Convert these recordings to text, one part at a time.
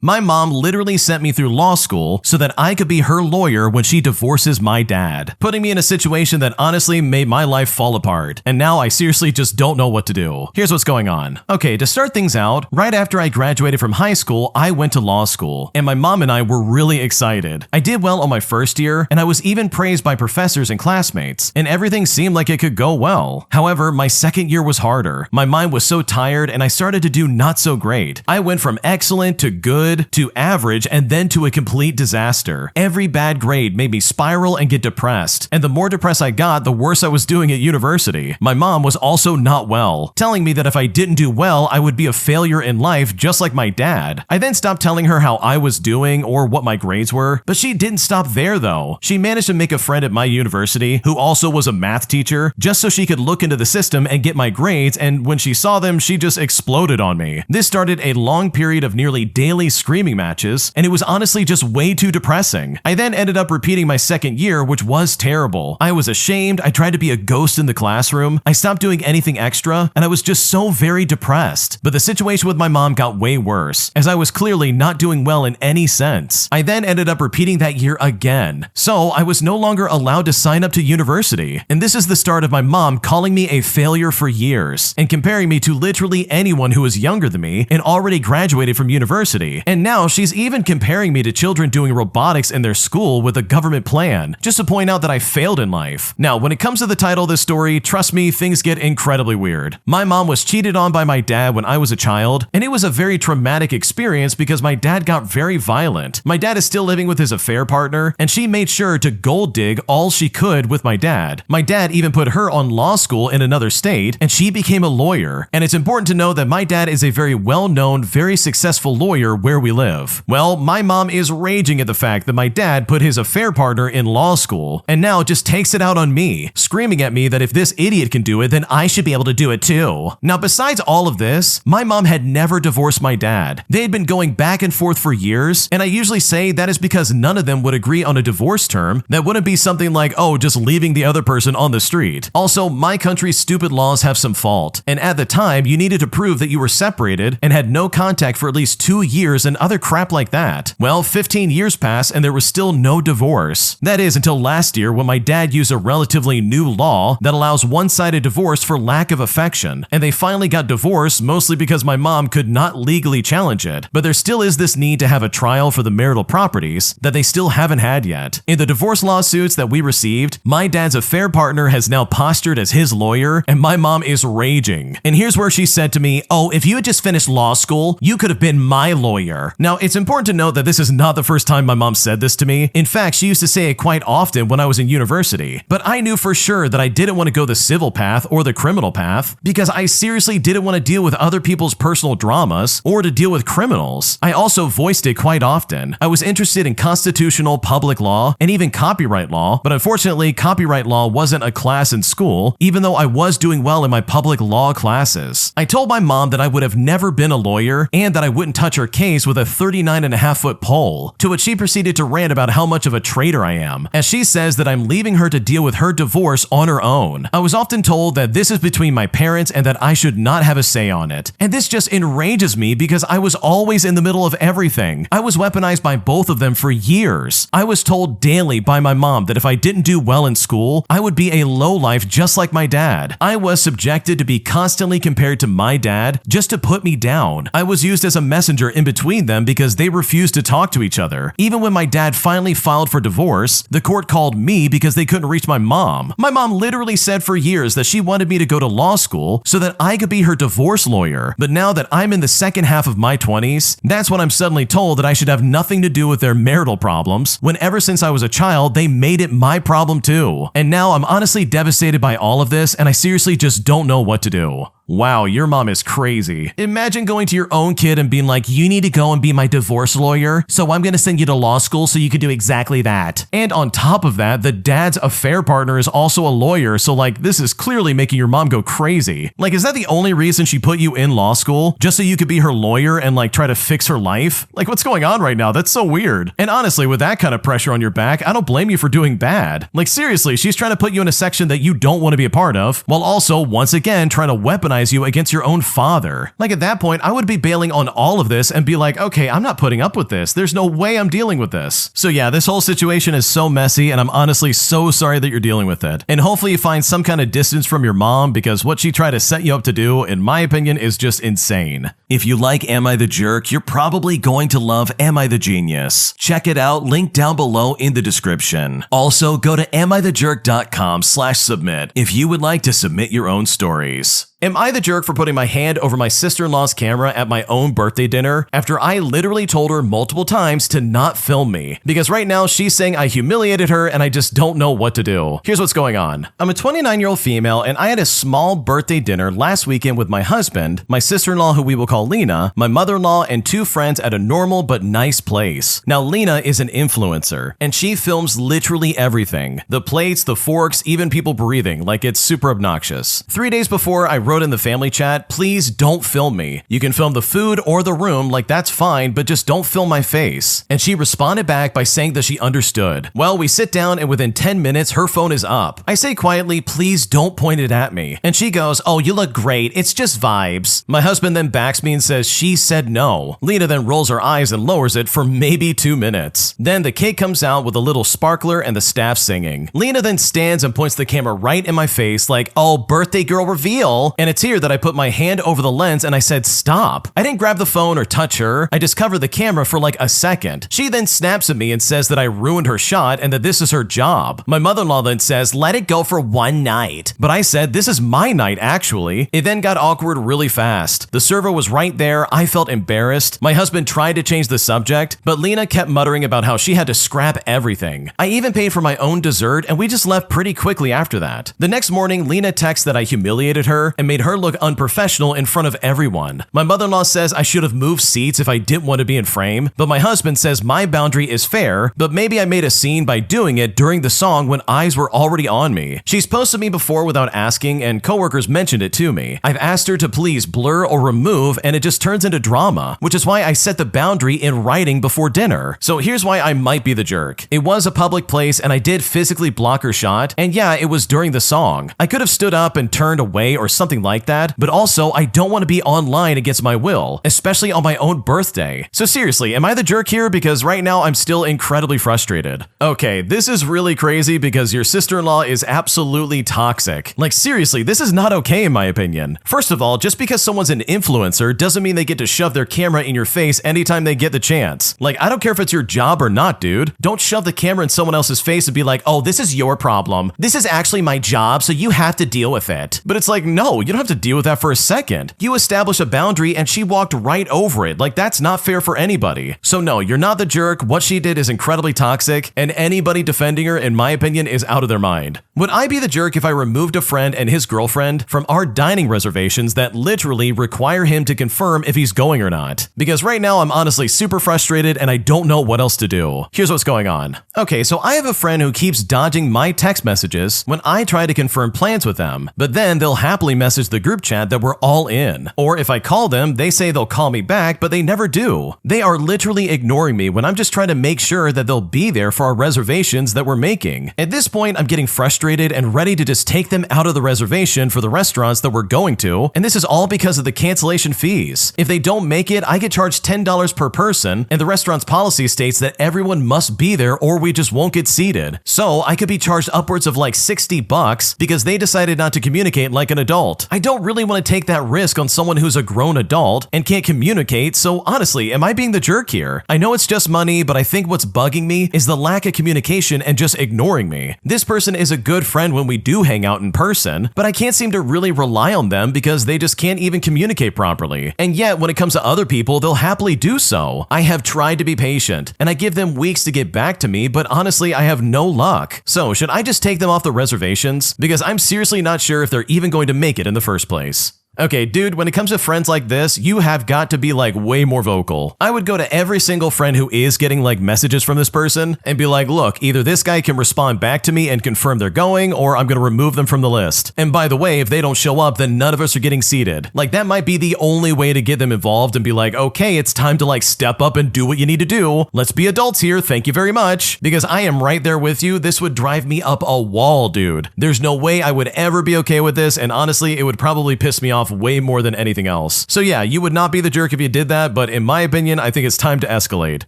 My mom literally sent me through law school so that I could be her lawyer when she divorces my dad, putting me in a situation that honestly made my life fall apart, and now I seriously just don't know what to do. Here's what's going on. Okay, to start things out, right after I graduated from high school, I went to law school, and my mom and I were really excited. I did well on my first year, and I was even praised by professors and classmates, and everything seemed like it could go well. However, my second year was harder. My mind was so tired, and I started to do not so great. I went from excellent to good to average and then to a complete disaster. Every bad grade made me spiral and get depressed, and the more depressed I got, the worse I was doing at university. My mom was also not well, telling me that if I didn't do well, I would be a failure in life just like my dad. I then stopped telling her how I was doing or what my grades were, but she didn't stop there though. She managed to make a friend at my university who also was a math teacher just so she could look into the system and get my grades, and when she saw them, she just exploded on me. This started a long period of nearly daily screaming matches, and it was honestly just way too depressing. I then ended up repeating my second year, which was terrible. I was ashamed, I tried to be a ghost in the classroom, I stopped doing anything extra, and I was just so very depressed. But the situation with my mom got way worse, as I was clearly not doing well in any sense. I then ended up repeating that year again, so I was no longer allowed to sign up to university. And this is the start of my mom calling me a failure for years, and comparing me to literally anyone who was younger than me and already graduated from university. And now she's even comparing me to children doing robotics in their school with a government plan, just to point out that I failed in life. Now, when it comes to the title of this story, trust me, things get incredibly weird. My mom was cheated on by my dad when I was a child, and it was a very traumatic experience because my dad got very violent. My dad is still living with his affair partner, and she made sure to gold dig all she could with my dad. My dad even put her on law school in another state, and she became a lawyer. And it's important to know that my dad is a very well-known, very successful lawyer where we live. Well, my mom is raging at the fact that my dad put his affair partner in law school, and now just takes it out on me, screaming at me that if this idiot can do it, then I should be able to do it too. Now, besides all of this, my mom had never divorced my dad. They had been going back and forth for years, and I usually say that is because none of them would agree on a divorce term that wouldn't be something like, oh, just leaving the other person on the street. Also, my country's stupid laws have some fault, and at the time, you needed to prove that you were separated and had no contact for at least 2 years and other crap like that. Well, 15 years passed and there was still no divorce. That is until last year when my dad used a relatively new law that allows one-sided divorce for lack of affection, and they finally got divorced mostly because my mom could not legally challenge it, but there still is this need to have a trial for the marital properties that they still haven't had yet. In the divorce lawsuits that we received, my dad's affair partner has now postured as his lawyer, and my mom is raging. And here's where she said to me, oh, if you had just finished law school, you could have been my lawyer. Now, it's important to note that this is not the first time my mom said this to me. In fact, she used to say it quite often when I was in university. But I knew for sure that I didn't want to go the civil path or the criminal path because I seriously didn't want to deal with other people's personal dramas or to deal with criminals. I also voiced it quite often. I was interested in constitutional, public law, and even copyright law, but unfortunately, copyright law wasn't a class in school, even though I was doing well in my public law classes. I told my mom that I would have never been a lawyer and that I wouldn't touch her case with a 39.5-foot pole, to which she proceeded to rant about how much of a traitor I am, as she says that I'm leaving her to deal with her divorce on her own. I was often told that this is between my parents and that I should not have a say on it, and this just enrages me because I was always in the middle of everything. I was weaponized by both of them for years. I was told daily by my mom that if I didn't do well in school, I would be a lowlife just like my dad. I was subjected to be constantly compared to my dad just to put me down. I was used as a messenger in between them because they refused to talk to each other. Even when my dad finally filed for divorce, the court called me because they couldn't reach my mom. My mom literally said for years that she wanted me to go to law school so that I could be her divorce lawyer. But now that I'm in the second half of my 20s, that's when I'm suddenly told that I should have nothing to do with their marital problems, when ever since I was a child, they made it my problem too. And now I'm honestly devastated by all of this, and I seriously just don't know what to do. Wow, your mom is crazy. Imagine going to your own kid and being like, you need to go and be my divorce lawyer, so I'm gonna send you to law school so you can do exactly that. And on top of that, the dad's affair partner is also a lawyer, so like, this is clearly making your mom go crazy. Like, is that the only reason she put you in law school? Just so you could be her lawyer and like try to fix her life? Like, what's going on right now? That's so weird. And honestly, with that kind of pressure on your back, I don't blame you for doing bad. Like seriously, she's trying to put you in a section that you don't want to be a part of, while also, once again, trying to weaponize jeopardize you against your own father. Like at that point, I would be bailing on all of this and be like, okay, I'm not putting up with this. There's no way I'm dealing with this. So yeah, this whole situation is so messy and I'm honestly so sorry that you're dealing with it. And hopefully you find some kind of distance from your mom because what she tried to set you up to do, in my opinion, is just insane. If you like Am I the Jerk, you're probably going to love Am I the Genius. Check it out, link down below in the description. Also, go to amithejerk.com/submit if you would like to submit your own stories. Am I the jerk for putting my hand over my sister-in-law's camera at my own birthday dinner after I literally told her multiple times to not film me? Because right now she's saying I humiliated her and I just don't know what to do. Here's what's going on. I'm a 29-year-old female and I had a small birthday dinner last weekend with my husband, my sister-in-law who we will call Lena, my mother-in-law, and 2 friends at a normal but nice place. Now Lena is an influencer and she films literally everything. The plates, the forks, even people breathing, like it's super obnoxious. 3 days before, I wrote in the family chat, please don't film me. You can film the food or the room, like that's fine, but just don't film my face. And she responded back by saying that she understood. Well, we sit down and within 10 minutes, her phone is up. I say quietly, please don't point it at me. And she goes, oh, you look great. It's just vibes. My husband then backs me and says she said no. Lena then rolls her eyes and lowers it for maybe 2 minutes. Then the cake comes out with a little sparkler and the staff singing. Lena then stands and points the camera right in my face like, oh, birthday girl reveal. And it's here that I put my hand over the lens and I said, stop. I didn't grab the phone or touch her. I just covered the camera for like a second. She then snaps at me and says that I ruined her shot and that this is her job. My mother-in-law then says, let it go for one night. But I said, this is my night actually. It then got awkward really fast. The server was right there. I felt embarrassed. My husband tried to change the subject, but Lena kept muttering about how she had to scrap everything. I even paid for my own dessert and we just left pretty quickly after that. The next morning, Lena texts that I humiliated her and made her look unprofessional in front of everyone. My mother-in-law says I should have moved seats if I didn't want to be in frame, but my husband says my boundary is fair, but maybe I made a scene by doing it during the song when eyes were already on me. She's posted me before without asking and coworkers mentioned it to me. I've asked her to please blur or remove and it just turns into drama, which is why I set the boundary in writing before dinner. So here's why I might be the jerk. It was a public place and I did physically block her shot, and yeah, it was during the song. I could have stood up and turned away or something like that, but also I don't want to be online against my will, especially on my own birthday. So seriously, am I the jerk here? Because right now I'm still incredibly frustrated. Okay, this is really crazy because your sister-in-law is absolutely toxic. Like seriously, this is not okay in my opinion. First of all, just because someone's an influencer doesn't mean they get to shove their camera in your face anytime they get the chance. Like, I don't care if it's your job or not, dude. Don't shove the camera in someone else's face and be like, oh, this is your problem. This is actually my job, so you have to deal with it. But it's like, no, you don't have to deal with that for a second. You established a boundary and she walked right over it. Like, that's not fair for anybody. So no, you're not the jerk. What she did is incredibly toxic, and anybody defending her, in my opinion, is out of their mind. Would I be the jerk if I removed a friend and his girlfriend from our dining reservations that literally require him to confirm if he's going or not? Because right now I'm honestly super frustrated and I don't know what else to do. Here's what's going on. Okay, so I have a friend who keeps dodging my text messages when I try to confirm plans with them, but then they'll happily message the group chat that we're all in. Or if I call them, they say they'll call me back, but they never do. They are literally ignoring me when I'm just trying to make sure that they'll be there for our reservations that we're making. At this point, I'm getting frustrated and ready to just take them out of the reservation for the restaurants that we're going to, and this is all because of the cancellation fees. If they don't make it, I get charged $10 per person, and the restaurant's policy states that everyone must be there or we just won't get seated. So I could be charged upwards of like $60 because they decided not to communicate like an adult. I don't really want to take that risk on someone who's a grown adult and can't communicate, so honestly, am I being the jerk here? I know it's just money, but I think what's bugging me is the lack of communication and just ignoring me. This person is a good friend when we do hang out in person, but I can't seem to really rely on them because they just can't even communicate properly. And yet, when it comes to other people, they'll happily do so. I have tried to be patient, and I give them weeks to get back to me, but honestly, I have no luck. So, should I just take them off the reservations? Because I'm seriously not sure if they're even going to make it in the first place. Okay, dude, when it comes to friends like this, you have got to be like way more vocal. I would go to every single friend who is getting like messages from this person and be like, look, either this guy can respond back to me and confirm they're going, or I'm gonna remove them from the list. And by the way, if they don't show up, then none of us are getting seated. Like, that might be the only way to get them involved and be like, okay, it's time to like step up and do what you need to do. Let's be adults here, thank you very much. Because I am right there with you, this would drive me up a wall, dude. There's no way I would ever be okay with this, and honestly, it would probably piss me off off way more than anything else. So yeah, you would not be the jerk if you did that, but in my opinion, I think it's time to escalate,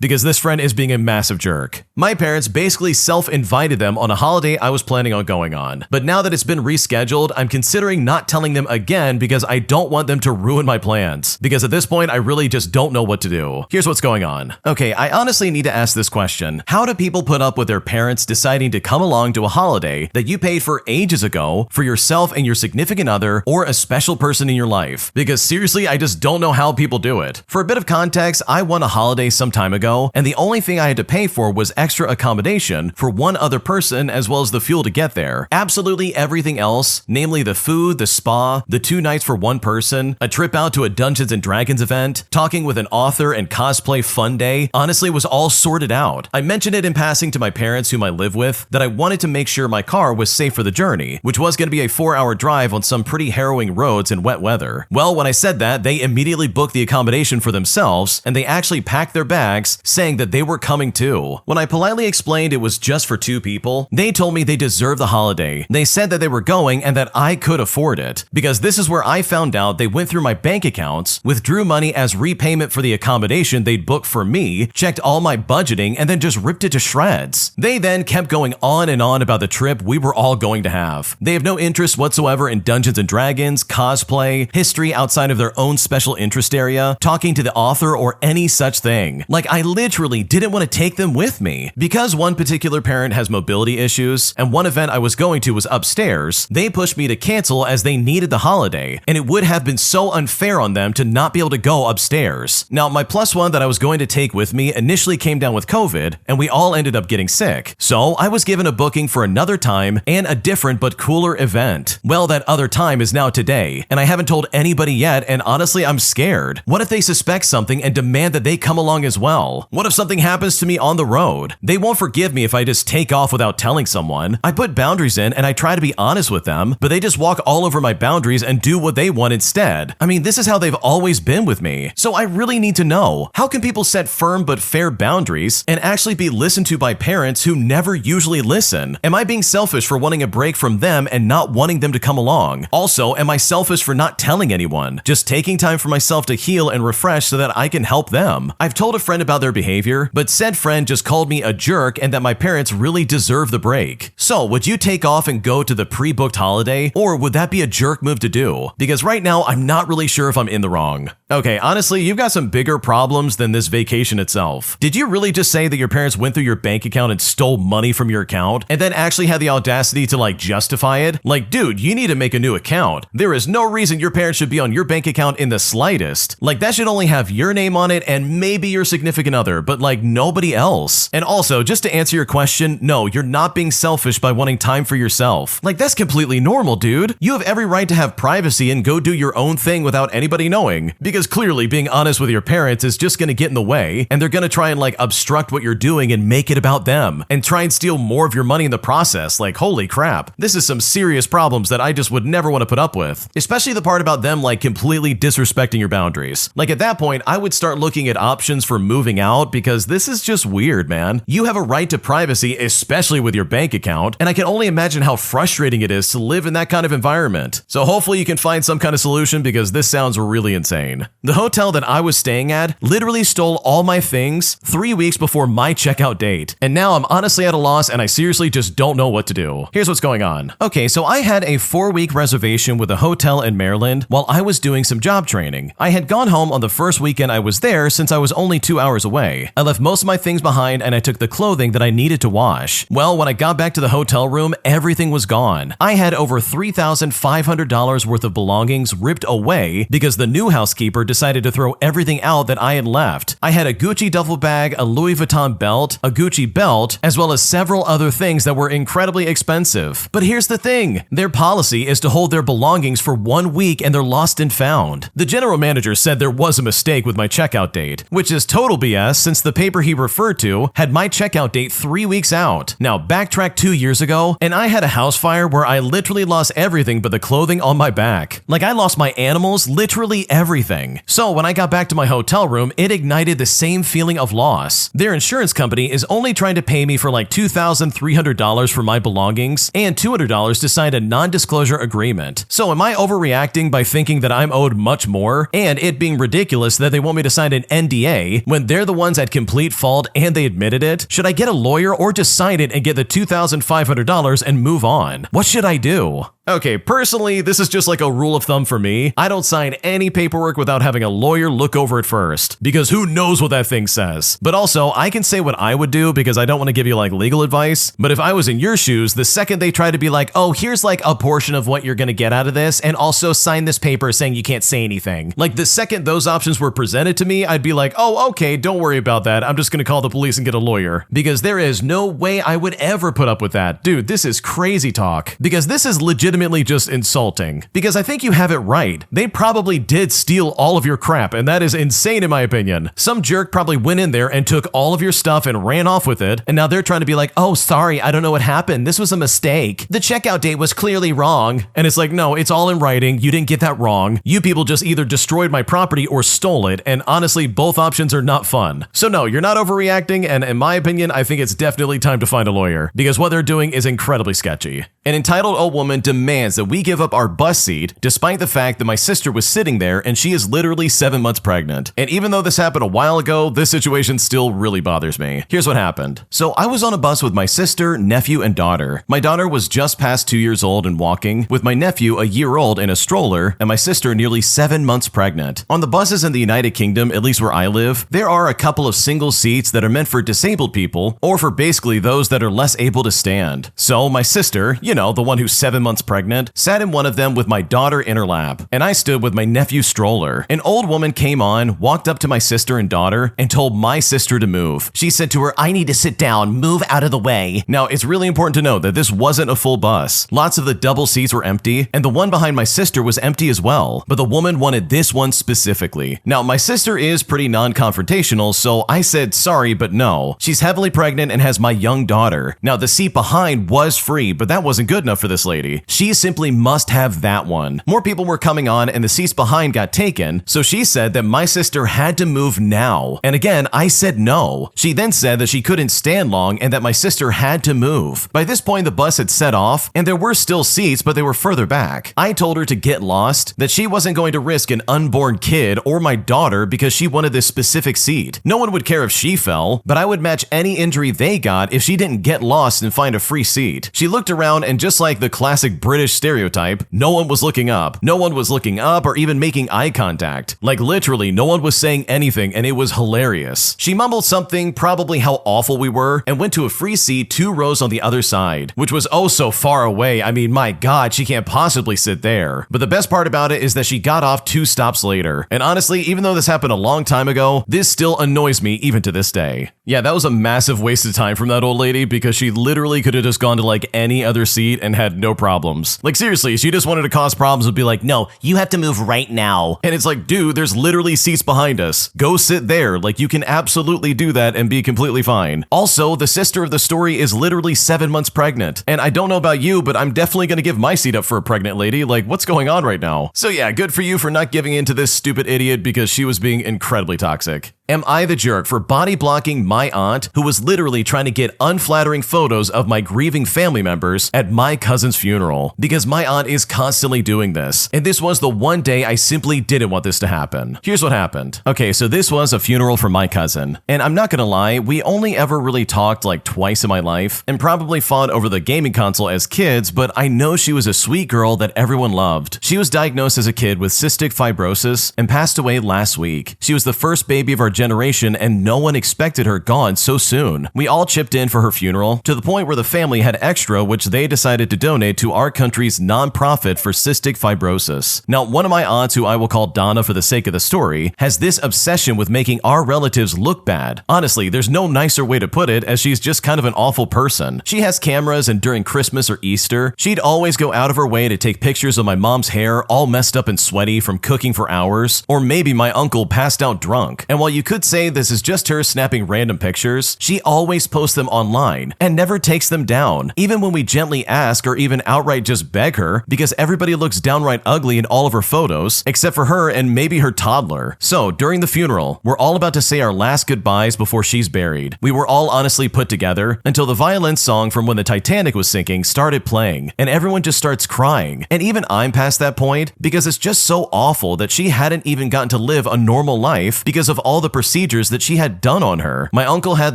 because this friend is being a massive jerk. My parents basically self-invited them on a holiday I was planning on going on, but now that it's been rescheduled, I'm considering not telling them again because I don't want them to ruin my plans, because at this point, I really just don't know what to do. Here's what's going on. Okay, I honestly need to ask this question. How do people put up with their parents deciding to come along to a holiday that you paid for ages ago for yourself and your significant other or a special person in your life? Because seriously, I just don't know how people do it. For a bit of context, I won a holiday some time ago, and the only thing I had to pay for was extra accommodation for one other person as well as the fuel to get there. Absolutely everything else, namely the food, the spa, the 2 nights for one person, a trip out to a Dungeons & Dragons event, talking with an author and cosplay fun day, honestly was all sorted out. I mentioned it in passing to my parents whom I live with that I wanted to make sure my car was safe for the journey, which was going to be a 4-hour drive on some pretty harrowing roads in wet weather. Well, when I said that, they immediately booked the accommodation for themselves, and they actually packed their bags, saying that they were coming too. When I politely explained it was just for 2 people, they told me they deserved the holiday. They said that they were going and that I could afford it, because this is where I found out they went through my bank accounts, withdrew money as repayment for the accommodation they'd booked for me, checked all my budgeting, and then just ripped it to shreds. They then kept going on and on about the trip we were all going to have. They have no interest whatsoever in Dungeons & Dragons, cosplay, history outside of their own special interest area, talking to the author, or any such thing. Like, I literally didn't want to take them with me. Because one particular parent has mobility issues, and one event I was going to was upstairs, they pushed me to cancel as they needed the holiday, and it would have been so unfair on them to not be able to go upstairs. Now, my +1 that I was going to take with me initially came down with COVID, and we all ended up getting sick. So I was given a booking for another time and a different but cooler event. Well, that other time is now today, and I haven't told anybody yet, and honestly, I'm scared. What if they suspect something and demand that they come along as well? What if something happens to me on the road? They won't forgive me if I just take off without telling someone. I put boundaries in and I try to be honest with them, but they just walk all over my boundaries and do what they want instead. I mean, this is how they've always been with me. So I really need to know, how can people set firm but fair boundaries and actually be listened to by parents who never usually listen? Am I being selfish for wanting a break from them and not wanting them to come along? Also, am I selfish for not telling anyone, just taking time for myself to heal and refresh so that I can help them? I've told a friend about their behavior, but said friend just called me a jerk and that my parents really deserve the break. So, would you take off and go to the pre-booked holiday, or would that be a jerk move to do? Because right now, I'm not really sure if I'm in the wrong. Okay, honestly, you've got some bigger problems than this vacation itself. Did you really just say that your parents went through your bank account and stole money from your account, and then actually had the audacity to justify it? Like, dude, you need to make a new account. There is no reason your parents should be on your bank account in the slightest. That should only have your name on it and maybe your significant other, but nobody else. And also, just to answer your question, no, you're not being selfish by wanting time for yourself. That's completely normal, dude. You have every right to have privacy and go do your own thing without anybody knowing, because clearly being honest with your parents is just gonna get in the way, and they're gonna try and obstruct what you're doing and make it about them, and try and steal more of your money in the process. Holy crap. This is some serious problems that I just would never want to put up with. Especially the part about them completely disrespecting your boundaries. At that point, I would start looking at options for moving out, because this is just weird, man. You have a right to privacy, especially with your bank account, and I can only imagine how frustrating it is to live in that kind of environment. So hopefully you can find some kind of solution, because this sounds really insane. The hotel that I was staying at literally stole all my things 3 weeks before my checkout date, and now I'm honestly at a loss and I seriously just don't know what to do. Here's what's going on. Okay, so I had a 4-week reservation with a hotel in Maryland while I was doing some job training. I had gone home on the first weekend I was there since I was only 2 hours away. I left most of my things behind and I took the clothing that I needed to wash. Well, when I got back to the hotel room, everything was gone. I had over $3,500 worth of belongings ripped away because the new housekeeper decided to throw everything out that I had left. I had a Gucci duffel bag, a Louis Vuitton belt, a Gucci belt, as well as several other things that were incredibly expensive. But here's the thing, their policy is to hold their belongings for 1 week and they're lost and found. The general manager said there was a mistake with my checkout date, which is total BS since the paper he referred to had my checkout date 3 weeks out. Now backtrack 2 years ago, and I had a house fire where I literally lost everything but the clothing on my back. I lost my animals, literally everything. So when I got back to my hotel room, it ignited the same feeling of loss. Their insurance company is only trying to pay me for $2,300 for my belongings and $200 to sign a non-disclosure agreement. So am I overreacting overreacting by thinking that I'm owed much more, and it being ridiculous that they want me to sign an NDA when they're the ones at complete fault and they admitted it? Should I get a lawyer or just sign it and get the $2,500 and move on? What should I do? Okay, personally, this is just like a rule of thumb for me. I don't sign any paperwork without having a lawyer look over it first, because who knows what that thing says. But also, I can say what I would do because I don't want to give you like legal advice, but if I was in your shoes, the second they try to be like, oh, here's like a portion of what you're gonna get out of this, and also sign this paper saying you can't say anything. Like the second those options were presented to me, I'd be like, oh, okay, don't worry about that. I'm just gonna call the police and get a lawyer, because there is no way I would ever put up with that. Dude, this is crazy talk, because this is legitimately just insulting, because I think you have it right. They probably did steal all of your crap, and that is insane in my opinion. Some jerk probably went in there and took all of your stuff and ran off with it, and now they're trying to be like, oh, sorry, I don't know what happened. This was a mistake. The checkout date was clearly wrong. And it's like, no, it's all in writing. You didn't get that wrong. You people just either destroyed my property or stole it, and honestly, both options are not fun. So no, you're not overreacting, and in my opinion, I think it's definitely time to find a lawyer, because what they're doing is incredibly sketchy. An entitled old woman demands that we give up our bus seat despite the fact that my sister was sitting there and she is literally 7 months pregnant. And even though this happened a while ago, this situation still really bothers me. Here's what happened. So I was on a bus with my sister, nephew, and daughter. My daughter was just past 2 years old and walking, with my nephew a year old in a stroller, and my sister nearly 7 months pregnant. On the buses in the United Kingdom, at least where I live, there are a couple of single seats that are meant for disabled people or for basically those that are less able to stand. So my sister, you know, the one who's 7 months pregnant, sat in one of them with my daughter in her lap, and I stood with my nephew's stroller. An old woman came on, walked up to my sister and daughter, and told my sister to move. She said to her, I need to sit down, move out of the way. Now, it's really important to note that this wasn't a full bus. Lots of the double seats were empty, and the one behind my sister was empty as well, but the woman wanted this one specifically. Now, my sister is pretty non-confrontational, so I said sorry, but no. She's heavily pregnant and has my young daughter. Now, the seat behind was free, but that wasn't good enough for this lady. She simply must have that one. More people were coming on and the seats behind got taken, so she said that my sister had to move now. And again, I said no. She then said that she couldn't stand long and that my sister had to move. By this point, the bus had set off and there were still seats, but they were further back. I told her to get lost, that she wasn't going to risk an unborn kid or my daughter because she wanted this specific seat. No one would care if she fell, but I would match any injury they got if she didn't get lost and find a free seat. She looked around and just like the classic British stereotype, no one was looking up. No one was looking up or even making eye contact. Like literally, no one was saying anything and it was hilarious. She mumbled something, probably how awful we were, and went to a free seat 2 rows on the other side, which was oh so far away. I mean, my God, she can't possibly sit there. But the best part about it is that she got off 2 stops later. And honestly, even though this happened a long time ago, this still annoys me even to this day. Yeah, that was a massive waste of time from that old lady because she literally could have just gone to like any other seat and had no problems. Like seriously, she just wanted to cause problems and be like, no, you have to move right now. And it's like, dude, there's literally seats behind us. Go sit there. Like you can absolutely do that and be completely fine. Also, the sister of the story is literally 7 months pregnant. And I don't know about you, but I'm definitely going to give my seat up for a pregnant lady. Like what's going on right now? So yeah, good for you for not giving in to this stupid idiot because she was being incredibly toxic. Am I the jerk for body blocking my aunt who was literally trying to get unflattering photos of my grieving family members at my cousin's funeral? Because my aunt is constantly doing this. And this was the one day I simply didn't want this to happen. Here's what happened. Okay, so this was a funeral for my cousin. And I'm not gonna lie, we only ever really talked like twice in my life and probably fought over the gaming console as kids, but I know she was a sweet girl that everyone loved. She was diagnosed as a kid with cystic fibrosis and passed away last week. She was the first baby of our generation and no one expected her gone so soon. We all chipped in for her funeral to the point where the family had extra which they decided to donate to our country's nonprofit for cystic fibrosis. Now, one of my aunts, who I will call Donna for the sake of the story, has this obsession with making our relatives look bad. Honestly, there's no nicer way to put it as she's just kind of an awful person. She has cameras and during Christmas or Easter, she'd always go out of her way to take pictures of my mom's hair all messed up and sweaty from cooking for hours, or maybe my uncle passed out drunk. And while you could say this is just her snapping random pictures, she always posts them online and never takes them down, even when we gently ask or even outright just beg her, because everybody looks downright ugly in all of her photos, except for her and maybe her toddler. So during the funeral, we're all about to say our last goodbyes before she's buried. We were all honestly put together until the violin song from when the Titanic was sinking started playing, and everyone just starts crying. And even I'm past that point because it's just so awful that she hadn't even gotten to live a normal life because of all the procedures that she had done on her. My uncle had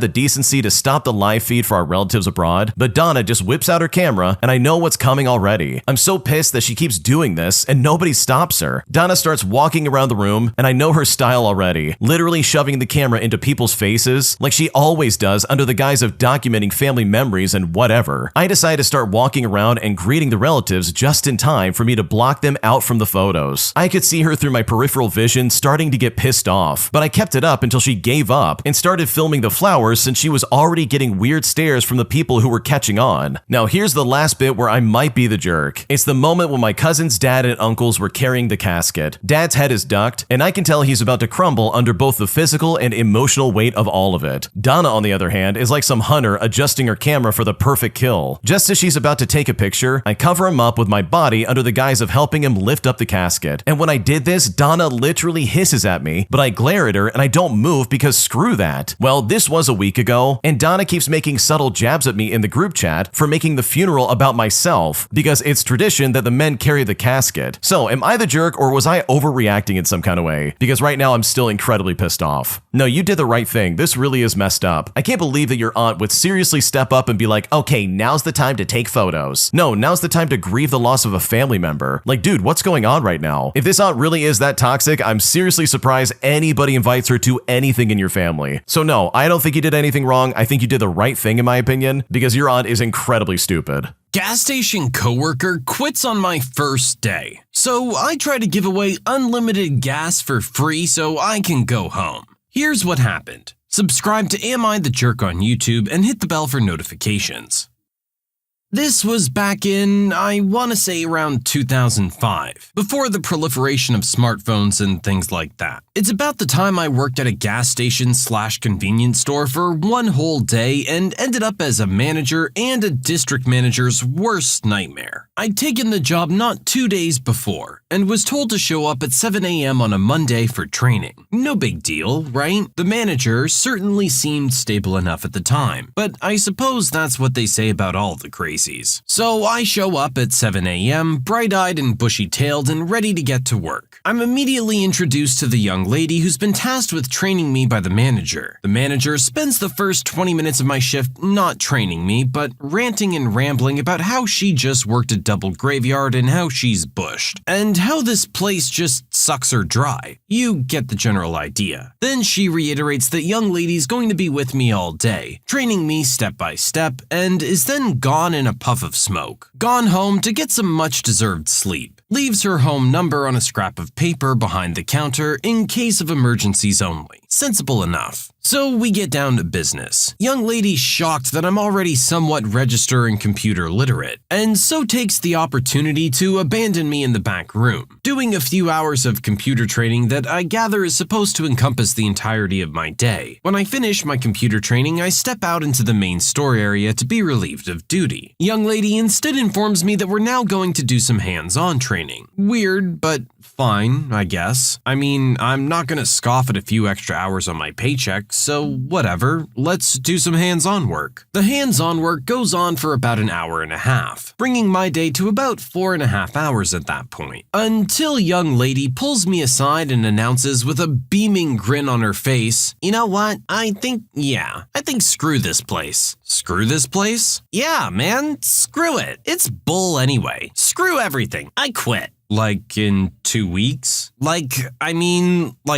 the decency to stop the live feed for our relatives abroad, but Donna just whips out her camera and I know what's coming already. I'm so pissed that she keeps doing this and nobody stops her. Donna starts walking around the room and I know her style already, literally shoving the camera into people's faces like she always does under the guise of documenting family memories and whatever. I decide to start walking around and greeting the relatives just in time for me to block them out from the photos. I could see her through my peripheral vision starting to get pissed off, but I kept it up until she gave up and started filming the flowers since she was already getting weird stares from the people who were catching on. Now here's the last bit where I might be the jerk. It's the moment when my cousin's dad and uncles were carrying the casket. Dad's head is ducked, and I can tell he's about to crumble under both the physical and emotional weight of all of it. Donna, on the other hand, is like some hunter adjusting her camera for the perfect kill. Just as she's about to take a picture, I cover him up with my body under the guise of helping him lift up the casket. And when I did this, Donna literally hisses at me, but I glare at her and I don't move because screw that. Well, this was a week ago, and Donna keeps making subtle jabs at me in the group chat for making the funeral about myself because it's tradition that the men carry the casket. So am I the jerk or was I overreacting in some kind of way? Because right now I'm still incredibly pissed off. No, you did the right thing. This really is messed up. I can't believe that your aunt would seriously step up and be like, okay, now's the time to take photos. No, now's the time to grieve the loss of a family member. Like, dude, what's going on right now? If this aunt really is that toxic, I'm seriously surprised anybody invites her to anything in your family. So no, I don't think you did anything wrong. I think you did the right thing in my opinion, because your aunt is incredibly stupid. Gas station coworker quits on my first day. So I try to give away unlimited gas for free so I can go home. Here's what happened. Subscribe to Am I the Jerk on YouTube and hit the bell for notifications. This was back in, I want to say around 2005, before the proliferation of smartphones and things like that. It's about the time I worked at a gas station / convenience store for one whole day and ended up as a manager and a district manager's worst nightmare. I'd taken the job not 2 days before and was told to show up at 7 a.m. on a Monday for training. No big deal, right? The manager certainly seemed stable enough at the time, but I suppose that's what they say about all the crazies. So I show up at 7 a.m., bright-eyed and bushy-tailed and ready to get to work. I'm immediately introduced to the young lady who's been tasked with training me by the manager. The manager spends the first 20 minutes of my shift not training me, but ranting and rambling about how she just worked a double graveyard and how she's bushed, and how this place just sucks her dry. You get the general idea. Then she reiterates that young lady's going to be with me all day, training me step by step, and is then gone in a puff of smoke. Gone home to get some much-deserved sleep. Leaves her home number on a scrap of paper behind the counter in case of emergencies only. Sensible enough. So we get down to business. Young lady shocked that I'm already somewhat register and computer literate, and so takes the opportunity to abandon me in the back room, doing a few hours of computer training that I gather is supposed to encompass the entirety of my day. When I finish my computer training, I step out into the main store area to be relieved of duty. Young lady instead informs me that we're now going to do some hands-on training. Weird, but fine, I guess. I mean, I'm not gonna scoff at a few extra hours on my paycheck, so whatever, let's do some hands-on work. The hands-on work goes on for about an hour and a half, bringing my day to about 4.5 hours at that point. Until young lady pulls me aside and announces with a beaming grin on her face, "You know what? I think screw this place." Screw this place? Yeah, man, screw it. It's bull anyway. Screw everything. I quit. Like in 2 weeks? Like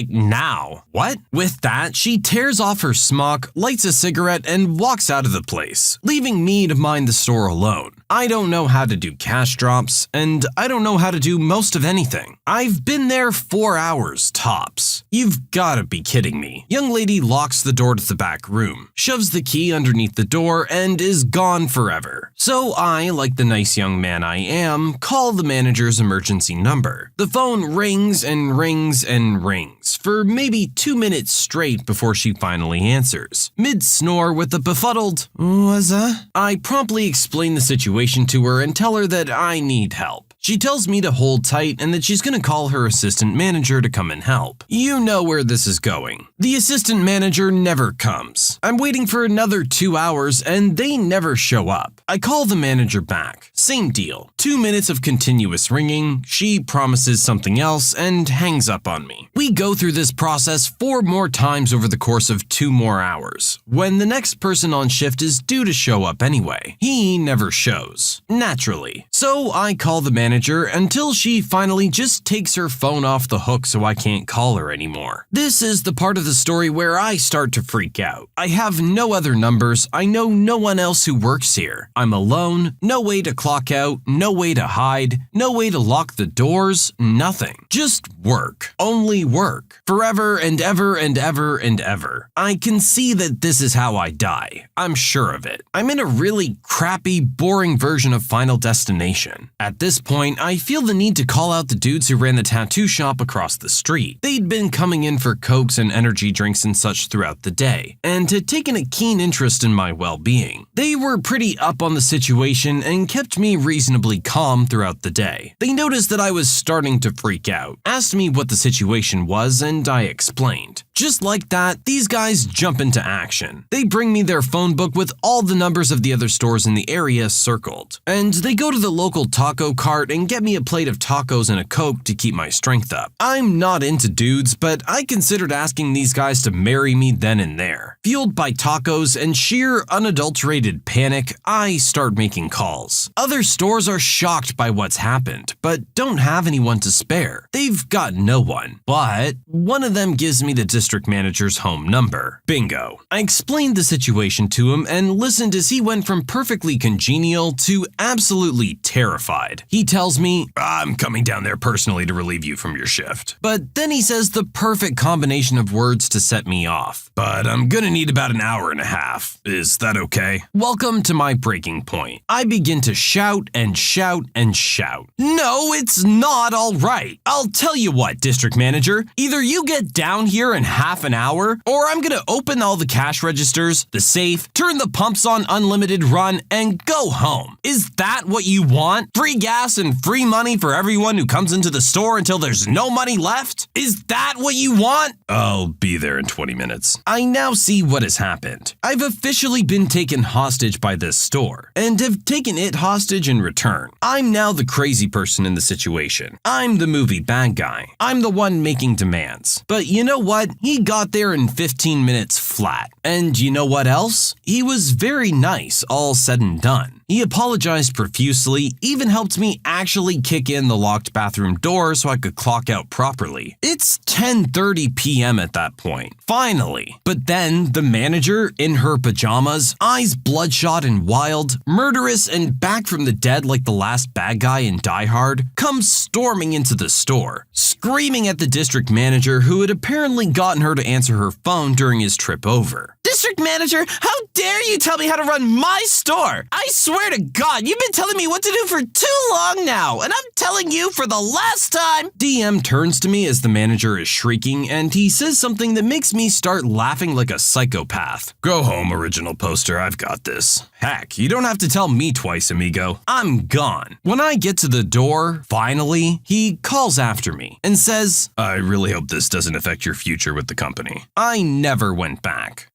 now. What? With that, she tears off her smock, lights a cigarette, and walks out of the place, leaving me to mind the store alone. I don't know how to do cash drops, and I don't know how to do most of anything. I've been there 4 hours tops. You've gotta be kidding me. Young lady locks the door to the back room, shoves the key underneath the door, and is gone forever. So I, like the nice young man I am, call the manager's emergency number. The phone rings and rings and rings. talks for maybe 2 minutes straight before she finally answers. Mid-snore with a befuddled, "What's that?" I promptly explain the situation to her and tell her that I need help. She tells me to hold tight and that she's gonna call her assistant manager to come and help. You know where this is going. The assistant manager never comes. I'm waiting for another 2 hours and they never show up. I call the manager back. Same deal. 2 minutes of continuous ringing, she promises something else and hangs up on me. We go through this process 4 more times over the course of 2 more hours, when the next person on shift is due to show up anyway. He never shows. Naturally. So I call the manager until she finally just takes her phone off the hook so I can't call her anymore. This is the part of the story where I start to freak out. I have no other numbers, I know no one else who works here. I'm alone, no way to clock out, no way to hide, no way to lock the doors, nothing. Just work. Only work. Forever and ever and ever and ever. I can see that this is how I die. I'm sure of it. I'm in a really crappy, boring version of Final Destination. At this point, I feel the need to call out the dudes who ran the tattoo shop across the street. They'd been coming in for cokes and energy drinks and such throughout the day, and had taken a keen interest in my well-being. They were pretty up on the situation and kept me reasonably calm throughout the day. They noticed that I was starting to freak out, asked me what the situation was, and I explained. Just like that, these guys jump into action. They bring me their phone book with all the numbers of the other stores in the area circled, and they go to the local taco cart and get me a plate of tacos and a Coke to keep my strength up. I'm not into dudes, but I considered asking these guys to marry me then and there. Fueled by tacos and sheer unadulterated panic, I start making calls. Other stores are shocked by what's happened, but don't have anyone to spare. They've got no one, but one of them gives me the district manager's home number. Bingo. I explained the situation to him and listened as he went from perfectly congenial to absolutely terrified. He tells me, "I'm coming down there personally to relieve you from your shift." But then he says the perfect combination of words to set me off. "But I'm gonna need about an hour and a half. Is that okay?" Welcome to my breaking point. I begin to shout and shout and shout. No, it's not all right. I'll tell you what, district manager. Either you get down here in half an hour, or I'm gonna open all the cash registers, the safe, turn the pumps on unlimited run, and go home. Is that what you want? Free gas and free money for everyone who comes into the store until there's no money left? Is that what you want? I'll be there in 20 minutes. I now see what has happened. I've officially been taken hostage by this store, and have taken it hostage in return. I'm now the crazy person in the situation. I'm the movie bad guy. I'm the one making demands. But you know what? He got there in 15 minutes flat. And you know what else? He was very nice, all said and done. He apologized profusely, even helped me actually kick in the locked bathroom door so I could clock out properly. It's 10:30 p.m. at that point. Finally. But then, the manager, in her pajamas, eyes bloodshot and wild, murderous and back from the dead like the last bad guy in Die Hard, comes storming into the store, screaming at the district manager who had apparently gotten her to answer her phone during his trip over. "District manager, how dare you tell me how to run my store? I swear to God, you've been telling me what to do for too long now, and I'm telling you for the last time." DM turns to me as the manager is shrieking, and he says something that makes me start laughing like a psychopath. "Go home, original poster, I've got this." Heck, you don't have to tell me twice, amigo. I'm gone. When I get to the door, finally, he calls after me and says, "I really hope this doesn't affect your future with the company." I never went back.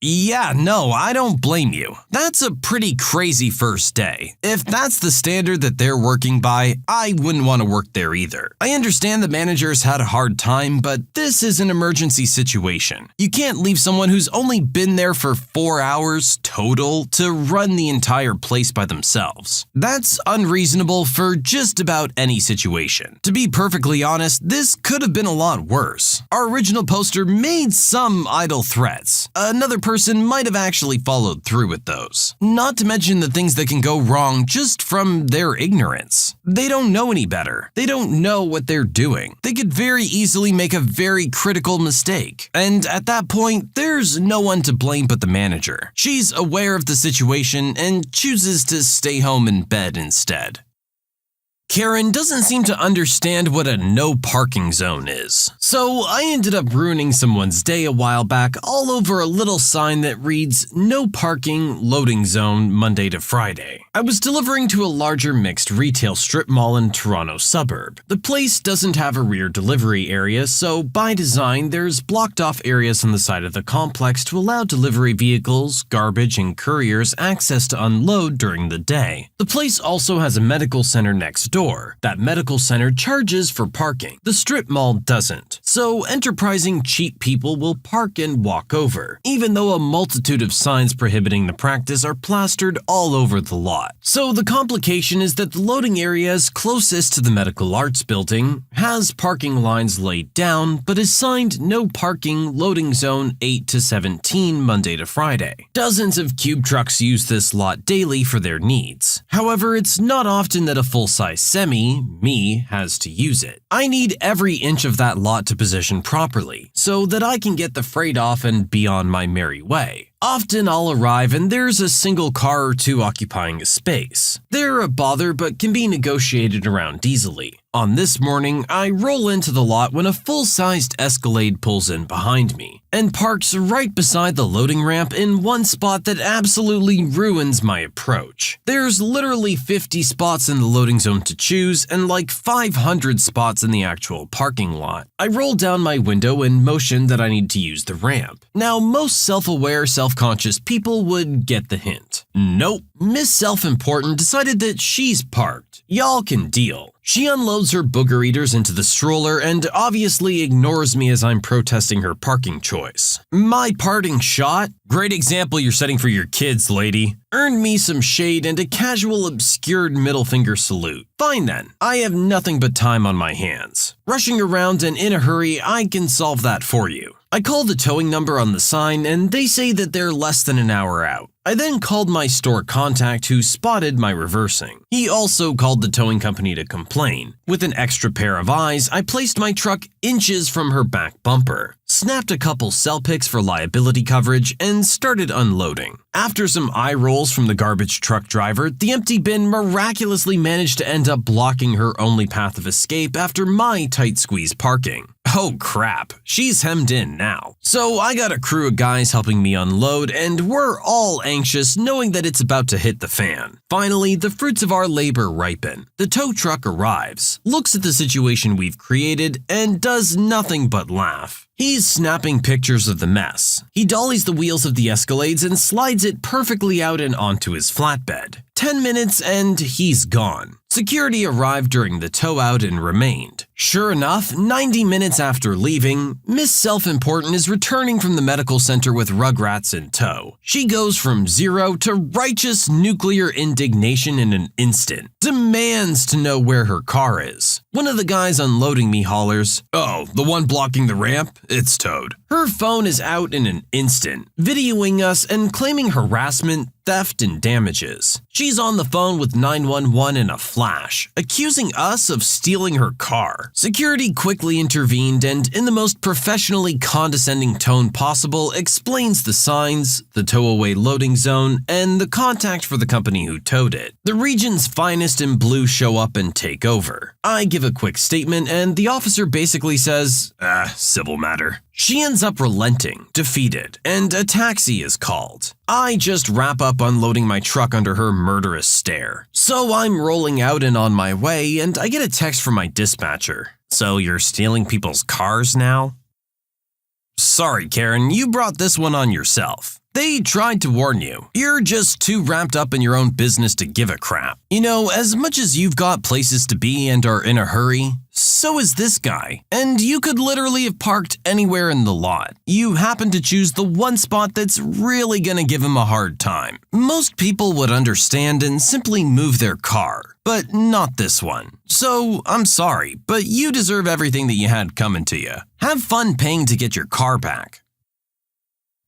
Yeah, no, I don't blame you. That's a pretty crazy first day. If that's the standard that they're working by, I wouldn't want to work there either. I understand the managers had a hard time, but this is an emergency situation. You can't leave someone who's only been there for 4 hours total to run the entire place by themselves. That's unreasonable for just about any situation. To be perfectly honest, this could have been a lot worse. Our original poster made some idle threats. Another person might have actually followed through with those. Not to mention the things that can go wrong just from their ignorance. They don't know any better. They don't know what they're doing. They could very easily make a very critical mistake. And at that point, there's no one to blame but the manager. She's aware of the situation and chooses to stay home in bed instead. Karen doesn't seem to understand what a no parking zone is. So I ended up ruining someone's day a while back all over a little sign that reads no parking loading zone Monday to Friday. I was delivering to a larger mixed retail strip mall in Toronto suburb. The place doesn't have a rear delivery area, so by design there's blocked off areas on the side of the complex to allow delivery vehicles, garbage, and couriers access to unload during the day. The place also has a medical center next door. That medical center charges for parking. The strip mall doesn't. So enterprising cheap people will park and walk over, even though a multitude of signs prohibiting the practice are plastered all over the lot. So the complication is that the loading areas closest to the medical arts building has parking lines laid down, but is signed no parking loading zone 8 to 17 Monday to Friday. Dozens of cube trucks use this lot daily for their needs. However, it's not often that a full-size semi, me, has to use it. I need every inch of that lot to position properly, so that I can get the freight off and be on my merry way. Often I'll arrive and there's a single car or two occupying a space. They're a bother but can be negotiated around easily. On this morning, I roll into the lot when a full-sized Escalade pulls in behind me and parks right beside the loading ramp in one spot that absolutely ruins my approach. There's literally 50 spots in the loading zone to choose and like 500 spots in the actual parking lot. I roll down my window and motion that I need to use the ramp. Now, most self-aware, self-conscious people would get the hint. Nope, Miss Self-Important decided that she's parked. Y'all can deal. She unloads her booger eaters into the stroller and obviously ignores me as I'm protesting her parking choice. My parting shot? Great example you're setting for your kids, lady. Earned me some shade and a casual obscured middle finger salute. Fine then, I have nothing but time on my hands. Rushing around and in a hurry, I can solve that for you. I call the towing number on the sign and they say that they're less than an hour out. I then called my store contact who spotted my reversing. He also called the towing company to complain. With an extra pair of eyes, I placed my truck inches from her back bumper, snapped a couple cell pics for liability coverage, and started unloading. After some eye rolls from the garbage truck driver, the empty bin miraculously managed to end up blocking her only path of escape after my tight squeeze parking. Oh crap, she's hemmed in now. So I got a crew of guys helping me unload and we're all anxious knowing that it's about to hit the fan. Finally, the fruits of our labor ripen. The tow truck arrives, looks at the situation we've created, and does nothing but laugh. He's snapping pictures of the mess. He dollies the wheels of the Escalades and slides it perfectly out and onto his flatbed. 10 minutes and he's gone. Security arrived during the tow out and remained. Sure enough, 90 minutes after leaving, Miss Self-Important is returning from the medical center with Rugrats in tow. She goes from zero to righteous nuclear indignation in an instant. Demands to know where her car is. One of the guys unloading me hollers, "Oh, the one blocking the ramp? It's towed." Her phone is out in an instant, videoing us and claiming harassment, theft, and damages. She's on the phone with 911 in a flash, accusing us of stealing her car. Security quickly intervened and, in the most professionally condescending tone possible, explains the signs, the tow-away loading zone, and the contact for the company who towed it. The region's finest in blue show up and take over. I give a quick statement and the officer basically says, civil matter. She ends up relenting, defeated, and a taxi is called. I just wrap up unloading my truck under her murderous stare. So I'm rolling out and on my way, and I get a text from my dispatcher. "So you're stealing people's cars now?" Sorry, Karen, you brought this one on yourself. They tried to warn you. You're just too wrapped up in your own business to give a crap. You know, as much as you've got places to be and are in a hurry, so is this guy. And you could literally have parked anywhere in the lot. You happen to choose the one spot that's really gonna give him a hard time. Most people would understand and simply move their car, but not this one. So, I'm sorry, but you deserve everything that you had coming to you. Have fun paying to get your car back.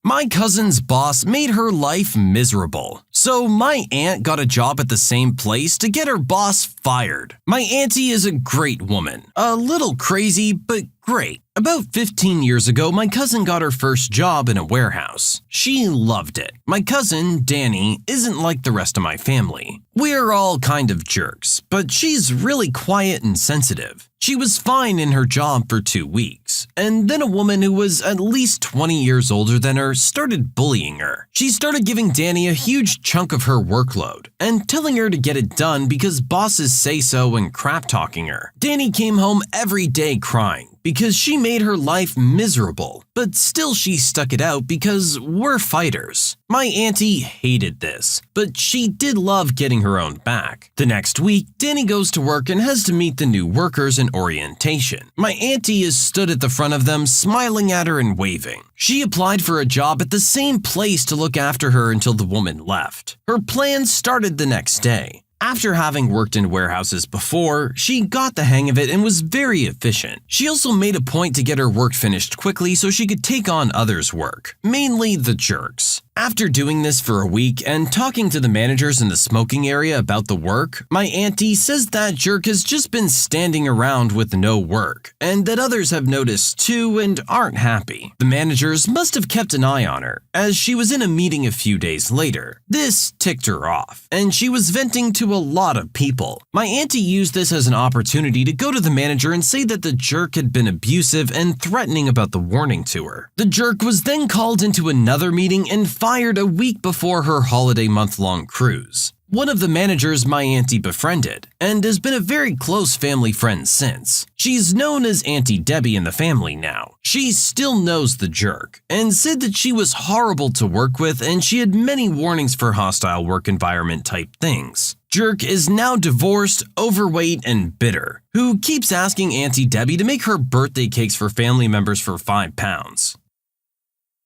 My cousin's boss made her life miserable. So my aunt got a job at the same place to get her boss fired. My auntie is a great woman. A little crazy, but great. About 15 years ago, my cousin got her first job in a warehouse. She loved it. My cousin, Danny, isn't like the rest of my family. We're all kind of jerks, but she's really quiet and sensitive. She was fine in her job for 2 weeks, and then a woman who was at least 20 years older than her started bullying her. She started giving Danny a huge chunk of her workload and telling her to get it done because bosses say so and crap-talking her. Danny came home every day crying because she made her life miserable, but still she stuck it out because we're fighters. My auntie hated this, but she did love getting her own back. The next week, Danny goes to work and has to meet the new workers in orientation. My auntie is stood at the front of them, smiling at her and waving. She applied for a job at the same place to look after her until the woman left. Her plan started the next day. After having worked in warehouses before, she got the hang of it and was very efficient. She also made a point to get her work finished quickly so she could take on others' work, mainly the jerks. After doing this for a week and talking to the managers in the smoking area about the work, my auntie says that jerk has just been standing around with no work, and that others have noticed too and aren't happy. The managers must have kept an eye on her, as she was in a meeting a few days later. This ticked her off, and she was venting to a lot of people. My auntie used this as an opportunity to go to the manager and say that the jerk had been abusive and threatening about the warning to her. The jerk was then called into another meeting and fired a week before her holiday month-long cruise. One of the managers my auntie befriended, and has been a very close family friend since. She's known as Auntie Debbie in the family now. She still knows the jerk, and said that she was horrible to work with and she had many warnings for hostile work environment type things. Jerk is now divorced, overweight, and bitter, who keeps asking Auntie Debbie to make her birthday cakes for family members for £5.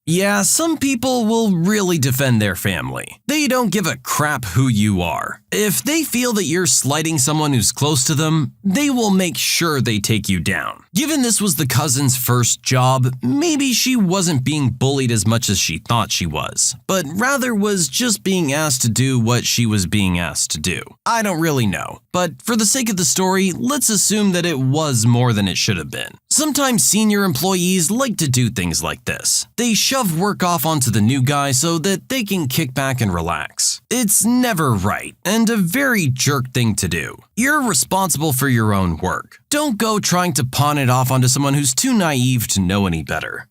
Yeah, some people will really defend their family. They don't give a crap who you are. If they feel that you're slighting someone who's close to them, they will make sure they take you down. Given this was the cousin's first job, maybe she wasn't being bullied as much as she thought she was, but rather was just being asked to do what she was being asked to do. I don't really know, but for the sake of the story, let's assume that it was more than it should have been. Sometimes senior employees like to do things like this. They shove work off onto the new guy so that they can kick back and relax. It's never right, and a very jerk thing to do. You're responsible for your own work. Don't go trying to pawn it off onto someone who's too naive to know any better.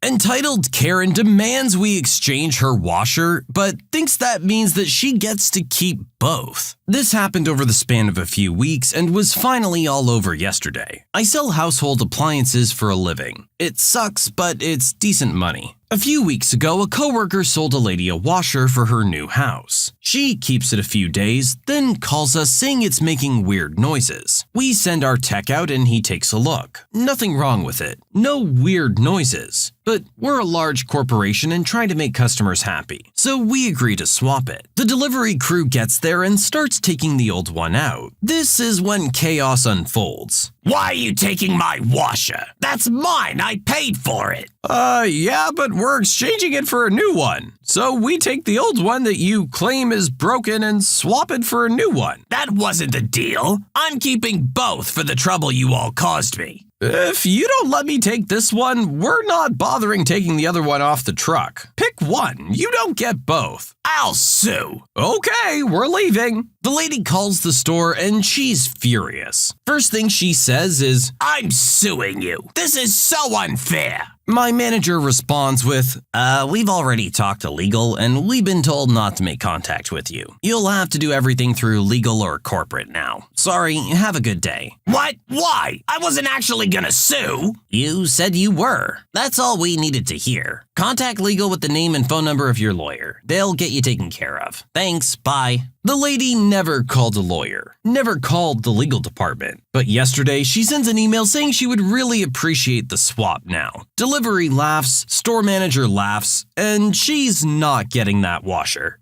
Entitled Karen demands we exchange her washer, but thinks that means that she gets to keep both. This happened over the span of a few weeks and was finally all over yesterday. I sell household appliances for a living. It sucks, but it's decent money. A few weeks ago, a coworker sold a lady a washer for her new house. She keeps it a few days, then calls us saying it's making weird noises. We send our tech out and he takes a look. Nothing wrong with it. No weird noises. But we're a large corporation and try to make customers happy, so we agree to swap it. The delivery crew gets there and starts taking the old one out. This is when chaos unfolds. Why are you taking my washer? That's mine, I paid for it. Yeah, but we're exchanging it for a new one. So we take the old one that you claim is broken and swap it for a new one. That wasn't the deal. I'm keeping both for the trouble you all caused me. If you don't let me take this one, we're not bothering taking the other one off the truck. Pick one. You don't get both. I'll sue. Okay, we're leaving. The lady calls the store and she's furious. First thing she says is, I'm suing you. This is so unfair. My manager responds with, we've already talked to legal and we've been told not to make contact with you. You'll have to do everything through legal or corporate now. Sorry, have a good day. What? Why? I wasn't actually gonna sue. You said you were. That's all we needed to hear. Contact legal with the name and phone number of your lawyer. They'll get you taken care of. Thanks, bye. The lady never called a lawyer, never called the legal department. But yesterday, she sends an email saying she would really appreciate the swap now. Delivery laughs, store manager laughs, and she's not getting that washer.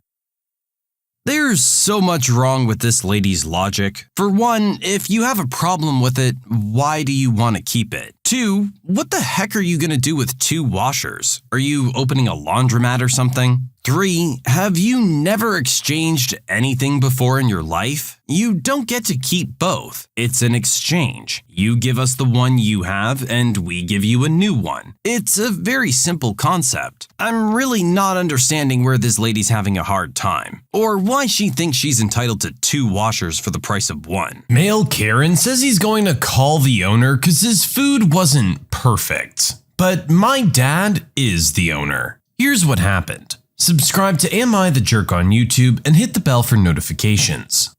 There's so much wrong with this lady's logic. For one, if you have a problem with it, why do you want to keep it? Two, what the heck are you going to do with two washers? Are you opening a laundromat or something? 3. Have you never exchanged anything before in your life? You don't get to keep both. It's an exchange. You give us the one you have, and we give you a new one. It's a very simple concept. I'm really not understanding where this lady's having a hard time, or why she thinks she's entitled to 2 washers for the price of 1. Male Karen says he's going to call the owner because his food wasn't perfect. But my dad is the owner. Here's what happened. Subscribe to Am I the Jerk on YouTube and hit the bell for notifications.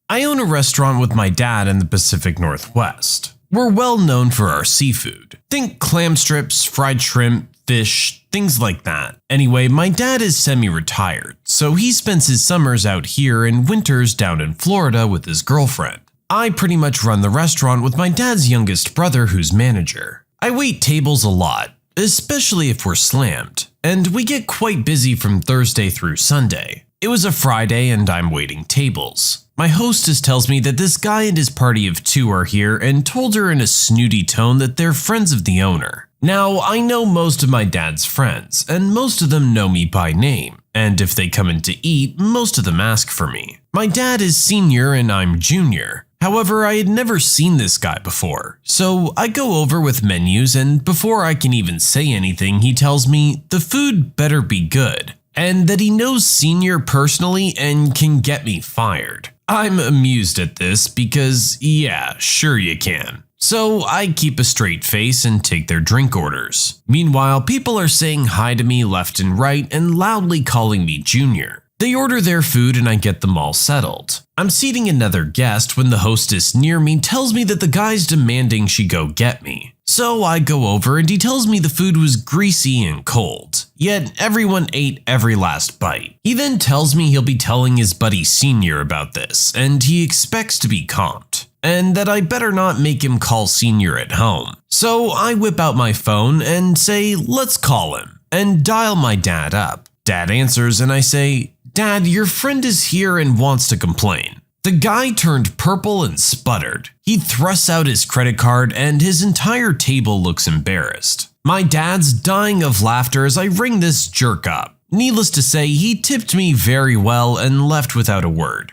I own a restaurant with my dad in the Pacific Northwest. We're well known for our seafood. Think clam strips, fried shrimp, fish, things like that. Anyway, my dad is semi-retired, so he spends his summers out here and winters down in Florida with his girlfriend. I pretty much run the restaurant with my dad's youngest brother who's manager. I wait tables a lot, especially if we're slammed, and we get quite busy from Thursday through Sunday. It was a Friday and I'm waiting tables. My hostess tells me that this guy and his party of 2 are here and told her in a snooty tone that they're friends of the owner. Now, I know most of my dad's friends, and most of them know me by name, and if they come in to eat, most of them ask for me. My dad is senior and I'm junior. However, I had never seen this guy before, so I go over with menus, and before I can even say anything, he tells me the food better be good, and that he knows Senior personally and can get me fired. I'm amused at this because, yeah, sure you can. So I keep a straight face and take their drink orders. Meanwhile, people are saying hi to me left and right and loudly calling me Junior. They order their food and I get them all settled. I'm seating another guest when the hostess near me tells me that the guy's demanding she go get me. So I go over and he tells me the food was greasy and cold, yet everyone ate every last bite. He then tells me he'll be telling his buddy Senior about this and he expects to be comped, and that I better not make him call Senior at home. So I whip out my phone and say, let's call him, and dial my dad up. Dad answers and I say, Dad, your friend is here and wants to complain. The guy turned purple and sputtered. He thrusts out his credit card and his entire table looks embarrassed. My dad's dying of laughter as I ring this jerk up. Needless to say, he tipped me very well and left without a word.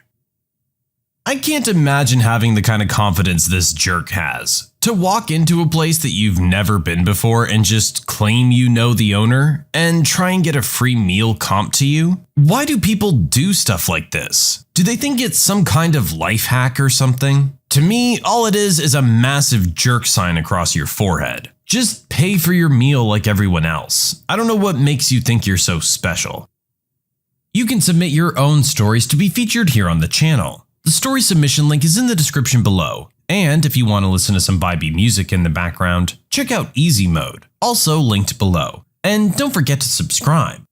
I can't imagine having the kind of confidence this jerk has. To walk into a place that you've never been before and just claim you know the owner and try and get a free meal comped to you? Why do people do stuff like this? Do they think it's some kind of life hack or something? To me, all it is a massive jerk sign across your forehead. Just pay for your meal like everyone else. I don't know what makes you think you're so special. You can submit your own stories to be featured here on the channel. The story submission link is in the description below. And if you want to listen to some Vibey music in the background, check out Easy Mode, also linked below. And don't forget to subscribe.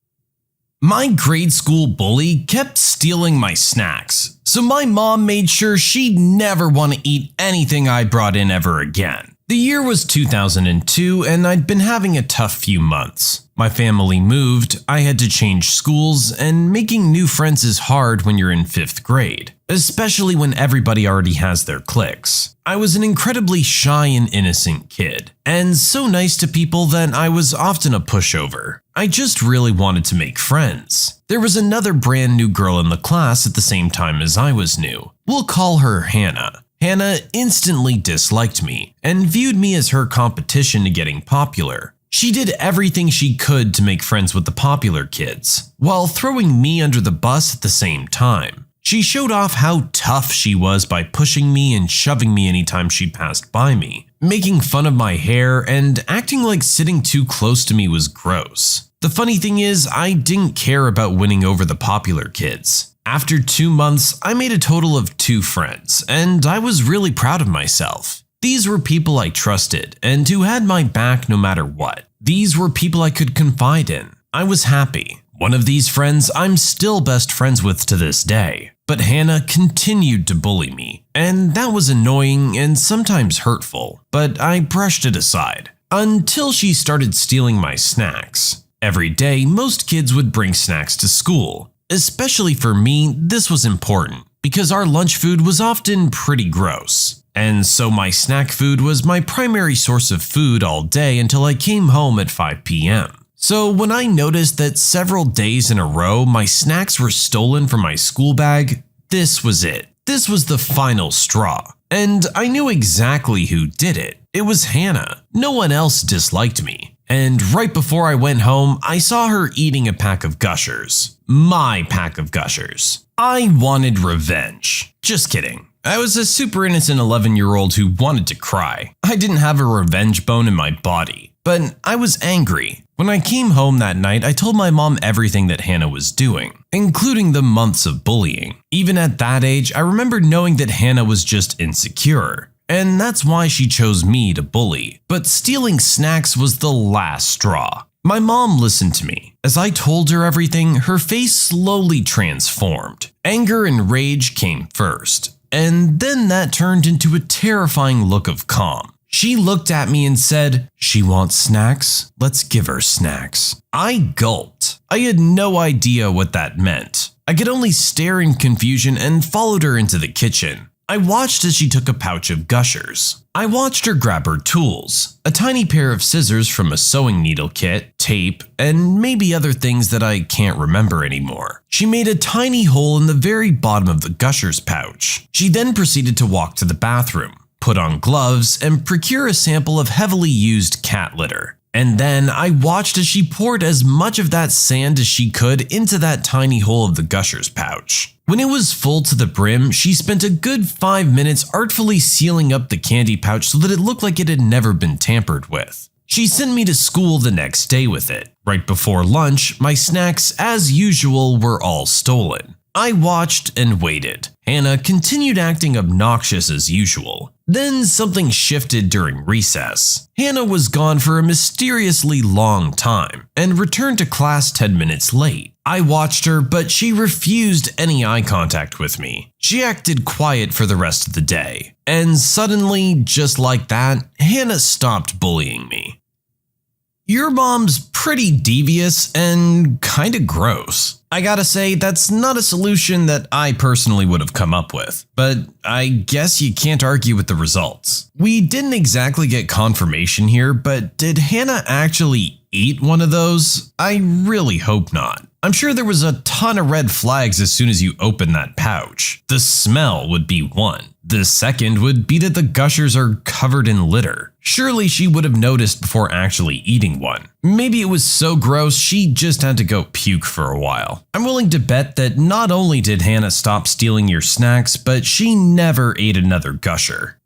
My grade school bully kept stealing my snacks, so my mom made sure she'd never want to eat anything I brought in ever again. The year was 2002 and I'd been having a tough few months. My family moved, I had to change schools, and making new friends is hard when you're in 5th grade, especially when everybody already has their cliques. I was an incredibly shy and innocent kid, and so nice to people that I was often a pushover. I just really wanted to make friends. There was another brand new girl in the class at the same time as I was new. We'll call her Hannah. Hannah instantly disliked me and viewed me as her competition to getting popular. She did everything she could to make friends with the popular kids, while throwing me under the bus at the same time. She showed off how tough she was by pushing me and shoving me anytime she passed by me, making fun of my hair and acting like sitting too close to me was gross. The funny thing is, I didn't care about winning over the popular kids. After 2 months, I made a total of 2 friends, and I was really proud of myself. These were people I trusted and who had my back no matter what. These were people I could confide in. I was happy. One of these friends I'm still best friends with to this day. But Hannah continued to bully me, and that was annoying and sometimes hurtful, but I brushed it aside. Until she started stealing my snacks. Every day, most kids would bring snacks to school. Especially for me, this was important, because our lunch food was often pretty gross. And so my snack food was my primary source of food all day until I came home at 5 p.m. So when I noticed that several days in a row my snacks were stolen from my school bag, this was it. This was the final straw. And I knew exactly who did it. It was Hannah. No one else disliked me. And right before I went home, I saw her eating a pack of Gushers. My pack of Gushers. I wanted revenge. Just kidding. I was a super innocent 11-year-old who wanted to cry. I didn't have a revenge bone in my body, but I was angry. When I came home that night, I told my mom everything that Hannah was doing, including the months of bullying. Even at that age, I remembered knowing that Hannah was just insecure. And that's why she chose me to bully. But stealing snacks was the last straw. My mom listened to me. As I told her everything, her face slowly transformed. Anger and rage came first. And then that turned into a terrifying look of calm. She looked at me and said, "She wants snacks? Let's give her snacks." I gulped. I had no idea what that meant. I could only stare in confusion and followed her into the kitchen. I watched as she took a pouch of Gushers. I watched her grab her tools, a tiny pair of scissors from a sewing needle kit, tape, and maybe other things that I can't remember anymore. She made a tiny hole in the very bottom of the Gushers pouch. She then proceeded to walk to the bathroom, put on gloves, and procure a sample of heavily used cat litter. And then I watched as she poured as much of that sand as she could into that tiny hole of the Gushers pouch. When it was full to the brim, she spent a good 5 minutes artfully sealing up the candy pouch so that it looked like it had never been tampered with. She sent me to school the next day with it. Right before lunch, my snacks, as usual, were all stolen. I watched and waited. Hannah continued acting obnoxious as usual. Then something shifted during recess. Hannah was gone for a mysteriously long time and returned to class 10 minutes late. I watched her, but she refused any eye contact with me. She acted quiet for the rest of the day. And suddenly, just like that, Hannah stopped bullying me. Your mom's pretty devious and kinda gross. I gotta say, that's not a solution that I personally would have come up with, but I guess you can't argue with the results. We didn't exactly get confirmation here, but did Hannah actually eat one of those? I really hope not. I'm sure there was a ton of red flags as soon as you open that pouch. The smell would be one. The second would be that the Gushers are covered in litter. Surely she would have noticed before actually eating one. Maybe it was so gross she just had to go puke for a while. I'm willing to bet that not only did Hannah stop stealing your snacks, but she never ate another Gusher.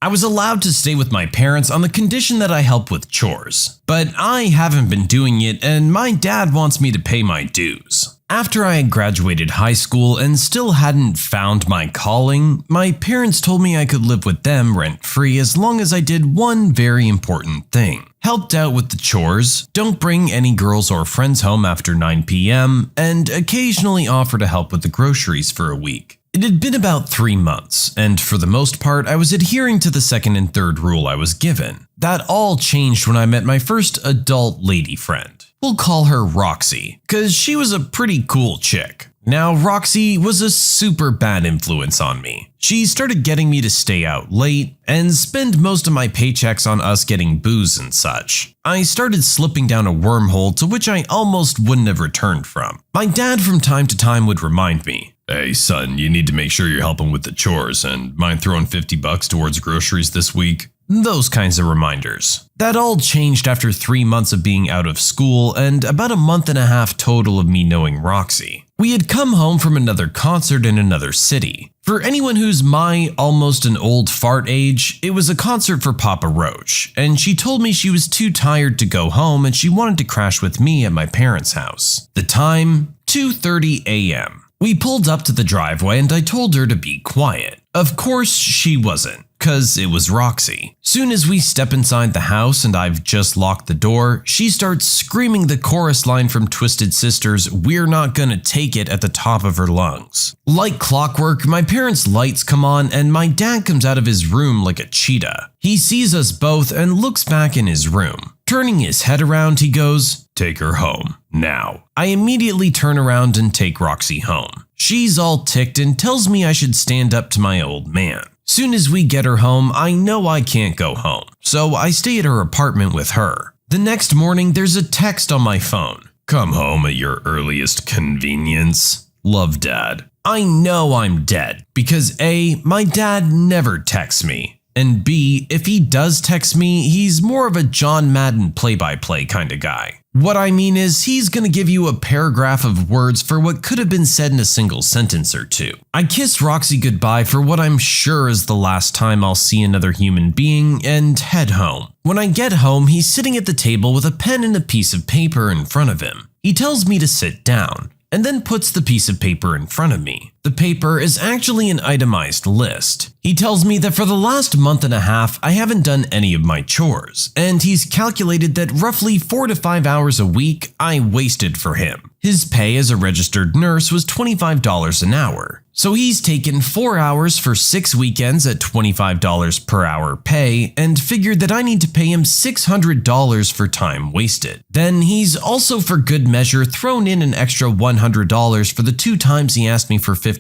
I was allowed to stay with my parents on the condition that I help with chores, but I haven't been doing it and my dad wants me to pay my dues. After I had graduated high school and still hadn't found my calling, my parents told me I could live with them rent-free as long as I did one very important thing. Helped out with the chores, don't bring any girls or friends home after 9 p.m., and occasionally offer to help with the groceries for a week. It had been about 3 months, and for the most part, I was adhering to the second and third rule I was given. That all changed when I met my first adult lady friend. We'll call her Roxy, cause she was a pretty cool chick. Now, Roxy was a super bad influence on me. She started getting me to stay out late and spend most of my paychecks on us getting booze and such. I started slipping down a wormhole to which I almost wouldn't have returned from. My dad from time to time would remind me, "Hey son, you need to make sure you're helping with the chores and mind throwing $50 towards groceries this week." Those kinds of reminders. That all changed after 3 months of being out of school and about a month and a half total of me knowing Roxy. We had come home from another concert in another city. For anyone who's my almost an old fart age, it was a concert for Papa Roach, and she told me she was too tired to go home and she wanted to crash with me at my parents' house. The time, 2:30 a.m. We pulled up to the driveway and I told her to be quiet. Of course she wasn't, cause it was Roxy. Soon as we step inside the house and I've just locked the door, she starts screaming the chorus line from Twisted Sister's "We're Not Gonna Take It" at the top of her lungs. Like clockwork, my parents' lights come on and my dad comes out of his room like a cheetah. He sees us both and looks back in his room. Turning his head around, he goes, "Take her home, now." I immediately turn around and take Roxy home. She's all ticked and tells me I should stand up to my old man. Soon as we get her home, I know I can't go home, so I stay at her apartment with her. The next morning, there's a text on my phone. Come home at your earliest convenience. Love, Dad. I know I'm dead because A, my dad never texts me, and B, if he does text me, he's more of a John Madden play-by-play kind of guy. What I mean is, he's gonna give you a paragraph of words for what could have been said in a single sentence or two. I kiss Roxy goodbye for what I'm sure is the last time I'll see another human being and head home. When I get home, he's sitting at the table with a pen and a piece of paper in front of him. He tells me to sit down, and then puts the piece of paper in front of me. The paper is actually an itemized list. He tells me that for the last month and a half, I haven't done any of my chores, and he's calculated that roughly 4 to 5 hours a week I wasted for him. His pay as a registered nurse was $25 an hour, so he's taken 4 hours for 6 weekends at $25 per hour pay and figured that I need to pay him $600 for time wasted. Then he's also for good measure thrown in an extra $100 for the 2 times he asked me for $50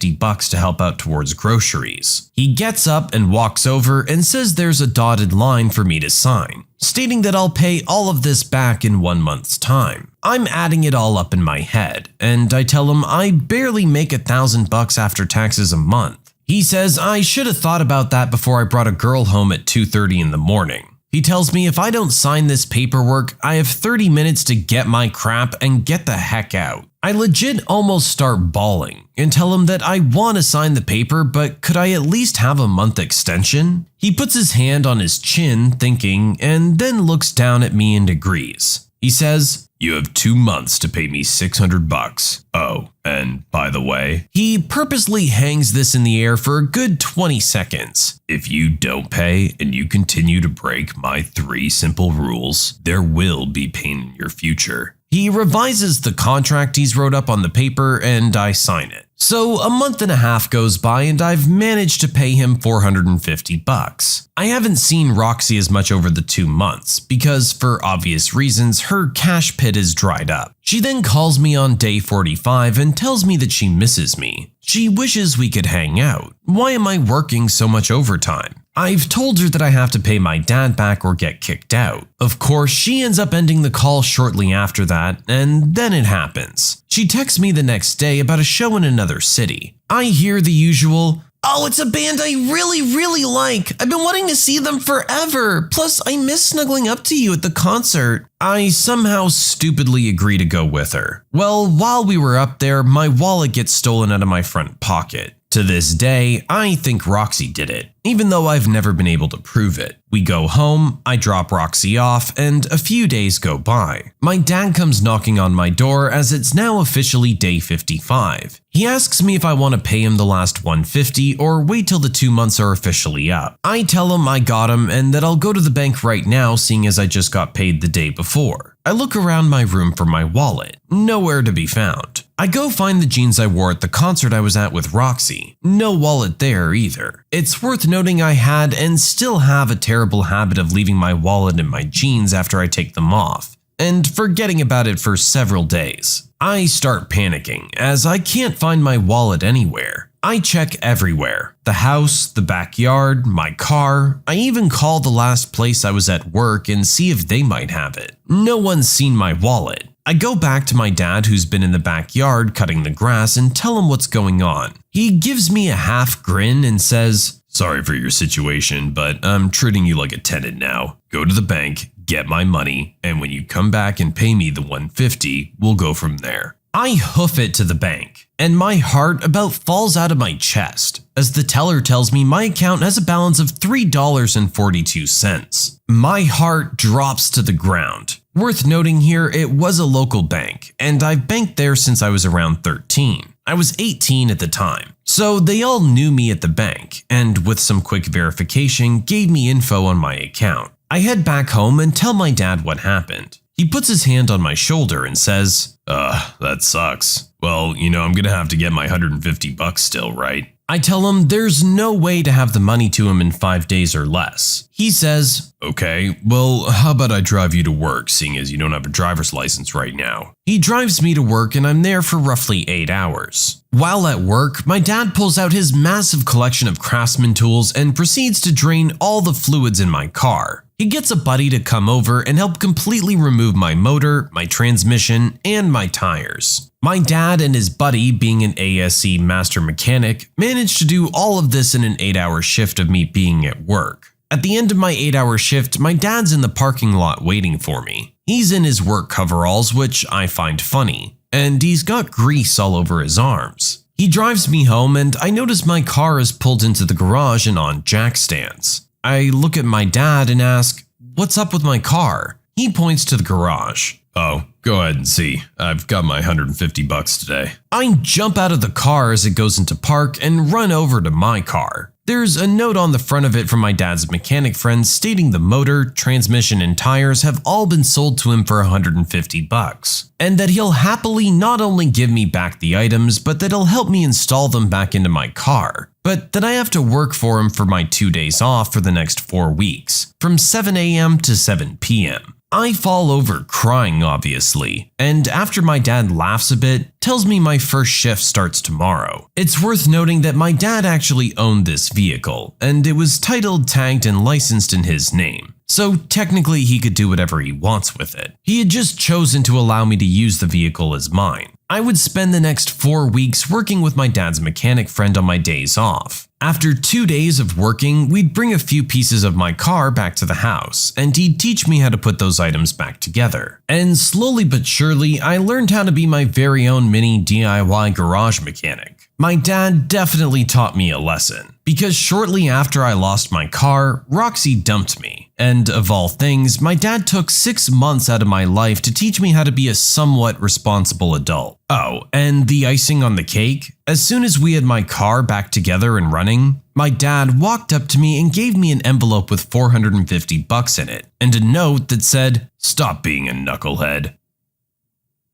to help out towards groceries. He gets up and walks over and says there's a dotted line for me to sign, stating that I'll pay all of this back in 1 month's time. I'm adding it all up in my head, and I tell him I barely make $1,000 after taxes a month. He says I should have thought about that before I brought a girl home at 2:30 in the morning. He tells me if I don't sign this paperwork, I have 30 minutes to get my crap and get the heck out. I legit almost start bawling and tell him that I want to sign the paper, but could I at least have a month extension? He puts his hand on his chin, thinking, and then looks down at me and agrees. He says, "You have 2 months to pay me $600. Oh, and by the way," he purposely hangs this in the air for a good 20 seconds. "If you don't pay and you continue to break my 3 simple rules, there will be pain in your future." He revises the contract he's wrote up on the paper and I sign it. So a month and a half goes by and I've managed to pay him $450. I haven't seen Roxy as much over the 2 months because, for obvious reasons, her cash pit is dried up. She then calls me on day 45 and tells me that she misses me. She wishes we could hang out. Why am I working so much overtime? I've told her that I have to pay my dad back or get kicked out. Of course, she ends up ending the call shortly after that, and then it happens. She texts me the next day about a show in another city. I hear the usual, "Oh, it's a band I really like. I've been wanting to see them forever. Plus, I miss snuggling up to you at the concert." I somehow stupidly agree to go with her. Well, while we were up there, my wallet gets stolen out of my front pocket. To this day, I think Roxy did it, even though I've never been able to prove it. We go home, I drop Roxy off, and a few days go by. My dad comes knocking on my door as it's now officially day 55. He asks me if I want to pay him the last $150 or wait till the 2 months are officially up. I tell him I got him and that I'll go to the bank right now, seeing as I just got paid the day before. I look around my room for my wallet. Nowhere to be found. I go find the jeans I wore at the concert I was at with Roxy. No wallet there either. It's worth noting I had and still have a terrible habit of leaving my wallet in my jeans after I take them off, and forgetting about it for several days. I start panicking as I can't find my wallet anywhere. I check everywhere. The house, the backyard, my car. I even call the last place I was at work and see if they might have it. No one's seen my wallet. I go back to my dad, who's been in the backyard cutting the grass, and tell him what's going on. He gives me a half grin and says, "Sorry for your situation, but I'm treating you like a tenant now. Go to the bank, get my money, and when you come back and pay me the $150, we'll go from there." I hoof it to the bank, and my heart about falls out of my chest as the teller tells me my account has a balance of $3.42. My heart drops to the ground. Worth noting here, it was a local bank, and I've banked there since I was around 13. I was 18 at the time, so they all knew me at the bank, and with some quick verification, gave me info on my account. I head back home and tell my dad what happened. He puts his hand on my shoulder and says, that sucks. Well, I'm gonna have to get my $150 still, right?" I tell him there's no way to have the money to him in 5 days or less. He says, "Okay, well, how about I drive you to work, seeing as you don't have a driver's license right now? He drives me to work and I'm there for roughly 8 hours. While at work, my dad pulls out his massive collection of Craftsman tools and proceeds to drain all the fluids in my car. He gets a buddy to come over and help completely remove my motor, my transmission, and my tires. My dad and his buddy, being an ASE master mechanic, managed to do all of this in an 8-hour shift of me being at work. At the end of my 8-hour shift, my dad's in the parking lot waiting for me. He's in his work coveralls, which I find funny, and he's got grease all over his arms. He drives me home and I notice my car is pulled into the garage and on jack stands. I look at my dad and ask, "What's up with my car?" He points to the garage. "Oh, go ahead and see. I've got my $150 today." I jump out of the car as it goes into park and run over to my car. There's a note on the front of it from my dad's mechanic friend stating the motor, transmission, and tires have all been sold to him for $150, and that he'll happily not only give me back the items, but that he'll help me install them back into my car, but that I have to work for him for my 2 days off for the next 4 weeks, from 7 a.m. to 7 p.m. I fall over crying, obviously, and after my dad laughs a bit, tells me my first shift starts tomorrow. It's worth noting that my dad actually owned this vehicle, and it was titled, tagged, and licensed in his name. So technically he could do whatever he wants with it. He had just chosen to allow me to use the vehicle as mine. I would spend the next 4 weeks working with my dad's mechanic friend on my days off. After 2 days of working, we'd bring a few pieces of my car back to the house, and he'd teach me how to put those items back together. And slowly but surely, I learned how to be my very own mini DIY garage mechanic. My dad definitely taught me a lesson, because shortly after I lost my car, Roxy dumped me. And of all things, my dad took 6 months out of my life to teach me how to be a somewhat responsible adult. Oh, and the icing on the cake? As soon as we had my car back together and running, my dad walked up to me and gave me an envelope with $450 in it, and a note that said, "Stop being a knucklehead."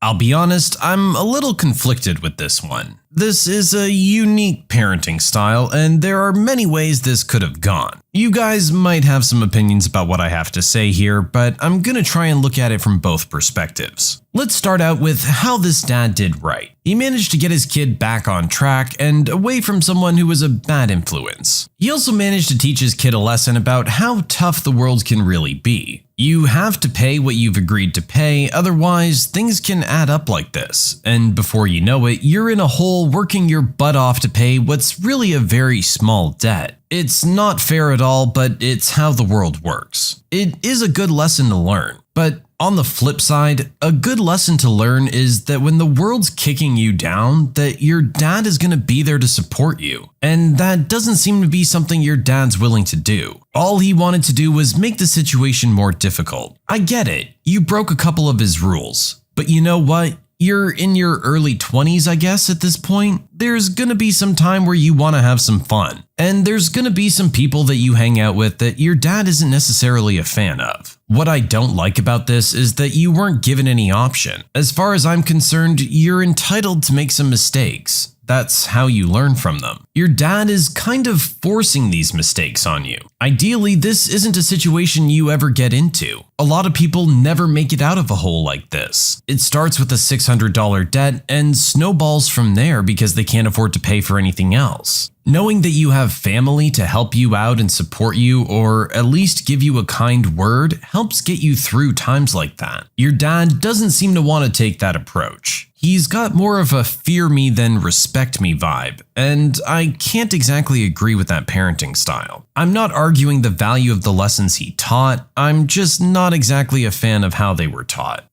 I'll be honest, I'm a little conflicted with this one. This is a unique parenting style, and there are many ways this could have gone. You guys might have some opinions about what I have to say here, but I'm gonna try and look at it from both perspectives. Let's start out with how this dad did right. He managed to get his kid back on track and away from someone who was a bad influence. He also managed to teach his kid a lesson about how tough the world can really be. You have to pay what you've agreed to pay, otherwise things can add up like this, and before you know it, you're in a hole working your butt off to pay what's really a very small debt. It's not fair at all, but it's how the world works. It is a good lesson to learn, but on the flip side, a good lesson to learn is that when the world's kicking you down, that your dad is going to be there to support you. And that doesn't seem to be something your dad's willing to do. All he wanted to do was make the situation more difficult. I get it, you broke a couple of his rules, but you know what? You're in your early 20s, I guess, at this point. There's gonna be some time where you wanna have some fun. And there's gonna be some people that you hang out with that your dad isn't necessarily a fan of. What I don't like about this is that you weren't given any option. As far as I'm concerned, you're entitled to make some mistakes. That's how you learn from them. Your dad is kind of forcing these mistakes on you. Ideally, this isn't a situation you ever get into. A lot of people never make it out of a hole like this. It starts with a $600 debt and snowballs from there because they can't afford to pay for anything else. Knowing that you have family to help you out and support you, or at least give you a kind word, helps get you through times like that. Your dad doesn't seem to want to take that approach. He's got more of a fear me than respect me vibe, and I can't exactly agree with that parenting style. I'm not arguing the value of the lessons he taught, I'm just not exactly a fan of how they were taught.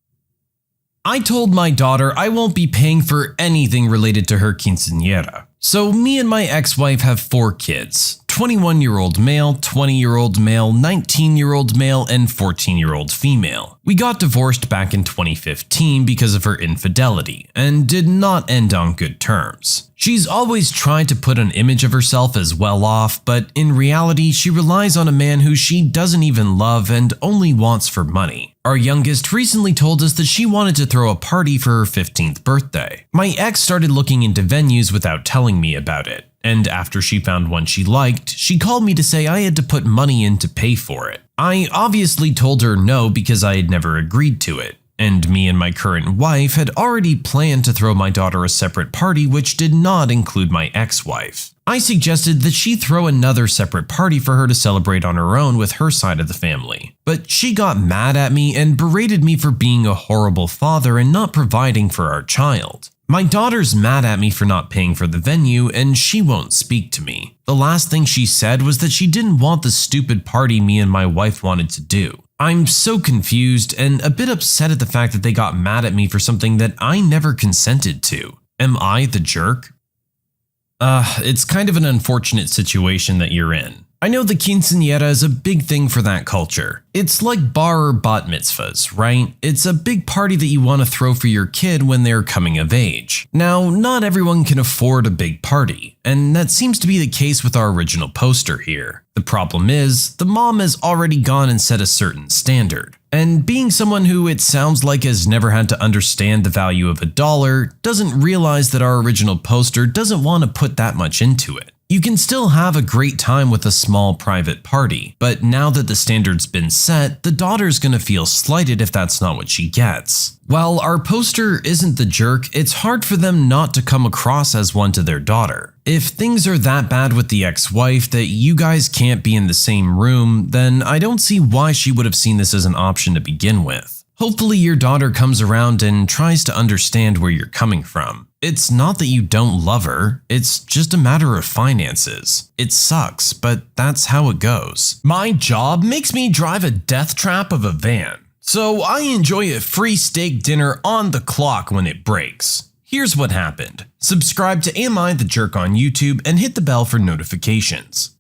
I told my daughter I won't be paying for anything related to her quinceañera. So me and my ex-wife have 4 kids, 21-year-old male, 20-year-old male, 19-year-old male, and 14-year-old female. We got divorced back in 2015 because of her infidelity, and did not end on good terms. She's always tried to put an image of herself as well off, but in reality she relies on a man who she doesn't even love and only wants for money. Our youngest recently told us that she wanted to throw a party for her 15th birthday. My ex started looking into venues without telling me about it, and after she found one she liked, she called me to say I had to put money in to pay for it. I obviously told her no because I had never agreed to it. and me and my current wife had already planned to throw my daughter a separate party which did not include my ex-wife. I suggested that she throw another separate party for her to celebrate on her own with her side of the family. But she got mad at me and berated me for being a horrible father and not providing for our child. My daughter's mad at me for not paying for the venue and she won't speak to me. The last thing she said was that she didn't want the stupid party me and my wife wanted to do. I'm so confused and a bit upset at the fact that they got mad at me for something that I never consented to. Am I the jerk? It's kind of an unfortunate situation that you're in. I know the quinceañera is a big thing for that culture. It's like bar or bat mitzvahs, right? It's a big party that you want to throw for your kid when they're coming of age. Now, not everyone can afford a big party, and that seems to be the case with our original poster here. The problem is, the mom has already gone and set a certain standard. And being someone who it sounds like has never had to understand the value of $1, doesn't realize that our original poster doesn't want to put that much into it. You can still have a great time with a small private party, but now that the standard's been set, the daughter's gonna feel slighted if that's not what she gets. While our poster isn't the jerk, it's hard for them not to come across as one to their daughter. If things are that bad with the ex-wife that you guys can't be in the same room, then I don't see why she would have seen this as an option to begin with. Hopefully your daughter comes around and tries to understand where you're coming from. It's not that you don't love her, it's just a matter of finances. It sucks, but that's how it goes. My job makes me drive a death trap of a van, so I enjoy a free steak dinner on the clock when it breaks. Here's what happened. Subscribe to Am I the Jerk on YouTube and hit the bell for notifications.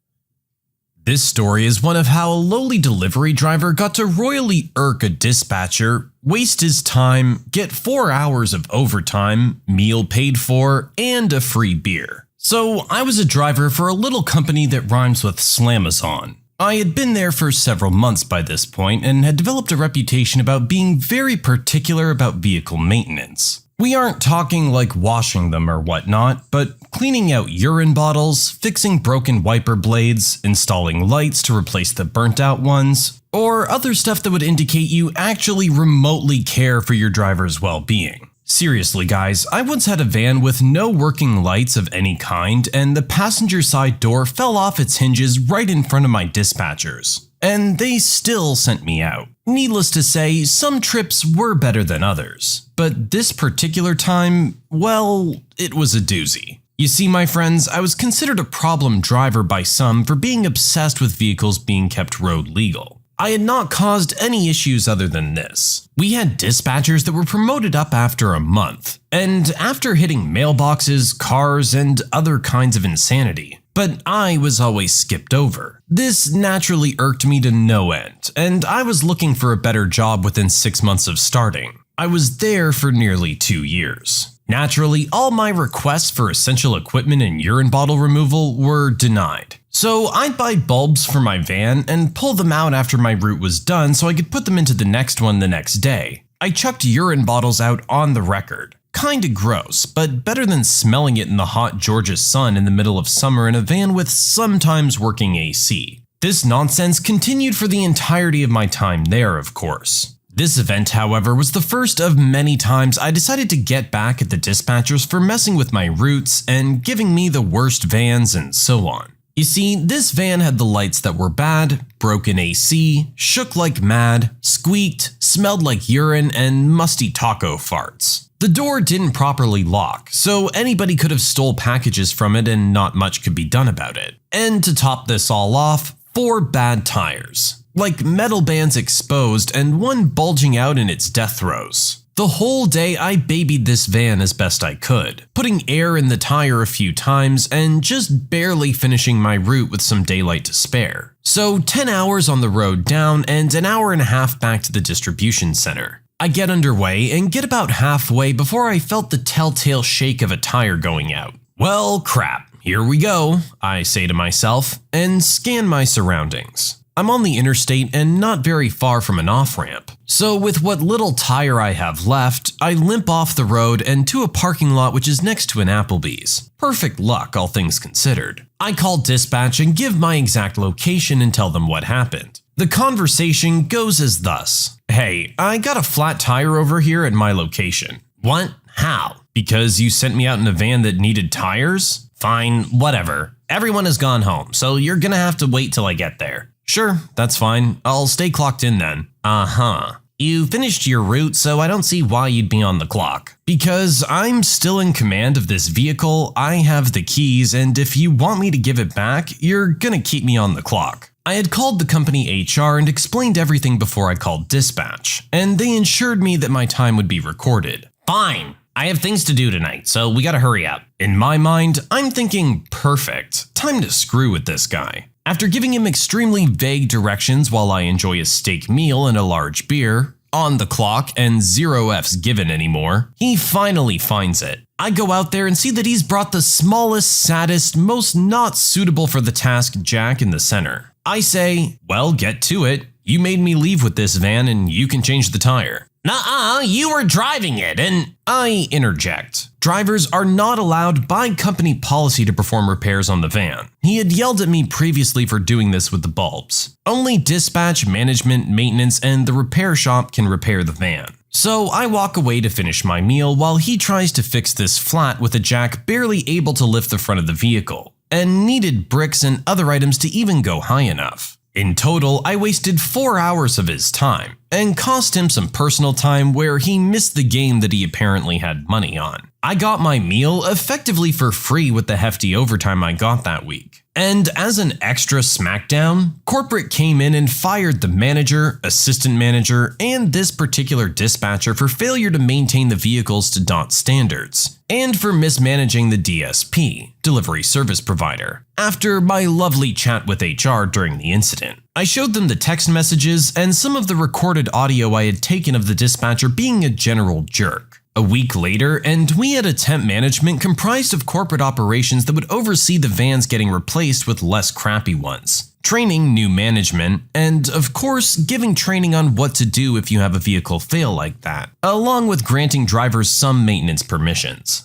This story is one of how a lowly delivery driver got to royally irk a dispatcher, waste his time, get 4 hours of overtime, meal paid for, and a free beer. So I was a driver for a little company that rhymes with Slamazon. I had been there for several months by this point and had developed a reputation about being very particular about vehicle maintenance. We aren't talking like washing them or whatnot, but cleaning out urine bottles, fixing broken wiper blades, installing lights to replace the burnt out ones, or other stuff that would indicate you actually remotely care for your driver's well-being. Seriously guys, I once had a van with no working lights of any kind and the passenger side door fell off its hinges right in front of my dispatchers. And they still sent me out. Needless to say, some trips were better than others. But this particular time, well, it was a doozy. You see, my friends, I was considered a problem driver by some for being obsessed with vehicles being kept road legal. I had not caused any issues other than this. We had dispatchers that were promoted up after a month, and after hitting mailboxes, cars, and other kinds of insanity. But I was always skipped over. This naturally irked me to no end, and I was looking for a better job within 6 months of starting. I was there for nearly 2 years. Naturally, all my requests for essential equipment and urine bottle removal were denied. So I'd buy bulbs for my van and pull them out after my route was done so I could put them into the next one the next day. I chucked urine bottles out on the record. Kinda gross, but better than smelling it in the hot Georgia sun in the middle of summer in a van with sometimes working AC. This nonsense continued for the entirety of my time there, of course. This event, however, was the first of many times I decided to get back at the dispatchers for messing with my routes and giving me the worst vans and so on. You see, this van had the lights that were bad, broken AC, shook like mad, squeaked, smelled like urine, and musty taco farts. The door didn't properly lock, so anybody could have stole packages from it and not much could be done about it. And to top this all off, 4 bad tires. Like metal bands exposed and one bulging out in its death throes. The whole day I babied this van as best I could, putting air in the tire a few times and just barely finishing my route with some daylight to spare. So 10 hours on the road down and an hour and a half back to the distribution center. I get underway and get about halfway before I felt the telltale shake of a tire going out. Well, crap, here we go, I say to myself, and scan my surroundings. I'm on the interstate and not very far from an off-ramp. So with what little tire I have left, I limp off the road and to a parking lot which is next to an Applebee's. Perfect luck, all things considered. I call dispatch and give my exact location and tell them what happened. The conversation goes as thus. Hey, I got a flat tire over here at my location. What? How? Because you sent me out in a van that needed tires? Fine, whatever. Everyone has gone home, so you're gonna have to wait till I get there. Sure, that's fine. I'll stay clocked in then. Uh-huh. You finished your route, so I don't see why you'd be on the clock. Because I'm still in command of this vehicle, I have the keys, and if you want me to give it back, you're gonna keep me on the clock. I had called the company HR and explained everything before I called dispatch, and they ensured me that my time would be recorded. Fine. I have things to do tonight, so we gotta hurry up. In my mind, I'm thinking, perfect. Time to screw with this guy. After giving him extremely vague directions while I enjoy a steak meal and a large beer, on the clock and 0 F's given anymore, he finally finds it. I go out there and see that he's brought the smallest, saddest, most not suitable for the task jack in the center. I say, well, get to it. You made me leave with this van and you can change the tire. Nuh-uh, you were driving it and… I interject. Drivers are not allowed by company policy to perform repairs on the van. He had yelled at me previously for doing this with the bulbs. Only dispatch, management, maintenance, and the repair shop can repair the van. So I walk away to finish my meal while he tries to fix this flat with a jack barely able to lift the front of the vehicle, and needed bricks and other items to even go high enough. In total, I wasted 4 hours of his time, and cost him some personal time where he missed the game that he apparently had money on. I got my meal effectively for free with the hefty overtime I got that week. And as an extra smackdown, corporate came in and fired the manager, assistant manager, and this particular dispatcher for failure to maintain the vehicles to DOT standards, and for mismanaging the DSP, delivery service provider. After my lovely chat with HR during the incident, I showed them the text messages and some of the recorded audio I had taken of the dispatcher being a general jerk. A week later, and we had a temp management comprised of corporate operations that would oversee the vans getting replaced with less crappy ones, training new management, and of course giving training on what to do if you have a vehicle fail like that, along with granting drivers some maintenance permissions.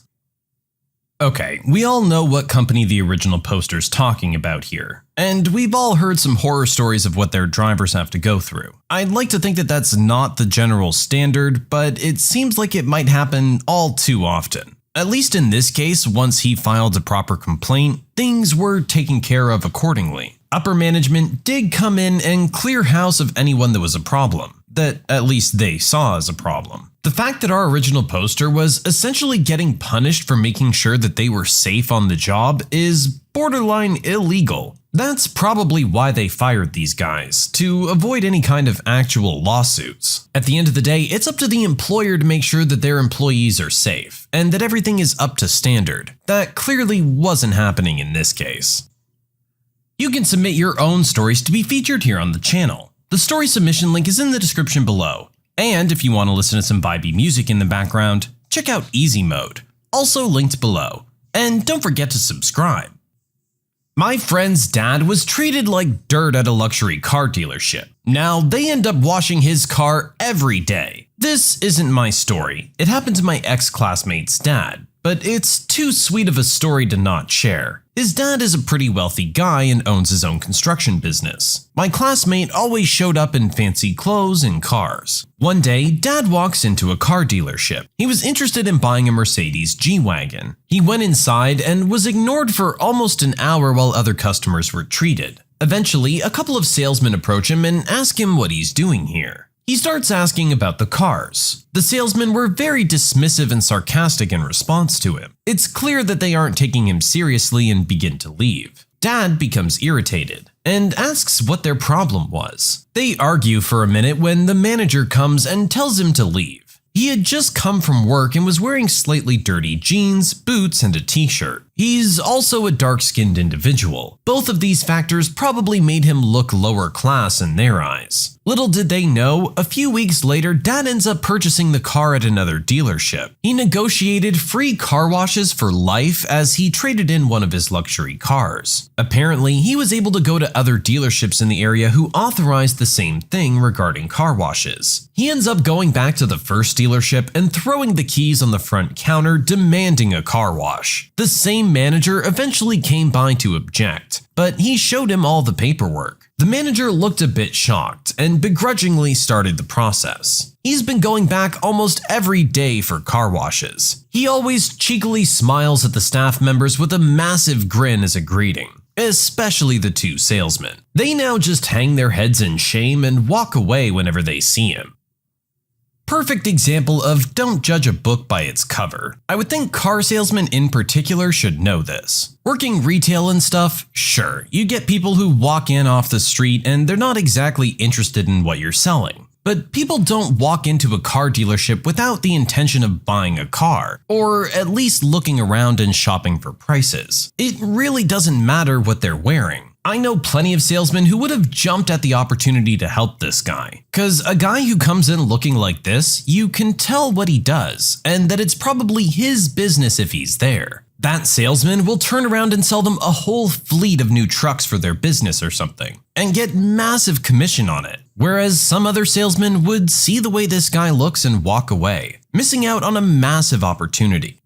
Okay, we all know what company the original poster's talking about here, and we've all heard some horror stories of what their drivers have to go through. I'd like to think that that's not the general standard, but it seems like it might happen all too often. At least in this case, once he filed a proper complaint, things were taken care of accordingly. Upper management did come in and clear house of anyone that was a problem, that at least they saw as a problem. The fact that our original poster was essentially getting punished for making sure that they were safe on the job is borderline illegal. That's probably why they fired these guys, to avoid any kind of actual lawsuits. At the end of the day, it's up to the employer to make sure that their employees are safe, and that everything is up to standard. That clearly wasn't happening in this case. You can submit your own stories to be featured here on the channel. The story submission link is in the description below. And if you want to listen to some vibey music in the background, check out Easy Mode, also linked below. And don't forget to subscribe. My friend's dad was treated like dirt at a luxury car dealership. Now they end up washing his car every day. This isn't my story. It happened to my ex-classmate's dad, but it's too sweet of a story to not share. His dad is a pretty wealthy guy and owns his own construction business. My classmate always showed up in fancy clothes and cars. One day, Dad walks into a car dealership. He was interested in buying a Mercedes G-Wagon. He went inside and was ignored for almost an hour while other customers were treated. Eventually, a couple of salesmen approach him and ask him what he's doing here. He starts asking about the cars. The salesmen were very dismissive and sarcastic in response to him. It's clear that they aren't taking him seriously and begin to leave. Dad becomes irritated and asks what their problem was. They argue for a minute when the manager comes and tells him to leave. He had just come from work and was wearing slightly dirty jeans, boots, and a t-shirt. He's also a dark-skinned individual. Both of these factors probably made him look lower class in their eyes. Little did they know, a few weeks later, Dad ends up purchasing the car at another dealership. He negotiated free car washes for life as he traded in one of his luxury cars. Apparently, he was able to go to other dealerships in the area who authorized the same thing regarding car washes. He ends up going back to the first dealership and throwing the keys on the front counter, demanding a car wash. The same manager eventually came by to object, but he showed him all the paperwork. The manager looked a bit shocked and begrudgingly started the process. He's been going back almost every day for car washes. He always cheekily smiles at the staff members with a massive grin as a greeting, especially the two salesmen. They now just hang their heads in shame and walk away whenever they see him. Perfect example of don't judge a book by its cover. I would think car salesmen in particular should know this. Working retail and stuff, sure, you get people who walk in off the street and they're not exactly interested in what you're selling. But people don't walk into a car dealership without the intention of buying a car, or at least looking around and shopping for prices. It really doesn't matter what they're wearing. I know plenty of salesmen who would have jumped at the opportunity to help this guy. Cause a guy who comes in looking like this, you can tell what he does, and that it's probably his business if he's there. That salesman will turn around and sell them a whole fleet of new trucks for their business or something, and get massive commission on it. Whereas some other salesmen would see the way this guy looks and walk away, missing out on a massive opportunity.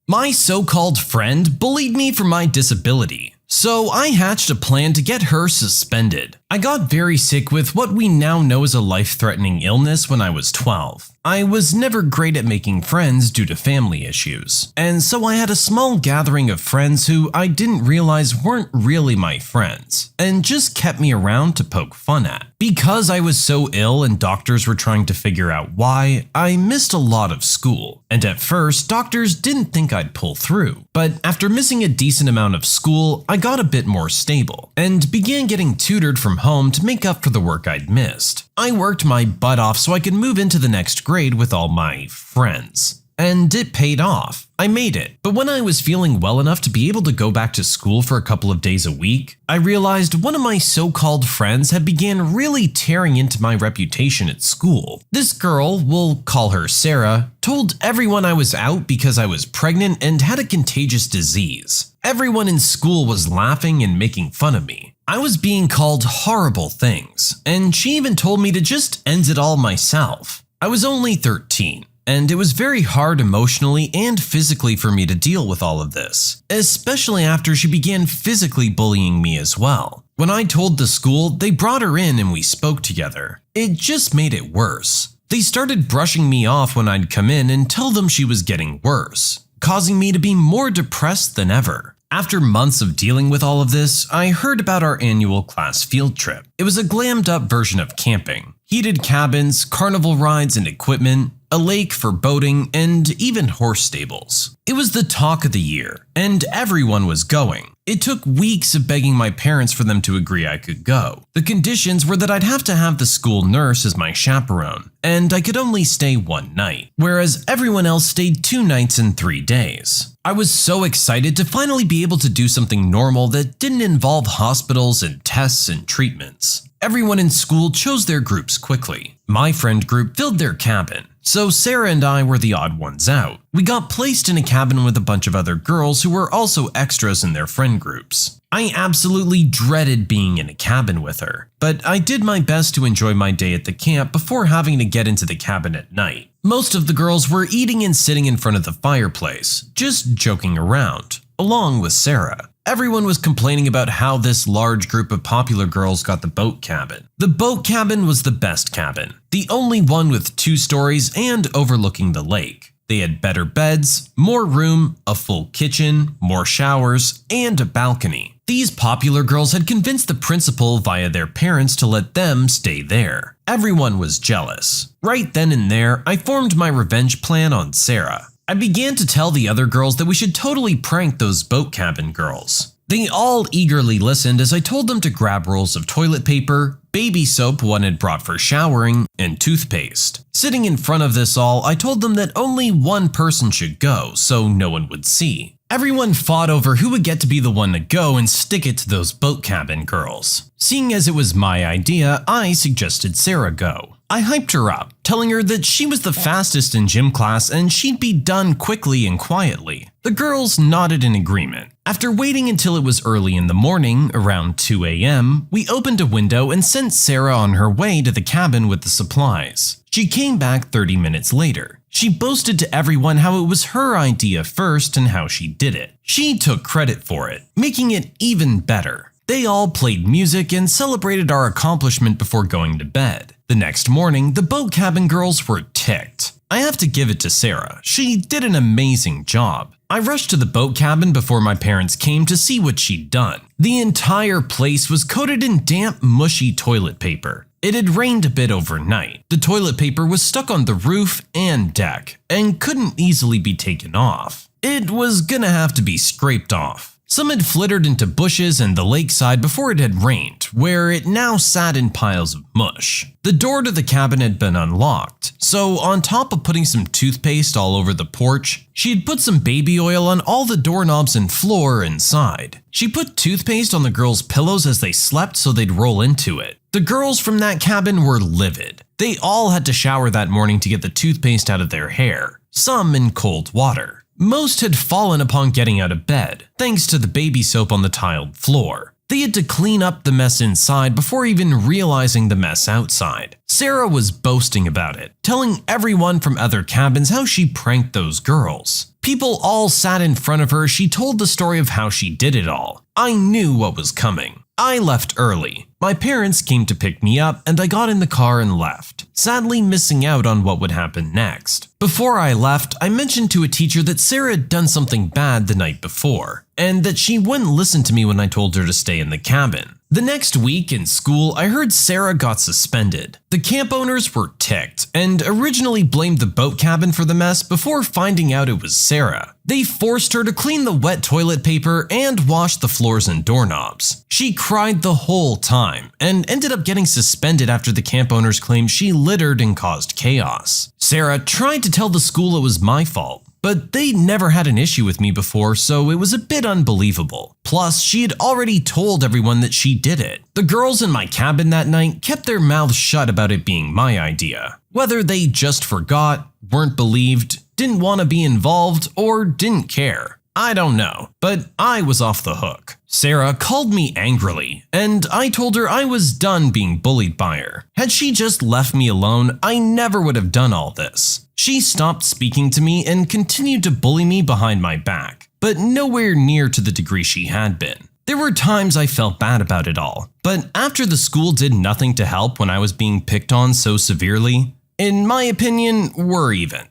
My so-called friend bullied me for my disability, so I hatched a plan to get her suspended. I got very sick with what we now know as a life-threatening illness when I was 12. I was never great at making friends due to family issues, and so I had a small gathering of friends who I didn't realize weren't really my friends, and just kept me around to poke fun at. Because I was so ill and doctors were trying to figure out why, I missed a lot of school, and at first doctors didn't think I'd pull through. But after missing a decent amount of school, I got a bit more stable, and began getting tutored from home to make up for the work I'd missed. I worked my butt off so I could move into the next grade with all my friends. And it paid off. I made it. But when I was feeling well enough to be able to go back to school for a couple of days a week, I realized one of my so-called friends had began really tearing into my reputation at school. This girl, we'll call her Sarah, told everyone I was out because I was pregnant and had a contagious disease. Everyone in school was laughing and making fun of me. I was being called horrible things, and she even told me to just end it all myself. I was only 13. And it was very hard emotionally and physically for me to deal with all of this, especially after she began physically bullying me as well. When I told the school, they brought her in and we spoke together. It just made it worse. They started brushing me off when I'd come in and tell them she was getting worse, causing me to be more depressed than ever. After months of dealing with all of this, I heard about our annual class field trip. It was a glammed up version of camping. Heated cabins, carnival rides and equipment, a lake for boating, and even horse stables. It was the talk of the year, and everyone was going. It took weeks of begging my parents for them to agree I could go. The conditions were that I'd have to have the school nurse as my chaperone, and I could only stay one night, whereas everyone else stayed 2 nights and 3 days. I was so excited to finally be able to do something normal that didn't involve hospitals and tests and treatments. Everyone in school chose their groups quickly. My friend group filled their cabin, so Sarah and I were the odd ones out. We got placed in a cabin with a bunch of other girls who were also extras in their friend groups. I absolutely dreaded being in a cabin with her, but I did my best to enjoy my day at the camp before having to get into the cabin at night. Most of the girls were eating and sitting in front of the fireplace, just joking around, along with Sarah. Everyone was complaining about how this large group of popular girls got the boat cabin. The boat cabin was the best cabin, the only one with 2 stories and overlooking the lake. They had better beds, more room, a full kitchen, more showers, and a balcony. These popular girls had convinced the principal via their parents to let them stay there. Everyone was jealous. Right then and there, I formed my revenge plan on Sarah. I began to tell the other girls that we should totally prank those boat cabin girls. They all eagerly listened as I told them to grab rolls of toilet paper, baby soap one had brought for showering, and toothpaste. Sitting in front of this all, I told them that only one person should go so no one would see. Everyone fought over who would get to be the one to go and stick it to those boat cabin girls. Seeing as it was my idea, I suggested Sarah go. I hyped her up, telling her that she was the fastest in gym class and she'd be done quickly and quietly. The girls nodded in agreement. After waiting until it was early in the morning, around 2 a.m., we opened a window and sent Sarah on her way to the cabin with the supplies. She came back 30 minutes later. She boasted to everyone how it was her idea first and how she did it. She took credit for it, making it even better. They all played music and celebrated our accomplishment before going to bed. The next morning, the boat cabin girls were ticked. I have to give it to Sarah. She did an amazing job. I rushed to the boat cabin before my parents came to see what she'd done. The entire place was coated in damp, mushy toilet paper. It had rained a bit overnight. The toilet paper was stuck on the roof and deck and couldn't easily be taken off. It was gonna have to be scraped off. Some had flittered into bushes and the lakeside before it had rained, where it now sat in piles of mush. The door to the cabin had been unlocked, so on top of putting some toothpaste all over the porch, she had put some baby oil on all the doorknobs and floor inside. She put toothpaste on the girls' pillows as they slept so they'd roll into it. The girls from that cabin were livid. They all had to shower that morning to get the toothpaste out of their hair, some in cold water. Most had fallen upon getting out of bed, thanks to the baby soap on the tiled floor. They had to clean up the mess inside before even realizing the mess outside. Sarah was boasting about it, telling everyone from other cabins how she pranked those girls. People all sat in front of her. She told the story of how she did it all. I knew what was coming. I left early. My parents came to pick me up and I got in the car and left, sadly missing out on what would happen next. Before I left, I mentioned to a teacher that Sarah had done something bad the night before, and that she wouldn't listen to me when I told her to stay in the cabin. The next week in school, I heard Sarah got suspended. The camp owners were ticked and originally blamed the boat cabin for the mess before finding out it was Sarah. They forced her to clean the wet toilet paper and wash the floors and doorknobs. She cried the whole time and ended up getting suspended after the camp owners claimed she littered and caused chaos. Sarah tried to tell the school it was my fault, but they never had an issue with me before, so it was a bit unbelievable. Plus, she had already told everyone that she did it. The girls in my cabin that night kept their mouths shut about it being my idea. Whether they just forgot, weren't believed, didn't want to be involved, or didn't care, I don't know, but I was off the hook. Sarah called me angrily, and I told her I was done being bullied by her. Had she just left me alone, I never would have done all this. She stopped speaking to me and continued to bully me behind my back, but nowhere near to the degree she had been. There were times I felt bad about it all, but after the school did nothing to help when I was being picked on so severely, in my opinion, we're even.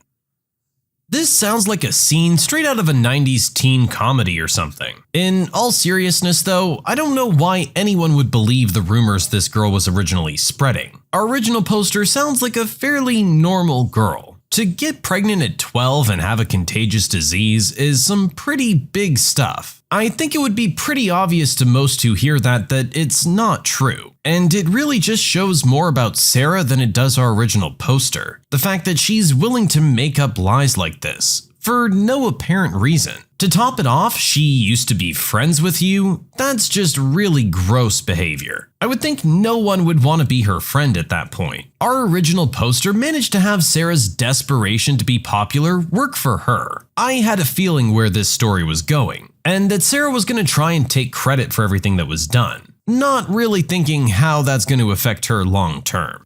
This sounds like a scene straight out of a 90s teen comedy or something. In all seriousness though, I don't know why anyone would believe the rumors this girl was originally spreading. Our original poster sounds like a fairly normal girl. To get pregnant at 12 and have a contagious disease is some pretty big stuff. I think it would be pretty obvious to most who hear that it's not true. And it really just shows more about Sarah than it does our original poster. The fact that she's willing to make up lies like this, for no apparent reason. To top it off, she used to be friends with you? That's just really gross behavior. I would think no one would want to be her friend at that point. Our original poster managed to have Sarah's desperation to be popular work for her. I had a feeling where this story was going, and that Sarah was going to try and take credit for everything that was done, not really thinking how that's going to affect her long term.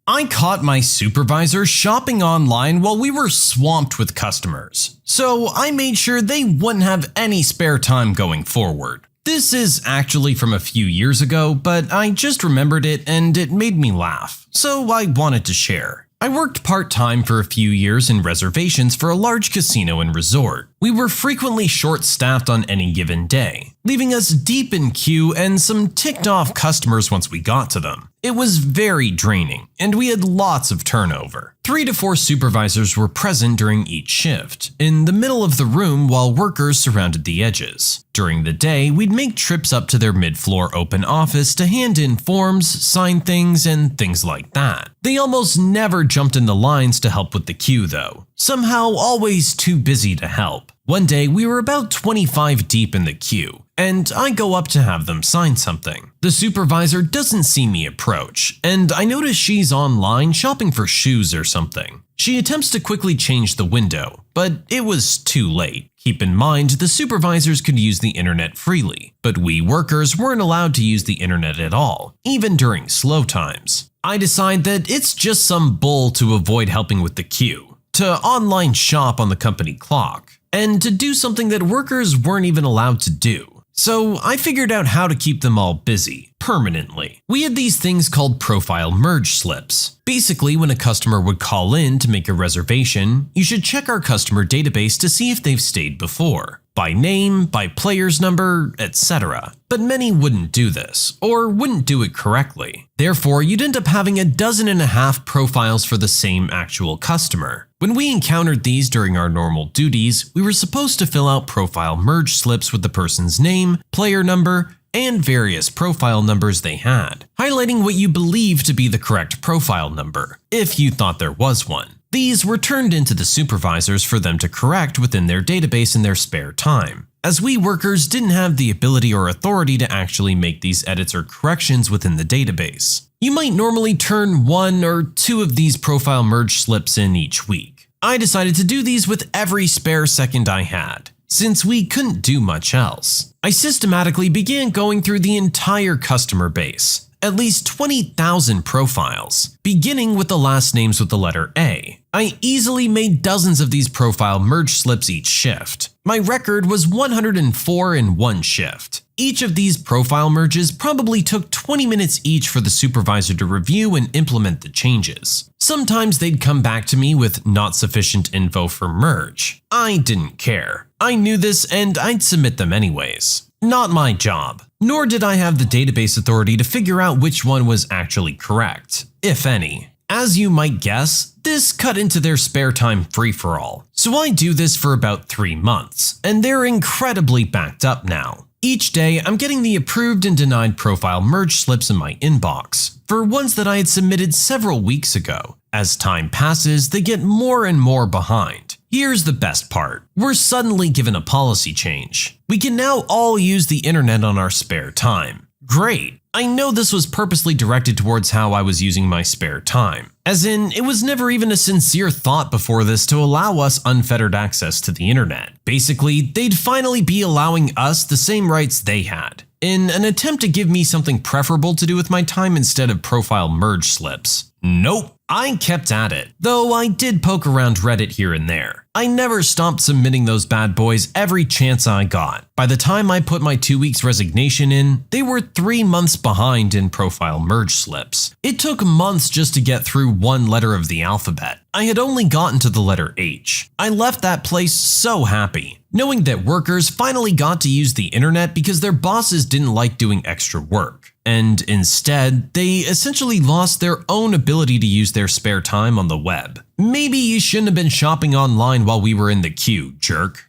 I caught my supervisor shopping online while we were swamped with customers, so I made sure they wouldn't have any spare time going forward. This is actually from a few years ago, but I just remembered it and it made me laugh, so I wanted to share. I worked part-time for a few years in reservations for a large casino and resort. We were frequently short-staffed on any given day, leaving us deep in queue and some ticked-off customers once we got to them. It was very draining, and we had lots of turnover. 3 to 4 supervisors were present during each shift, in the middle of the room while workers surrounded the edges. During the day, we'd make trips up to their mid-floor open office to hand in forms, sign things, and things like that. They almost never jumped in the lines to help with the queue though, somehow always too busy to help. One day, we were about 25 deep in the queue, and I go up to have them sign something. The supervisor doesn't see me approach, and I notice she's online shopping for shoes or something. She attempts to quickly change the window, but it was too late. Keep in mind, the supervisors could use the internet freely, but we workers weren't allowed to use the internet at all, even during slow times. I decide that it's just some bull to avoid helping with the queue, to online shop on the company clock, and to do something that workers weren't even allowed to do. So I figured out how to keep them all busy, permanently. We had these things called profile merge slips. Basically, when a customer would call in to make a reservation, you should check our customer database to see if they've stayed before, by name, by player's number, etc. But many wouldn't do this, or wouldn't do it correctly. Therefore, you'd end up having 12 profiles for the same actual customer. When we encountered these during our normal duties, we were supposed to fill out profile merge slips with the person's name, player number, and various profile numbers they had, highlighting what you believe to be the correct profile number, if you thought there was one. These were turned into the supervisors for them to correct within their database in their spare time, as we workers didn't have the ability or authority to actually make these edits or corrections within the database. You might normally turn 1 or 2 of these profile merge slips in each week. I decided to do these with every spare second I had, since we couldn't do much else. I systematically began going through the entire customer base, at least 20,000 profiles, beginning with the last names with the letter A. I easily made dozens of these profile merge slips each shift. My record was 104 in one shift. Each of these profile merges probably took 20 minutes each for the supervisor to review and implement the changes. Sometimes they'd come back to me with not sufficient info for merge. I didn't care. I knew this and I'd submit them anyways. Not my job. Nor did I have the database authority to figure out which one was actually correct, if any. As you might guess, this cut into their spare time free-for-all. So I do this for about 3 months, and they're incredibly backed up now. Each day, I'm getting the approved and denied profile merge slips in my inbox, for ones that I had submitted several weeks ago. As time passes, they get more and more behind. Here's the best part. We're suddenly given a policy change. We can now all use the internet on our spare time. Great. I know this was purposely directed towards how I was using my spare time. As in, it was never even a sincere thought before this to allow us unfettered access to the internet. Basically, they'd finally be allowing us the same rights they had, in an attempt to give me something preferable to do with my time instead of profile merge slips. Nope. I kept at it, though I did poke around Reddit here and there. I never stopped submitting those bad boys every chance I got. By the time I put my 2 weeks resignation in, they were 3 months behind in profile merge slips. It took months just to get through one letter of the alphabet. I had only gotten to the letter H. I left that place so happy, knowing that workers finally got to use the internet because their bosses didn't like doing extra work. And instead, they essentially lost their own ability to use their spare time on the web. Maybe you shouldn't have been shopping online while we were in the queue, jerk.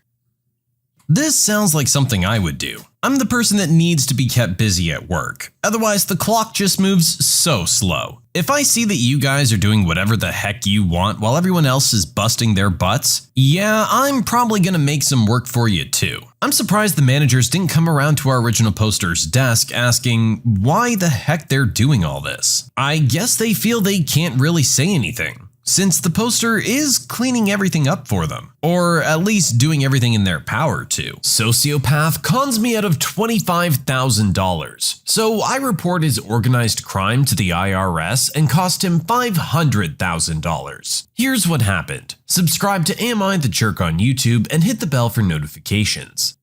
This sounds like something I would do. I'm the person that needs to be kept busy at work. Otherwise, the clock just moves so slow. If I see that you guys are doing whatever the heck you want while everyone else is busting their butts, yeah, I'm probably gonna make some work for you too. I'm surprised the managers didn't come around to our original poster's desk asking why the heck they're doing all this. I guess they feel they can't really say anything, since the poster is cleaning everything up for them, or at least doing everything in their power to. Sociopath cons me out of $25,000, so I report his organized crime to the IRS and cost him $500,000. Here's what happened. Subscribe to Am I the Jerk on YouTube and hit the bell for notifications.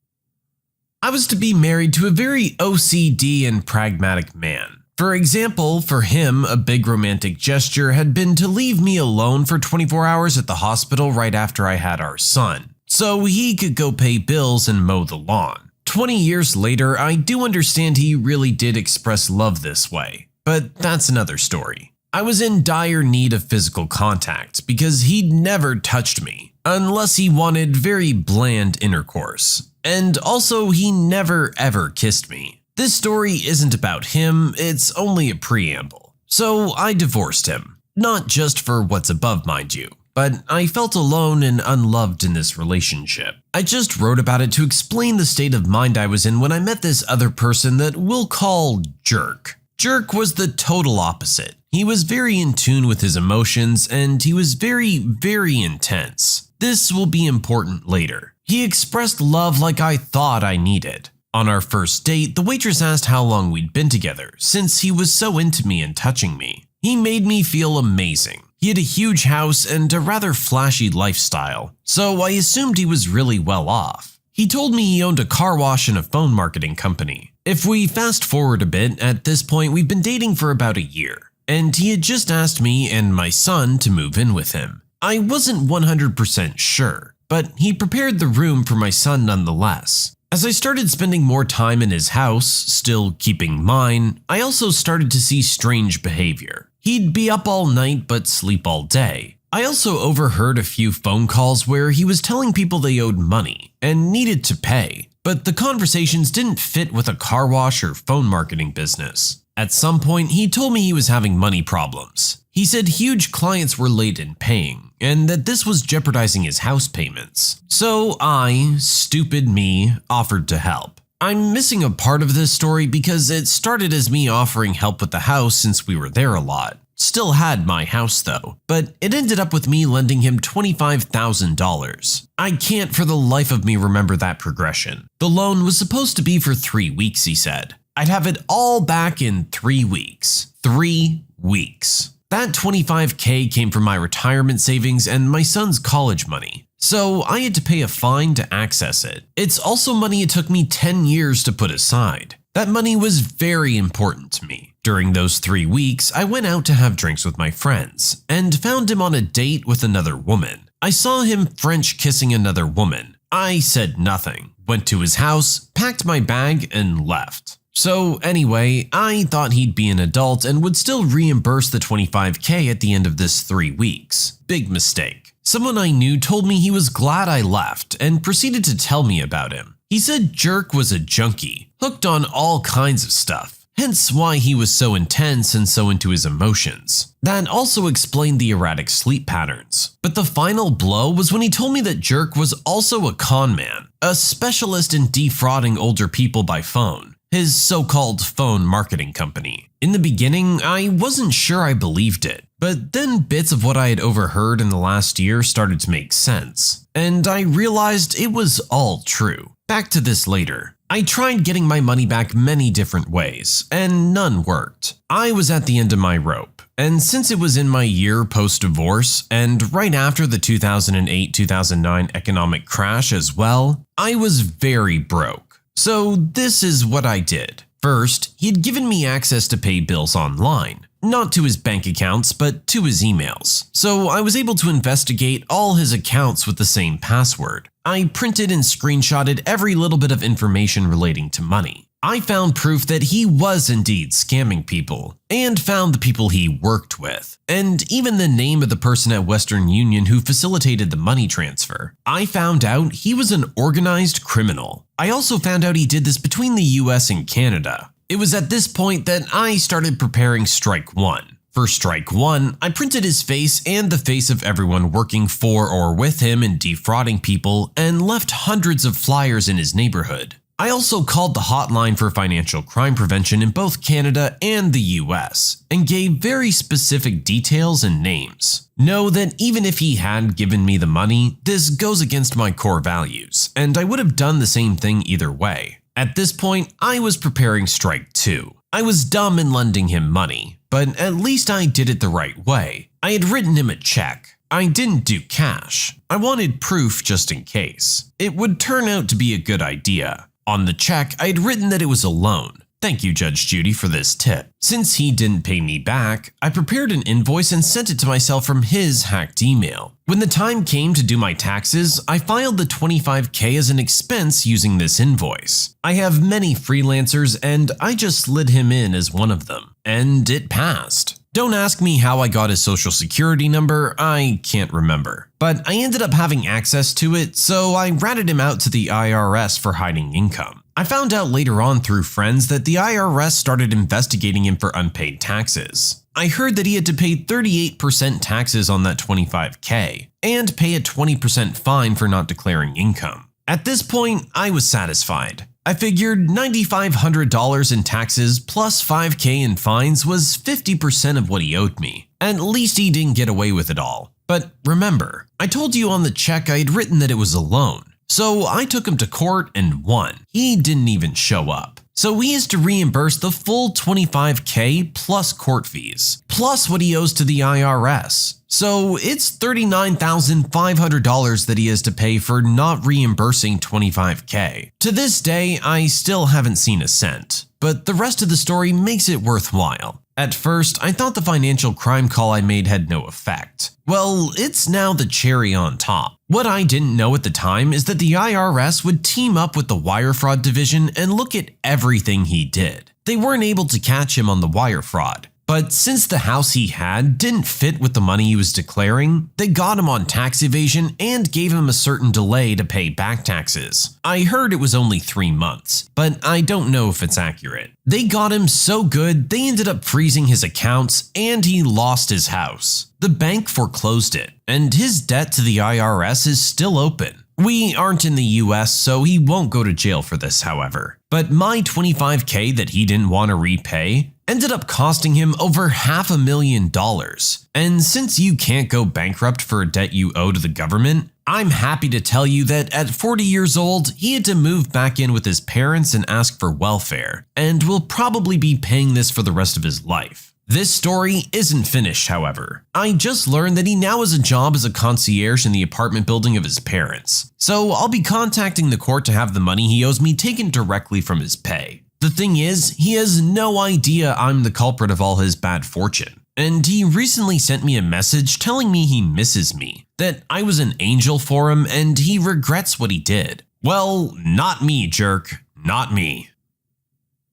I was to be married to a very OCD and pragmatic man. For example, for him, a big romantic gesture had been to leave me alone for 24 hours at the hospital right after I had our son, so he could go pay bills and mow the lawn. 20 years later, I do understand he really did express love this way, but that's another story. I was in dire need of physical contact because he'd never touched me, unless he wanted very bland intercourse, and also he never ever kissed me. This story isn't about him, it's only a preamble. So I divorced him. Not just for what's above, mind you, but I felt alone and unloved in this relationship. I just wrote about it to explain the state of mind I was in when I met this other person that we'll call Jerk. Jerk was the total opposite. He was very in tune with his emotions and he was very, very intense. This will be important later. He expressed love like I thought I needed. On our first date, the waitress asked how long we'd been together, since he was so into me and touching me. He made me feel amazing. He had a huge house and a rather flashy lifestyle, so I assumed he was really well off. He told me he owned a car wash and a phone marketing company. If we fast forward a bit, at this point we've been dating for about a year, and he had just asked me and my son to move in with him. I wasn't 100% sure, but he prepared the room for my son nonetheless. As I started spending more time in his house, still keeping mine, I also started to see strange behavior. He'd be up all night but sleep all day. I also overheard a few phone calls where he was telling people they owed money and needed to pay, but the conversations didn't fit with a car wash or phone marketing business. At some point, he told me he was having money problems. He said huge clients were late in paying, and that this was jeopardizing his house payments. So I, stupid me, offered to help. I'm missing a part of this story because it started as me offering help with the house since we were there a lot. Still had my house though, but it ended up with me lending him $25,000. I can't for the life of me remember that progression. The loan was supposed to be for 3 weeks, he said. I'd have it all back in 3 weeks. 3 weeks. That $25K came from my retirement savings and my son's college money, so I had to pay a fine to access it. It's also money it took me 10 years to put aside. That money was very important to me. During those 3 weeks, I went out to have drinks with my friends and found him on a date with another woman. I saw him French kissing another woman. I said nothing, went to his house, packed my bag, and left. So anyway, I thought he'd be an adult and would still reimburse the $25K at the end of this 3 weeks. Big mistake. Someone I knew told me he was glad I left and proceeded to tell me about him. He said Jerk was a junkie, hooked on all kinds of stuff, hence why he was so intense and so into his emotions. That also explained the erratic sleep patterns. But the final blow was when he told me that Jerk was also a con man, a specialist in defrauding older people by phone. His so-called phone marketing company. In the beginning, I wasn't sure I believed it, but then bits of what I had overheard in the last year started to make sense, and I realized it was all true. Back to this later. I tried getting my money back many different ways, and none worked. I was at the end of my rope, and since it was in my year post-divorce, and right after the 2008-2009 economic crash as well, I was very broke. So this is what I did. First, he had given me access to pay bills online, not to his bank accounts, but to his emails. So I was able to investigate all his accounts with the same password. I printed and screenshotted every little bit of information relating to money. I found proof that he was indeed scamming people, and found the people he worked with, and even the name of the person at Western Union who facilitated the money transfer. I found out he was an organized criminal. I also found out he did this between the US and Canada. It was at this point that I started preparing Strike 1. For Strike 1, I printed his face and the face of everyone working for or with him in defrauding people and left hundreds of flyers in his neighborhood. I also called the hotline for financial crime prevention in both Canada and the US, and gave very specific details and names. Know that even if he had given me the money, this goes against my core values, and I would have done the same thing either way. At this point, I was preparing Strike 2. I was dumb in lending him money, but at least I did it the right way. I had written him a check. I didn't do cash. I wanted proof just in case. It would turn out to be a good idea. On the check, I had written that it was a loan. Thank you, Judge Judy, for this tip. Since he didn't pay me back, I prepared an invoice and sent it to myself from his hacked email. When the time came to do my taxes, I filed the $25K as an expense using this invoice. I have many freelancers and I just slid him in as one of them. And it passed. Don't ask me how I got his social security number, I can't remember. But I ended up having access to it, so I ratted him out to the IRS for hiding income. I found out later on through friends that the IRS started investigating him for unpaid taxes. I heard that he had to pay 38% taxes on that $25K and pay a 20% fine for not declaring income. At this point, I was satisfied. I figured $9,500 in taxes plus $5K in fines was 50% of what he owed me. At least he didn't get away with it all. But remember, I told you on the check I had written that it was a loan. So I took him to court and won. He didn't even show up. So he has to reimburse the full $25K plus court fees, plus what he owes to the IRS. So it's $39,500 that he has to pay for not reimbursing $25K. To this day, I still haven't seen a cent, but the rest of the story makes it worthwhile. At first, I thought the financial crime call I made had no effect. Well, it's now the cherry on top. What I didn't know at the time is that the IRS would team up with the wire fraud division and look at everything he did. They weren't able to catch him on the wire fraud. But since the house he had didn't fit with the money he was declaring, they got him on tax evasion and gave him a certain delay to pay back taxes. I heard it was only 3 months, but I don't know if it's accurate. They got him so good, they ended up freezing his accounts and he lost his house. The bank foreclosed it, and his debt to the IRS is still open. We aren't in the US, so he won't go to jail for this, however. But my $25K that he didn't want to repay ended up costing him over $500,000. And since you can't go bankrupt for a debt you owe to the government, I'm happy to tell you that at 40 years old, he had to move back in with his parents and ask for welfare, and will probably be paying this for the rest of his life. This story isn't finished, however. I just learned that he now has a job as a concierge in the apartment building of his parents. So I'll be contacting the court to have the money he owes me taken directly from his pay. The thing is, he has no idea I'm the culprit of all his bad fortune. And he recently sent me a message telling me he misses me, that I was an angel for him and he regrets what he did. Well, not me, jerk. Not me.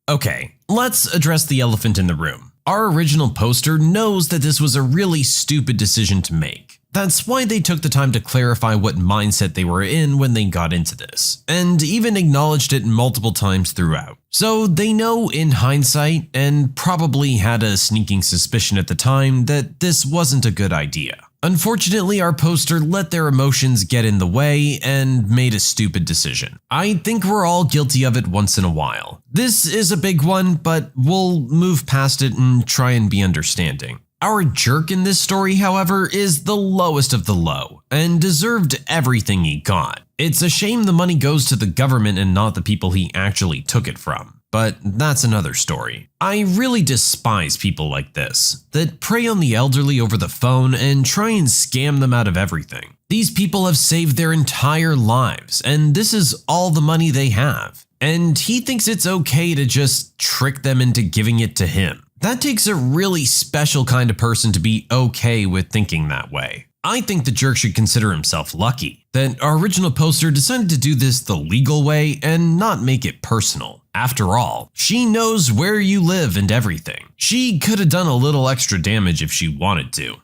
Okay, let's address the elephant in the room. Our original poster knows that this was a really stupid decision to make. That's why they took the time to clarify what mindset they were in when they got into this, and even acknowledged it multiple times throughout. So they know in hindsight, and probably had a sneaking suspicion at the time, that this wasn't a good idea. Unfortunately, our poster let their emotions get in the way and made a stupid decision. I think we're all guilty of it once in a while. This is a big one, but we'll move past it and try and be understanding. Our jerk in this story, however, is the lowest of the low, and deserved everything he got. It's a shame the money goes to the government and not the people he actually took it from. But that's another story. I really despise people like this, that prey on the elderly over the phone and try and scam them out of everything. These people have saved their entire lives, and this is all the money they have. And he thinks it's okay to just trick them into giving it to him. That takes a really special kind of person to be okay with thinking that way. I think the jerk should consider himself lucky that our original poster decided to do this the legal way and not make it personal. After all, she knows where you live and everything. She could have done a little extra damage if she wanted to.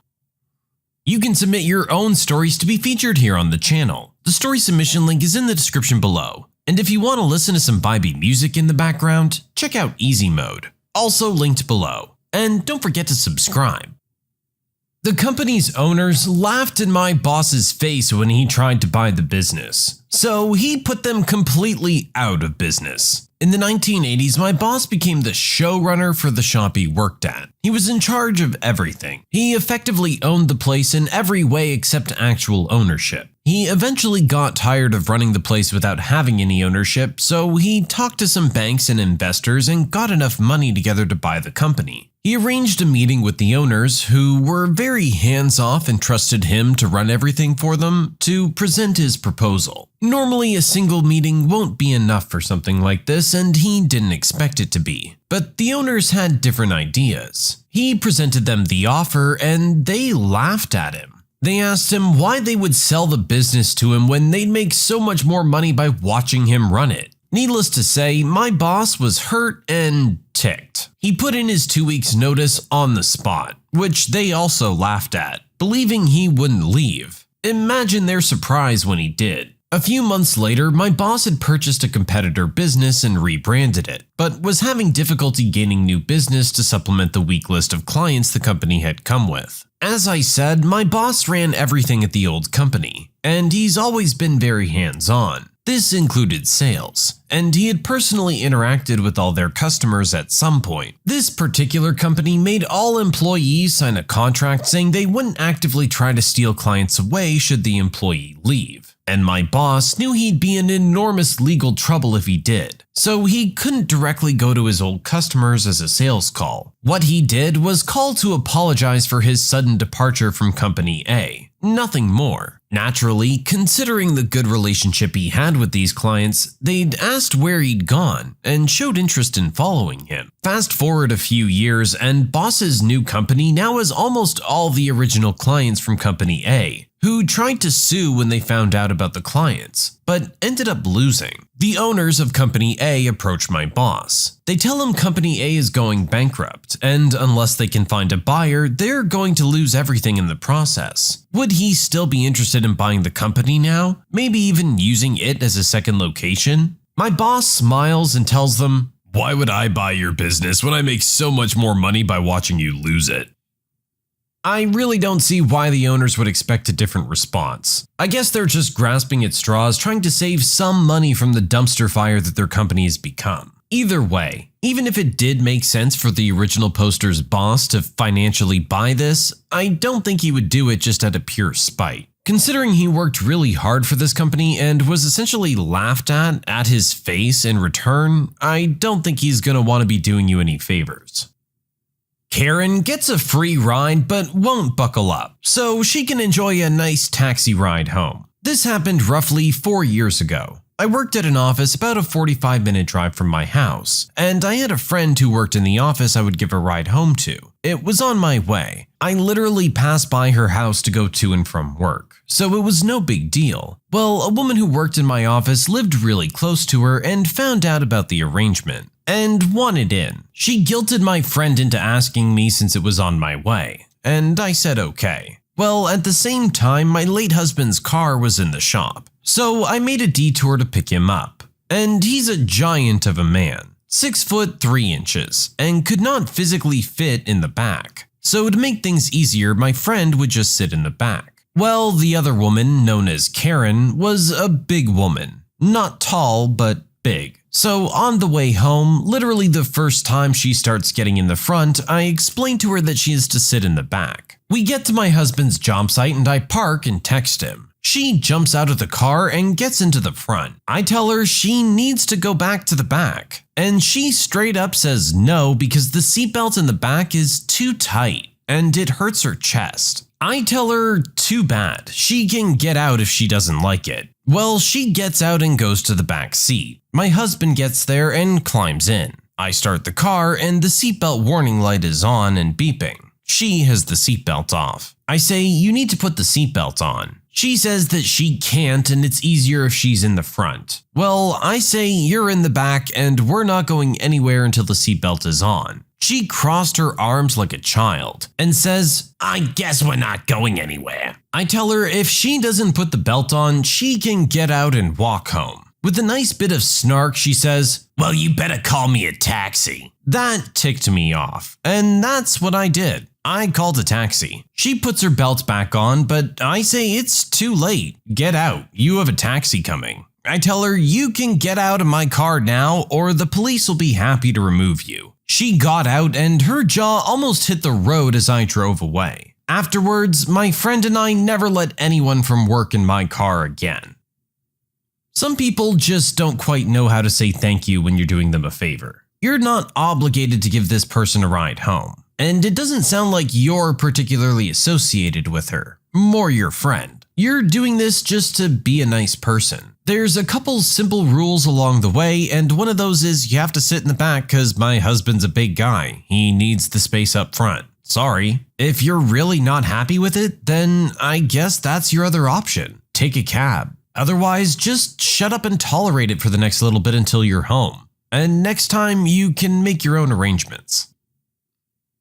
You can submit your own stories to be featured here on the channel. The story submission link is in the description below. And if you want to listen to some vibey music in the background, check out Easy Mode, also linked below. And don't forget to subscribe. The company's owners laughed in my boss's face when he tried to buy the business, so he put them completely out of business. In the 1980s, my boss became the showrunner for the shop he worked at. He was in charge of everything. He effectively owned the place in every way except actual ownership. He eventually got tired of running the place without having any ownership, so he talked to some banks and investors and got enough money together to buy the company. He arranged a meeting with the owners, who were very hands-off and trusted him to run everything for them, to present his proposal. Normally, a single meeting won't be enough for something like this, and he didn't expect it to be. But the owners had different ideas. He presented them the offer, and they laughed at him. They asked him why they would sell the business to him when they'd make so much more money by watching him run it. Needless to say, my boss was hurt and ticked. He put in his 2 weeks notice on the spot, which they also laughed at, believing he wouldn't leave. Imagine their surprise when he did. A few months later, my boss had purchased a competitor business and rebranded it, but was having difficulty gaining new business to supplement the weak list of clients the company had come with. As I said, my boss ran everything at the old company, and he's always been very hands-on. This included sales, and he had personally interacted with all their customers at some point. This particular company made all employees sign a contract saying they wouldn't actively try to steal clients away should the employee leave. And my boss knew he'd be in enormous legal trouble if he did, so he couldn't directly go to his old customers as a sales call. What he did was call to apologize for his sudden departure from Company A. Nothing more. Naturally, considering the good relationship he had with these clients, they'd asked where he'd gone and showed interest in following him. Fast forward a few years and boss's new company now has almost all the original clients from Company A, who tried to sue when they found out about the clients, but ended up losing. The owners of Company A approach my boss. They tell him Company A is going bankrupt, and unless they can find a buyer, they're going to lose everything in the process. Would he still be interested in buying the company now? Maybe even using it as a second location? My boss smiles and tells them, "Why would I buy your business when I make so much more money by watching you lose it?" I really don't see why the owners would expect a different response. I guess they're just grasping at straws, trying to save some money from the dumpster fire that their company has become. Either way, even if it did make sense for the original poster's boss to financially buy this, I don't think he would do it just out of pure spite. Considering he worked really hard for this company and was essentially laughed at his face in return, I don't think he's gonna want to be doing you any favors. Karen gets a free ride but won't buckle up, so she can enjoy a nice taxi ride home. This happened roughly 4 years ago. I worked at an office about a 45-minute drive from my house, and I had a friend who worked in the office I would give a ride home to. It was on my way. I literally passed by her house to go to and from work, so it was no big deal. Well, a woman who worked in my office lived really close to her and found out about the arrangement and wanted in. She guilted my friend into asking me since it was on my way, and I said okay. Well, at the same time, my late husband's car was in the shop, so I made a detour to pick him up. And he's a giant of a man, 6 foot 3 inches, and could not physically fit in the back. So to make things easier, my friend would just sit in the back. Well, the other woman, known as Karen, was a big woman. Not tall, but big. So on the way home, literally the first time she starts getting in the front, I explain to her that she is to sit in the back. We get to my husband's job site and I park and text him. She jumps out of the car and gets into the front. I tell her she needs to go back to the back, and she straight up says no because the seatbelt in the back is too tight and it hurts her chest. I tell her too bad, she can get out if she doesn't like it. Well, she gets out and goes to the back seat. My husband gets there and climbs in. I start the car and the seatbelt warning light is on and beeping. She has the seatbelt off. I say, "You need to put the seatbelt on." She says that she can't and it's easier if she's in the front. Well, I say, "You're in the back and we're not going anywhere until the seatbelt is on." She crossed her arms like a child and says, I guess we're not going anywhere. I tell her if she doesn't put the belt on, she can get out and walk home. With a nice bit of snark, she says, Well, you better call me a taxi. That ticked me off, and that's what I did. I called a taxi. She puts her belt back on, but I say it's too late. Get out. You have a taxi coming. I tell her, "You can get out of my car now or the police will be happy to remove you." She got out and her jaw almost hit the road as I drove away. Afterwards, my friend and I never let anyone from work in my car again. Some people just don't quite know how to say thank you when you're doing them a favor. You're not obligated to give this person a ride home. And it doesn't sound like you're particularly associated with her, more your friend. You're doing this just to be a nice person. There's a couple simple rules along the way, and one of those is you have to sit in the back because my husband's a big guy. He needs the space up front. Sorry. If you're really not happy with it, then I guess that's your other option. Take a cab. Otherwise, just shut up and tolerate it for the next little bit until you're home. And next time, you can make your own arrangements.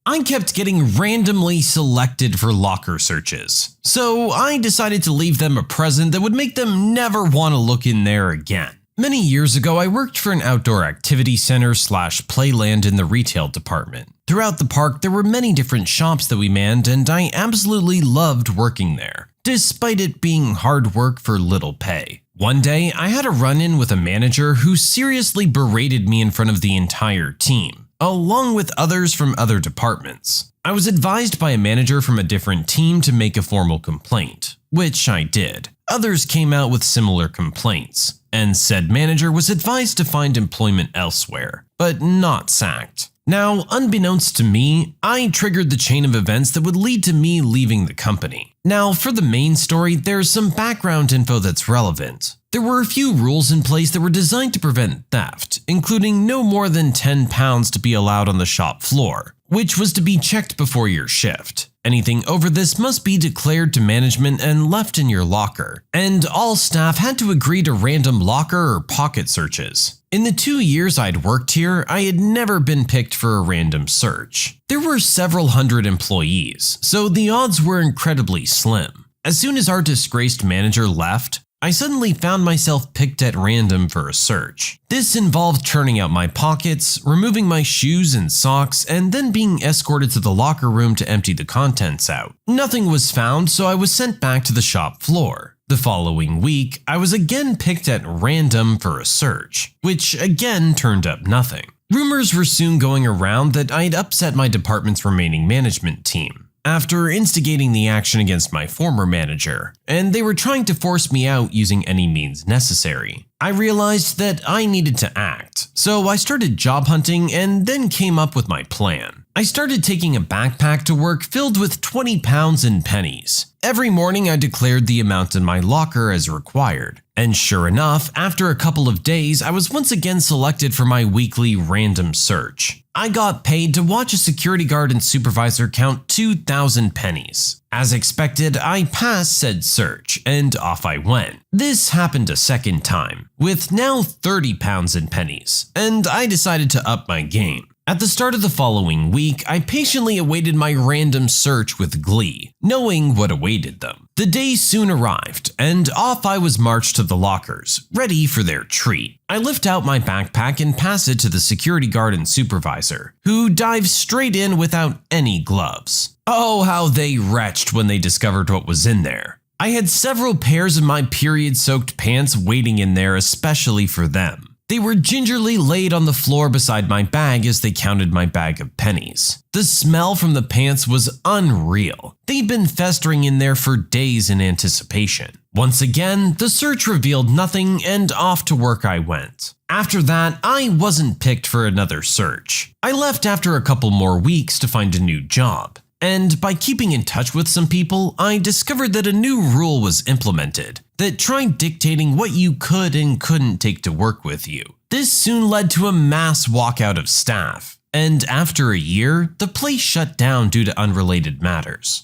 I kept getting randomly selected for locker searches, so I decided to leave them a present that would make them never want to look in there again. Many years ago, I worked for an outdoor activity center / playland in the retail department. Throughout the park, there were many different shops that we manned, and I absolutely loved working there, despite it being hard work for little pay. One day, I had a run-in with a manager who seriously berated me in front of the entire team, along with others from other departments. I was advised by a manager from a different team to make a formal complaint, which I did. Others came out with similar complaints, and said manager was advised to find employment elsewhere, but not sacked. Now, unbeknownst to me, I triggered the chain of events that would lead to me leaving the company. Now, for the main story, there's some background info that's relevant. There were a few rules in place that were designed to prevent theft, including no more than 10 pounds to be allowed on the shop floor, which was to be checked before your shift. Anything over this must be declared to management and left in your locker, and all staff had to agree to random locker or pocket searches. In the 2 years I'd worked here, I had never been picked for a random search. There were several hundred employees, so the odds were incredibly slim. As soon as our disgraced manager left, I suddenly found myself picked at random for a search. This involved turning out my pockets, removing my shoes and socks, and then being escorted to the locker room to empty the contents out. Nothing was found, so I was sent back to the shop floor. The following week, I was again picked at random for a search, which again turned up nothing. Rumors were soon going around that I'd upset my department's remaining management team after instigating the action against my former manager, and they were trying to force me out using any means necessary. I realized that I needed to act, so I started job hunting and then came up with my plan. I started taking a backpack to work filled with 20 pounds in pennies. Every morning I declared the amount in my locker as required, and sure enough, after a couple of days, I was once again selected for my weekly random search. I got paid to watch a security guard and supervisor count 2,000 pennies. As expected, I passed said search, and off I went. This happened a second time, with now 30 pounds in pennies, and I decided to up my game. At the start of the following week, I patiently awaited my random search with glee, knowing what awaited them. The day soon arrived, and off I was marched to the lockers, ready for their treat. I lift out my backpack and pass it to the security guard and supervisor, who dives straight in without any gloves. Oh, how they retched when they discovered what was in there. I had several pairs of my period-soaked pants waiting in there especially for them. They were gingerly laid on the floor beside my bag as they counted my bag of pennies. The smell from the pants was unreal. They'd been festering in there for days in anticipation. Once again, the search revealed nothing, and off to work I went. After that, I wasn't picked for another search. I left after a couple more weeks to find a new job. And by keeping in touch with some people, I discovered that a new rule was implemented that tried dictating what you could and couldn't take to work with you. This soon led to a mass walkout of staff, and after a year, the place shut down due to unrelated matters.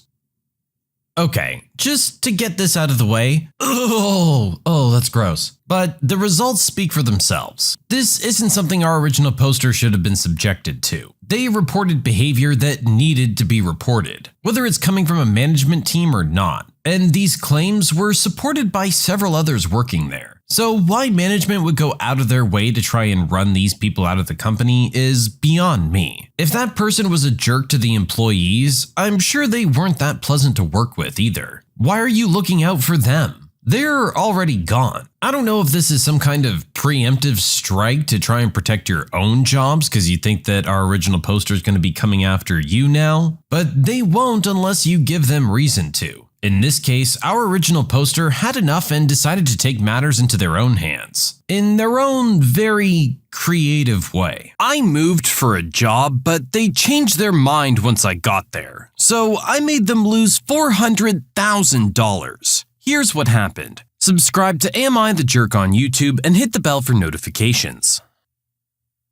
Okay, just to get this out of the way, that's gross. But the results speak for themselves. This isn't something our original poster should have been subjected to. They reported behavior that needed to be reported, whether it's coming from a management team or not. And these claims were supported by several others working there. So why management would go out of their way to try and run these people out of the company is beyond me. If that person was a jerk to the employees, I'm sure they weren't that pleasant to work with either. Why are you looking out for them? They're already gone. I don't know if this is some kind of preemptive strike to try and protect your own jobs because you think that our original poster is going to be coming after you now, but they won't unless you give them reason to. In this case, our original poster had enough and decided to take matters into their own hands, in their own very creative way. I moved for a job, but they changed their mind once I got there, so I made them lose $400,000. Here's what happened. Subscribe to Am I the Jerk on YouTube and hit the bell for notifications.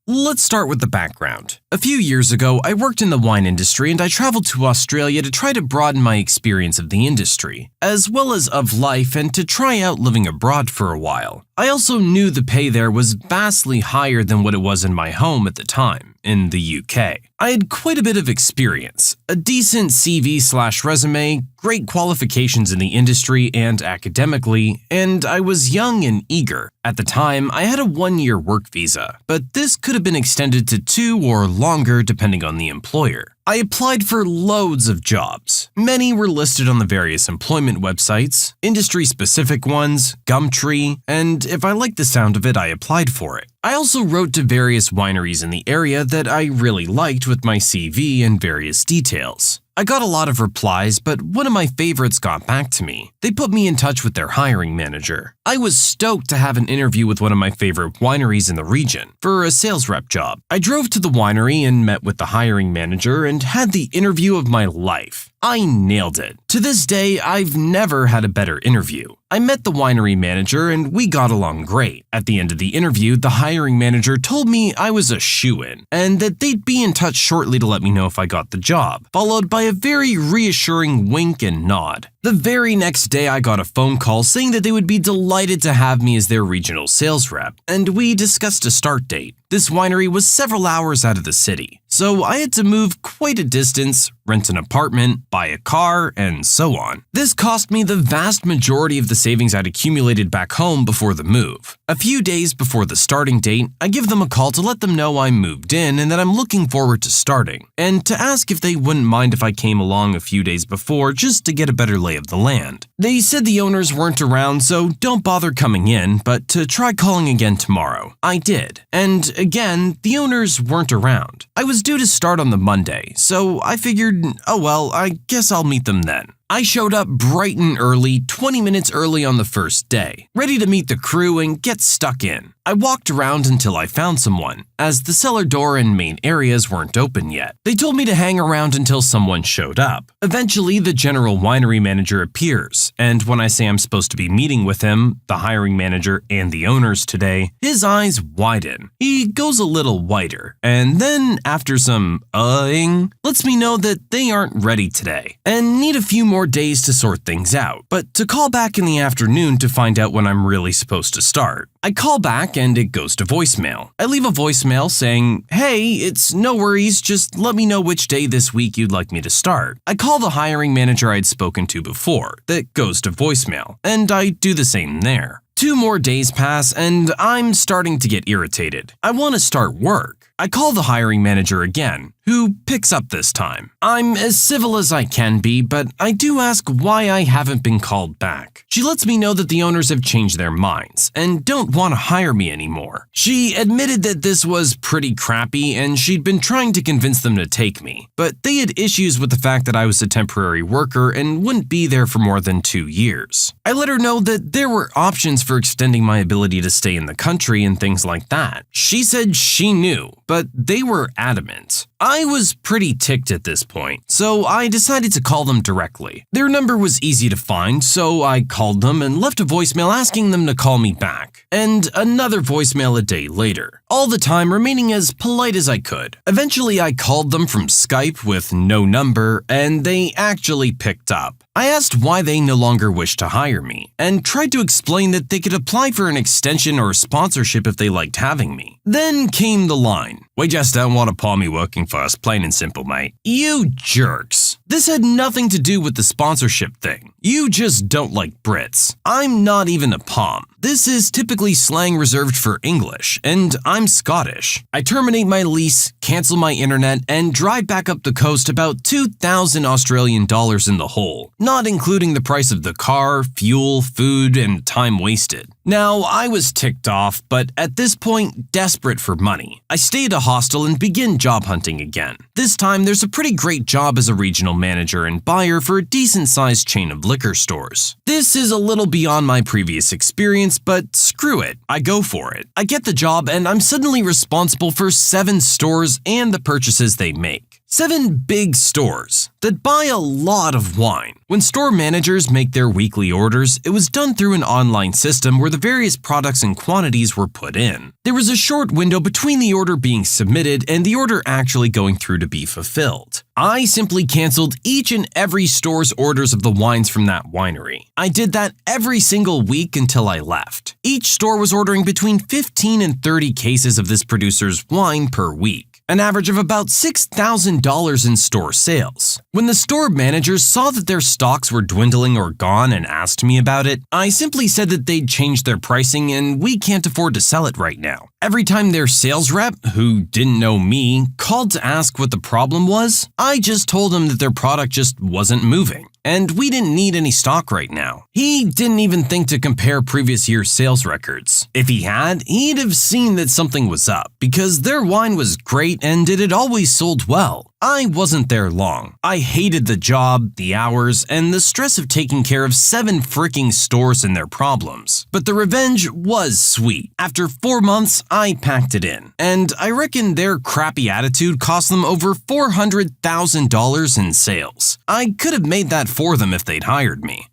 Let's start with the background. A few years ago, I worked in the wine industry and I traveled to Australia to try to broaden my experience of the industry, as well as of life, and to try out living abroad for a while. I also knew the pay there was vastly higher than what it was in my home at the time, in the UK. I had quite a bit of experience, a decent CV/resume, great qualifications in the industry and academically, and I was young and eager. At the time, I had a 1-year work visa, but this could have been extended to 2 or longer depending on the employer. I applied for loads of jobs. Many were listed on the various employment websites, industry-specific ones, Gumtree, and if I liked the sound of it, I applied for it. I also wrote to various wineries in the area that I really liked with my CV and various details. I got a lot of replies, but one of my favorites got back to me. They put me in touch with their hiring manager. I was stoked to have an interview with one of my favorite wineries in the region for a sales rep job. I drove to the winery and met with the hiring manager and had the interview of my life. I nailed it. To this day, I've never had a better interview. I met the winery manager and we got along great. At the end of the interview, the hiring manager told me I was a shoo-in and that they'd be in touch shortly to let me know if I got the job, followed by a very reassuring wink and nod. The very next day, I got a phone call saying that they would be delighted to have me as their regional sales rep, and we discussed a start date. This winery was several hours out of the city, so I had to move quite a distance, rent an apartment, buy a car, and so on. This cost me the vast majority of the savings I'd accumulated back home before the move. A few days before the starting date, I give them a call to let them know I moved in and that I'm looking forward to starting, and to ask if they wouldn't mind if I came along a few days before just to get a better lay of the land. They said the owners weren't around, so don't bother coming in, but to try calling again tomorrow. I did, and again, the owners weren't around. I was due to start on the Monday, so I figured, oh well, I guess I'll meet them then. I showed up bright and early, 20 minutes early on the first day, ready to meet the crew and get stuck in. I walked around until I found someone, as the cellar door and main areas weren't open yet. They told me to hang around until someone showed up. Eventually, the general winery manager appears, and when I say I'm supposed to be meeting with him, the hiring manager, and the owners today, his eyes widen. He goes a little whiter, and then, after some lets me know that they aren't ready today, and need a few more days to sort things out, but to call back in the afternoon to find out when I'm really supposed to start. I call back and it goes to voicemail. I leave a voicemail saying, hey, it's no worries, just let me know which day this week you'd like me to start. I call the hiring manager I'd spoken to before. That goes to voicemail, and I do the same there. 2 more days pass and I'm starting to get irritated. I want to start work. I call the hiring manager again, who picks up this time. I'm as civil as I can be, but I do ask why I haven't been called back. She lets me know that the owners have changed their minds and don't want to hire me anymore. She admitted that this was pretty crappy and she'd been trying to convince them to take me, but they had issues with the fact that I was a temporary worker and wouldn't be there for more than 2 years. I let her know that there were options for extending my ability to stay in the country and things like that. She said she knew, but they were adamant. I was pretty ticked at this point, so I decided to call them directly. Their number was easy to find, so I called them and left a voicemail asking them to call me back, and another voicemail a day later, all the time remaining as polite as I could. Eventually, I called them from Skype with no number, and they actually picked up. I asked why they no longer wished to hire me, and tried to explain that they could apply for an extension or sponsorship if they liked having me. Then came the line, "We just don't want a palmy working for us, plain and simple, mate." You jerks. This had nothing to do with the sponsorship thing. You just don't like Brits. I'm not even a Pom. This is typically slang reserved for English, and I'm Scottish. I terminate my lease, cancel my internet, and drive back up the coast about 2,000 Australian dollars in the hole, not including the price of the car, fuel, food, and time wasted. Now, I was ticked off, but at this point, desperate for money. I stay at a hostel and begin job hunting again. This time, there's a pretty great job as a regional manager and buyer for a decent-sized chain of liquor stores. This is a little beyond my previous experience, but screw it, I go for it. I get the job and I'm suddenly responsible for 7 stores and the purchases they make. 7 big stores that buy a lot of wine. When store managers make their weekly orders, it was done through an online system where the various products and quantities were put in. There was a short window between the order being submitted and the order actually going through to be fulfilled. I simply canceled each and every store's orders of the wines from that winery. I did that every single week until I left. Each store was ordering between 15 and 30 cases of this producer's wine per week, an average of about $6,000 in store sales. When the store managers saw that their stocks were dwindling or gone and asked me about it, I simply said that they'd changed their pricing and we can't afford to sell it right now. Every time their sales rep, who didn't know me, called to ask what the problem was, I just told him that their product just wasn't moving, and we didn't need any stock right now. He didn't even think to compare previous year's sales records. If he had, he'd have seen that something was up, because their wine was great and it had always sold well. I wasn't there long. I hated the job, the hours, and the stress of taking care of 7 freaking stores and their problems. But the revenge was sweet. After 4 months, I packed it in. And I reckon their crappy attitude cost them over $400,000 in sales. I could have made that for them if they'd hired me.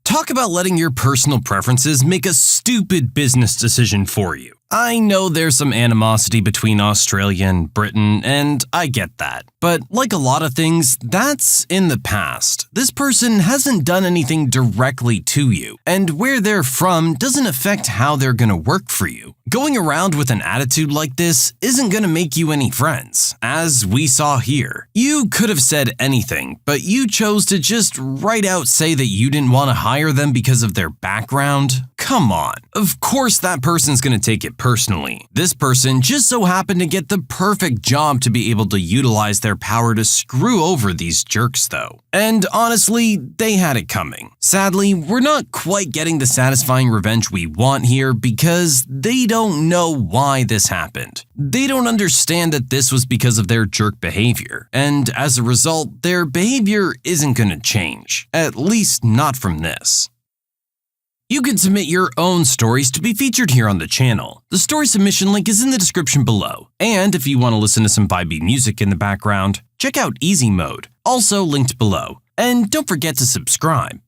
Talk about letting your personal preferences make a stupid business decision for you. I know there's some animosity between Australia and Britain, and I get that. But like a lot of things, that's in the past. This person hasn't done anything directly to you, and where they're from doesn't affect how they're gonna work for you. Going around with an attitude like this isn't gonna make you any friends, as we saw here. You could have said anything, but you chose to just right out say that you didn't want to hire them because of their background. Come on. Of course that person's gonna take it personally. This person just so happened to get the perfect job to be able to utilize their power to screw over these jerks though. And honestly, they had it coming. Sadly, we're not quite getting the satisfying revenge we want here because they don't know why this happened. They don't understand that this was because of their jerk behavior, and as a result, their behavior isn't gonna change. At least not from this. You can submit your own stories to be featured here on the channel. The story submission link is in the description below. And if you want to listen to some vibey music in the background, check out Easy Mode, also linked below. And don't forget to subscribe.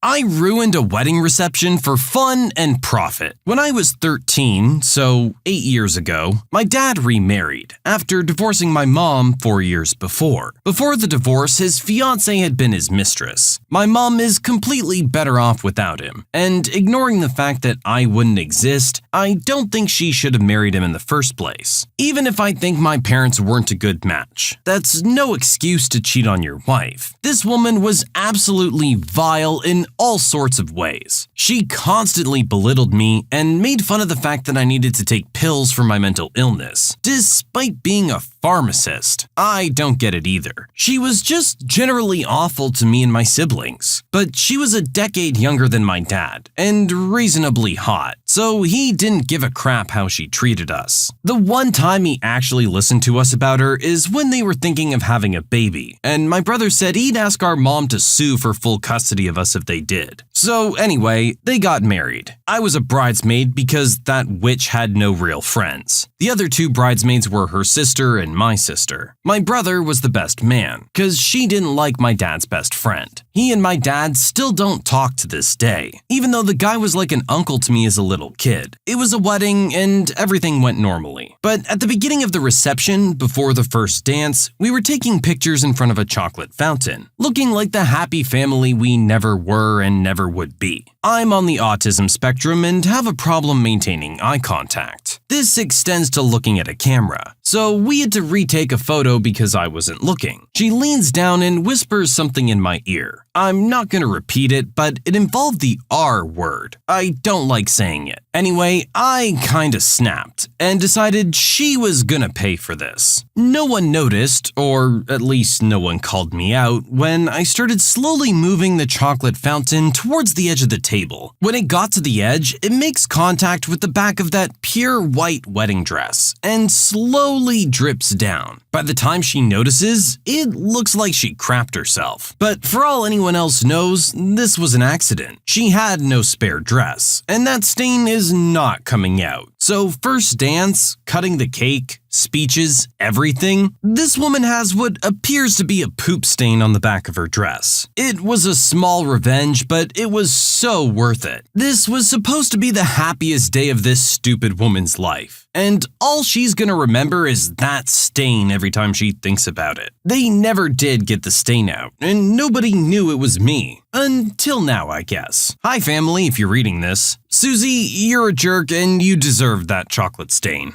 I ruined a wedding reception for fun and profit. When I was 13, so 8 years ago, my dad remarried after divorcing my mom 4 years before. Before the divorce, his fiancée had been his mistress. My mom is completely better off without him, and ignoring the fact that I wouldn't exist, I don't think she should have married him in the first place. Even if I think my parents weren't a good match, that's no excuse to cheat on your wife. This woman was absolutely vile in all sorts of ways. She constantly belittled me and made fun of the fact that I needed to take pills for my mental illness, despite being a pharmacist. I don't get it either. She was just generally awful to me and my siblings, but she was a decade younger than my dad and reasonably hot, so he didn't give a crap how she treated us. The one time he actually listened to us about her is when they were thinking of having a baby, and my brother said he'd ask our mom to sue for full custody of us if they did. So anyway, they got married. I was a bridesmaid because that witch had no real friends. The other 2 bridesmaids were her sister and my sister. My brother was the best man, cause she didn't like my dad's best friend. He and my dad still don't talk to this day, even though the guy was like an uncle to me as a little kid. It was a wedding and everything went normally. But at the beginning of the reception, before the first dance, we were taking pictures in front of a chocolate fountain, looking like the happy family we never were and never would be. I'm on the autism spectrum and have a problem maintaining eye contact. This extends to looking at a camera, so we had to retake a photo because I wasn't looking. She leans down and whispers something in my ear. I'm not gonna repeat it, but it involved the R word. I don't like saying it. Anyway, I kinda snapped and decided she was gonna pay for this. No one noticed, or at least no one called me out, when I started slowly moving the chocolate fountain towards the edge of the table. When it got to the edge, it makes contact with the back of that pure white wedding dress and slowly drips down. By the time she notices, it looks like she crapped herself. But for all anyone else knows, this was an accident. She had no spare dress, and that stain is not coming out. So first dance, cutting the cake, speeches, everything. This woman has what appears to be a poop stain on the back of her dress. It was a small revenge, but it was so worth it. This was supposed to be the happiest day of this stupid woman's life. And all she's gonna remember is that stain every time she thinks about it. They never did get the stain out, and nobody knew it was me. Until now, I guess. Hi family, if you're reading this. Susie, you're a jerk and you deserve that chocolate stain.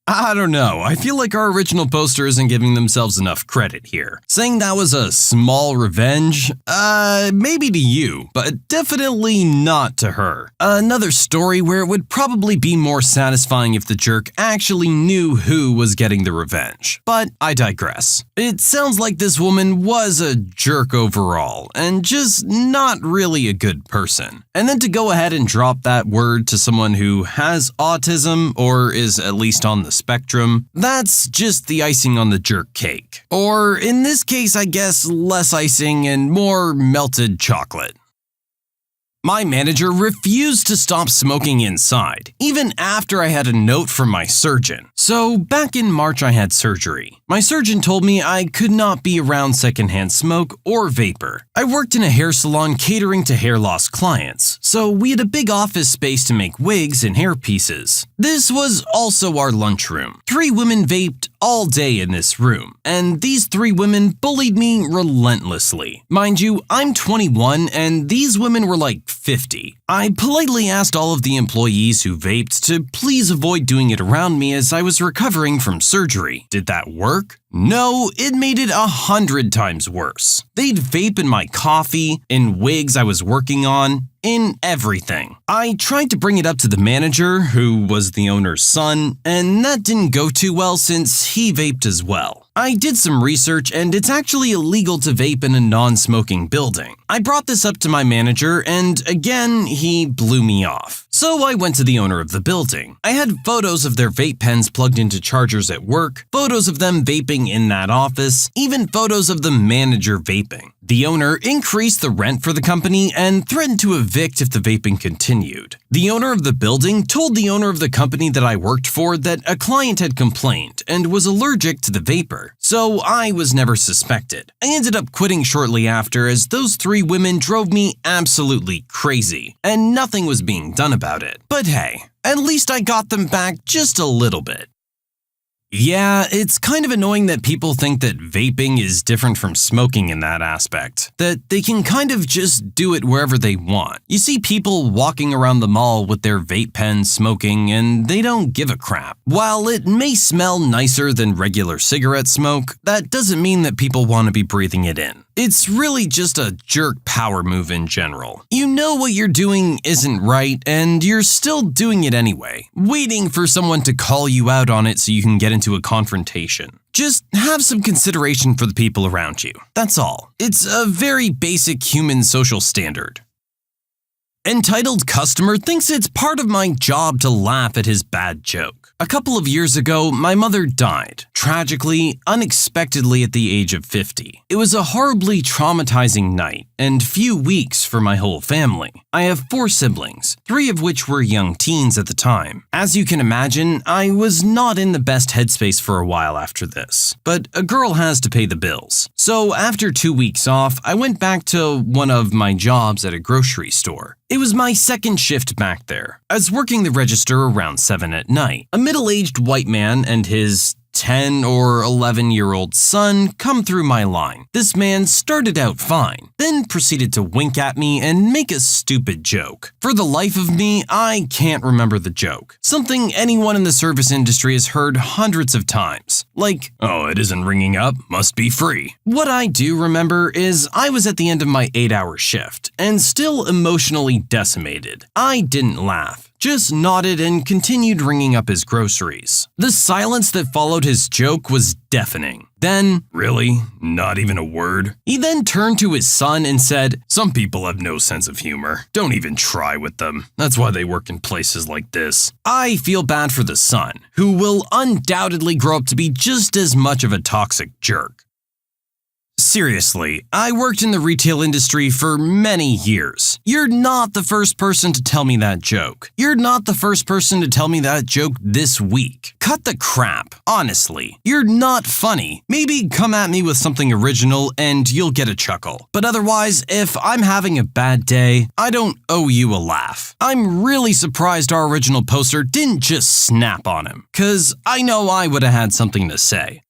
I don't know, I feel like our original poster isn't giving themselves enough credit here. Saying that was a small revenge? Maybe to you, but definitely not to her. Another story where it would probably be more satisfying if the jerk actually knew who was getting the revenge. But I digress. It sounds like this woman was a jerk overall, and just not really a good person. And then to go ahead and drop that word to someone who has autism, or is at least on the spectrum, that's just the icing on the jerk cake. Or in this case, I guess less icing and more melted chocolate. My manager refused to stop smoking inside, even after I had a note from my surgeon. So back in March I had surgery. My surgeon told me I could not be around secondhand smoke or vapor. I worked in a hair salon catering to hair loss clients, so we had a big office space to make wigs and hair pieces. This was also our lunchroom. 3 women vaped all day in this room, and these 3 women bullied me relentlessly. Mind you, I'm 21 and these women were like 50. I politely asked all of the employees who vaped to please avoid doing it around me as I was recovering from surgery. Did that work? No, it made it 100 times worse. They'd vape in my coffee, in wigs I was working on, in everything. I tried to bring it up to the manager, who was the owner's son, and that didn't go too well since he vaped as well. I did some research and it's actually illegal to vape in a non-smoking building. I brought this up to my manager and again, he blew me off. So I went to the owner of the building. I had photos of their vape pens plugged into chargers at work, photos of them vaping in that office, even photos of the manager vaping. The owner increased the rent for the company and threatened to evict if the vaping continued. The owner of the building told the owner of the company that I worked for that a client had complained and was allergic to the vapor, so I was never suspected. I ended up quitting shortly after as those 3 women drove me absolutely crazy, and nothing was being done about it. But hey, at least I got them back just a little bit. Yeah, it's kind of annoying that people think that vaping is different from smoking in that aspect, that they can kind of just do it wherever they want. You see people walking around the mall with their vape pens smoking and they don't give a crap. While it may smell nicer than regular cigarette smoke, that doesn't mean that people want to be breathing it in. It's really just a jerk power move in general. You know what you're doing isn't right, and you're still doing it anyway, waiting for someone to call you out on it so you can get into a confrontation. Just have some consideration for the people around you. That's all. It's a very basic human social standard. Entitled customer thinks it's part of my job to laugh at his bad joke. A couple of years ago, my mother died, tragically, unexpectedly at the age of 50. It was a horribly traumatizing night and few weeks for my whole family. I have 4 siblings, 3 of which were young teens at the time. As you can imagine, I was not in the best headspace for a while after this, but a girl has to pay the bills. So after 2 weeks off, I went back to one of my jobs at a grocery store. It was my second shift back there. I was working the register around 7 at night. A middle-aged white man and his 10 or 11-year-old son come through my line. This man started out fine, then proceeded to wink at me and make a stupid joke. For the life of me, I can't remember the joke. Something anyone in the service industry has heard hundreds of times. Like, "Oh, it isn't ringing up, must be free." What I do remember is I was at the end of my 8-hour shift and still emotionally decimated. I didn't laugh, just nodded and continued ringing up his groceries. The silence that followed his joke was deafening. Then, "Really? Not even a word?" He then turned to his son and said, "Some people have no sense of humor. Don't even try with them. That's why they work in places like this." I feel bad for the son, who will undoubtedly grow up to be just as much of a toxic jerk. seriously, I worked in the retail industry for many years. You're not the first person to tell me that joke. You're not the first person to tell me that joke this week. Cut the crap, honestly. You're not funny. Maybe come at me with something original and you'll get a chuckle. But otherwise, if I'm having a bad day, I don't owe you a laugh. I'm really surprised our original poster didn't just snap on him, 'cause I know I would have had something to say.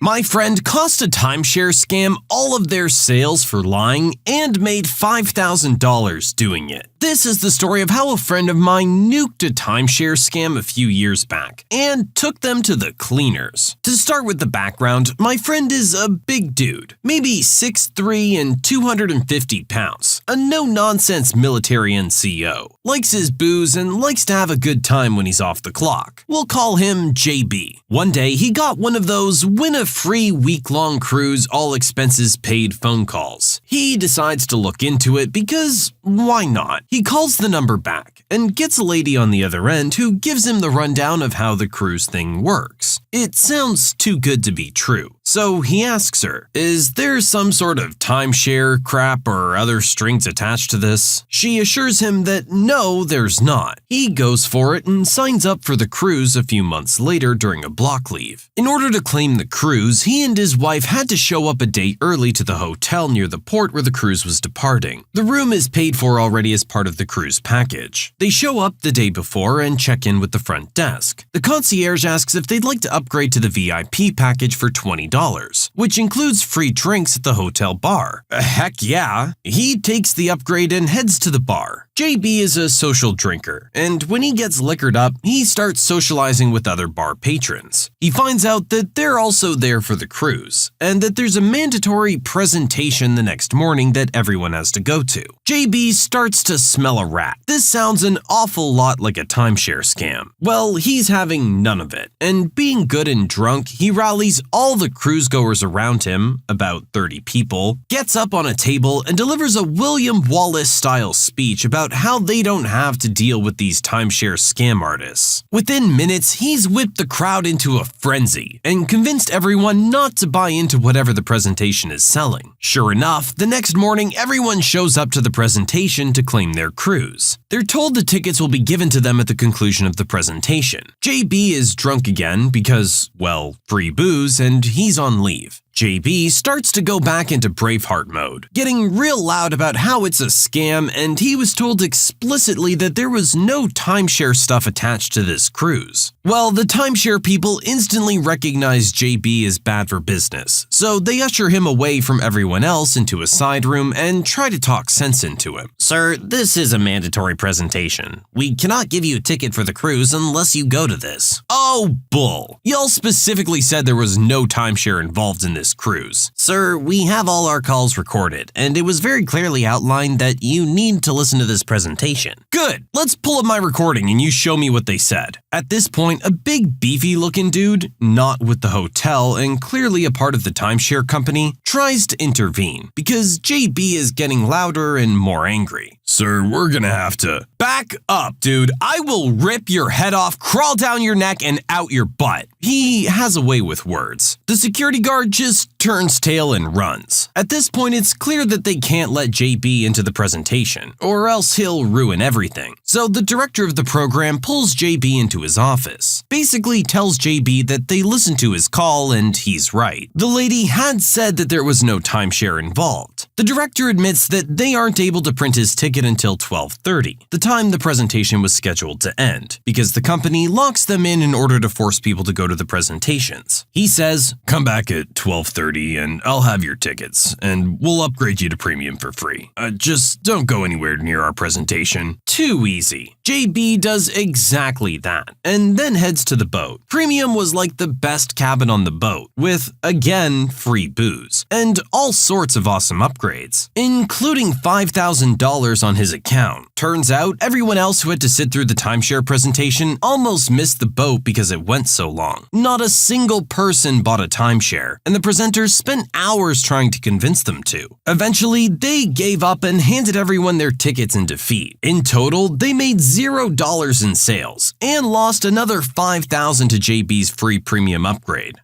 My friend cost a timeshare scam all of their sales for lying and made $5,000 doing it. This is the story of how a friend of mine nuked a timeshare scam a few years back and took them to the cleaners. To start with the background, my friend is a big dude, maybe 6'3" and 250 pounds, a no-nonsense military NCO, likes his booze and likes to have a good time when he's off the clock. We'll call him JB. One day, he got one of those win a free week-long cruise all expenses paid phone calls. He decides to look into it because why not? He calls the number back and gets a lady on the other end who gives him the rundown of how the cruise thing works. It sounds too good to be true. So he asks her, is there some sort of timeshare crap or other strings attached to this? She assures him that no, there's not. He goes for it and signs up for the cruise a few months later during a block leave. In order to claim the cruise, he and his wife had to show up a day early to the hotel near the port where the cruise was departing. The room is paid for already as part of the cruise package. They show up the day before and check in with the front desk. The concierge asks if they'd like to upgrade to the VIP package for $20, which includes free drinks at the hotel bar. Heck yeah! He takes the upgrade and heads to the bar. JB is a social drinker, and when he gets liquored up, he starts socializing with other bar patrons. He finds out that they're also there for the cruise, and that there's a mandatory presentation the next morning that everyone has to go to. JB starts to smell a rat. This sounds an awful lot like a timeshare scam. Well, he's having none of it, and being good and drunk, he rallies all the cruise goers around him, about 30 people, gets up on a table and delivers a William Wallace-style speech about how they don't have to deal with these timeshare scam artists. Within minutes, he's whipped the crowd into a frenzy and convinced everyone not to buy into whatever the presentation is selling. Sure enough, the next morning, everyone shows up to the presentation to claim their cruise. They're told the tickets will be given to them at the conclusion of the presentation. JB is drunk again because, well, free booze, and he's on leave. JB starts to go back into Braveheart mode, getting real loud about how it's a scam, and he was told explicitly that there was no timeshare stuff attached to this cruise. Well, the timeshare people instantly recognize JB as bad for business, so they usher him away from everyone else into a side room and try to talk sense into him. Sir, this is a mandatory presentation. We cannot give you a ticket for the cruise unless you go to this. Oh, bull. Y'all specifically said there was no timeshare involved in this cruise. Sir, we have all our calls recorded, and it was very clearly outlined that you need to listen to this presentation. Good! Let's pull up my recording and you show me what they said. At this point, a big beefy looking dude, not with the hotel and clearly a part of the timeshare company, tries to intervene because JB is getting louder and more angry. Sir, we're gonna have to back up, dude. I will rip your head off, crawl down your neck, and out your butt. He has a way with words. The security guard just turns tail and runs. At this point, it's clear that they can't let JB into the presentation, or else he'll ruin everything. So the director of the program pulls JB into his office, basically tells JB that they listened to his call and he's right. The lady had said that there was no timeshare involved. The director admits that they aren't able to print his ticket until 12:30, the time the presentation was scheduled to end, because the company locks them in order to force people to go to the presentations. He says, come back at 12:30 and I'll have your tickets, and we'll upgrade you to premium for free. Just don't go anywhere near our presentation. Too easy. JB does exactly that, and then heads to the boat. Premium was like the best cabin on the boat, with, again, free booze, and all sorts of awesome upgrades, including $5,000 on his account. Turns out, everyone else who had to sit through the timeshare presentation almost missed the boat because it went so long. Not a single person bought a timeshare, and the presenters spent hours trying to convince them to. Eventually, they gave up and handed everyone their tickets in defeat. In total, they made $0 in sales and lost another $5,000 to JB's free premium upgrade.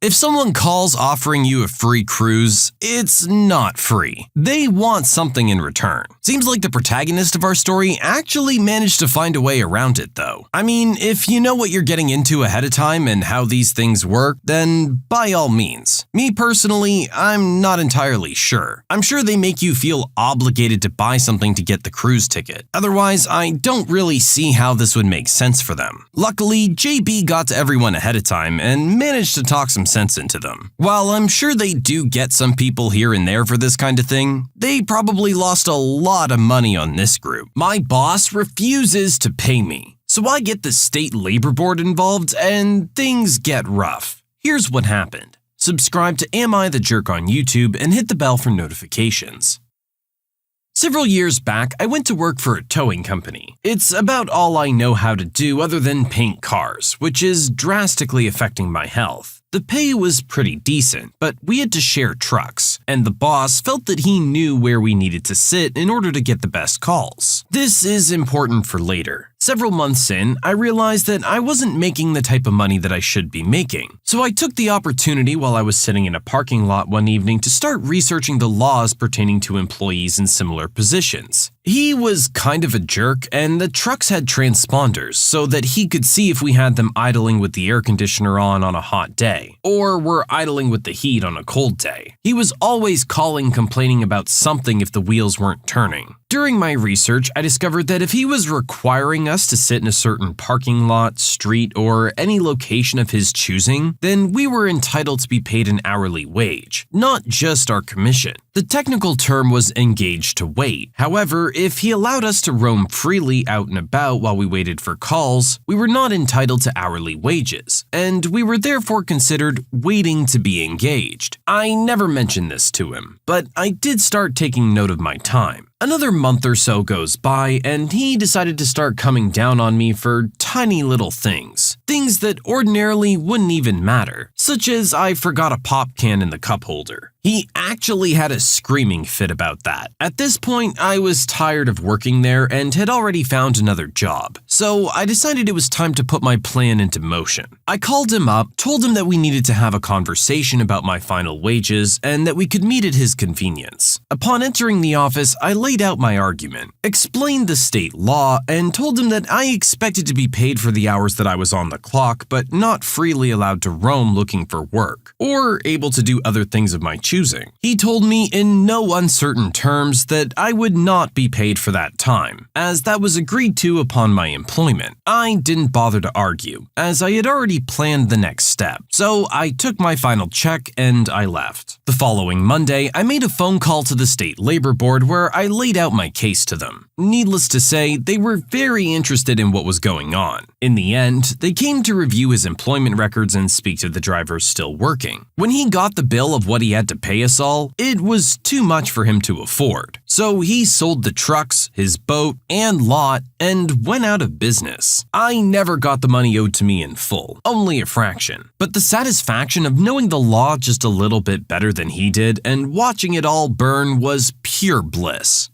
If someone calls offering you a free cruise, it's not free. They want something in return. Seems like the protagonist of our story actually managed to find a way around it though. I mean, if you know what you're getting into ahead of time and how these things work, then by all means. Me personally, I'm not entirely sure. I'm sure they make you feel obligated to buy something to get the cruise ticket. Otherwise, I don't really see how this would make sense for them. Luckily, JB got to everyone ahead of time and managed to talk some sense into them. While I'm sure they do get some people here and there for this kind of thing, they probably lost a lot of money on this group. My boss refuses to pay me, so I get the state labor board involved and things get rough. Here's what happened. Subscribe to Am I the Jerk on YouTube and hit the bell for notifications. Several years back, I went to work for a towing company. It's about all I know how to do other than paint cars, which is drastically affecting my health. The pay was pretty decent, but we had to share trucks, and the boss felt that he knew where we needed to sit in order to get the best calls. This is important for later. Several months in, I realized that I wasn't making the type of money that I should be making. So I took the opportunity while I was sitting in a parking lot one evening to start researching the laws pertaining to employees in similar positions. He was kind of a jerk, and the trucks had transponders so that he could see if we had them idling with the air conditioner on a hot day, or were idling with the heat on a cold day. He was always calling complaining about something if the wheels weren't turning. During my research, I discovered that if he was requiring us to sit in a certain parking lot, street, or any location of his choosing, then we were entitled to be paid an hourly wage, not just our commission. The technical term was engaged to wait. However, if he allowed us to roam freely out and about while we waited for calls, we were not entitled to hourly wages, and we were therefore considered waiting to be engaged. I never mentioned this to him, but I did start taking note of my time. Another month or so goes by, and he decided to start coming down on me for tiny little things. Things that ordinarily wouldn't even matter, such as I forgot a pop can in the cup holder. He actually had a screaming fit about that. At this point, I was tired of working there and had already found another job, so I decided it was time to put my plan into motion. I called him up, told him that we needed to have a conversation about my final wages and that we could meet at his convenience. Upon entering the office, I laid out my argument, explained the state law, and told him that I expected to be paid for the hours that I was on the clock, but not freely allowed to roam looking for work, or able to do other things of my choosing. He told me in no uncertain terms that I would not be paid for that time, as that was agreed to upon my employment. I didn't bother to argue, as I had already planned the next step, so I took my final check and I left. The following Monday, I made a phone call to the state labor board where I laid out my case to them. Needless to say, they were very interested in what was going on. In the end, they came to review his employment records and speak to the drivers still working. When he got the bill of what he had to pay us all, it was too much for him to afford. So he sold the trucks, his boat, and lot, and went out of business. I never got the money owed to me in full, only a fraction. But the satisfaction of knowing the law just a little bit better than he did and watching it all burn was pure bliss.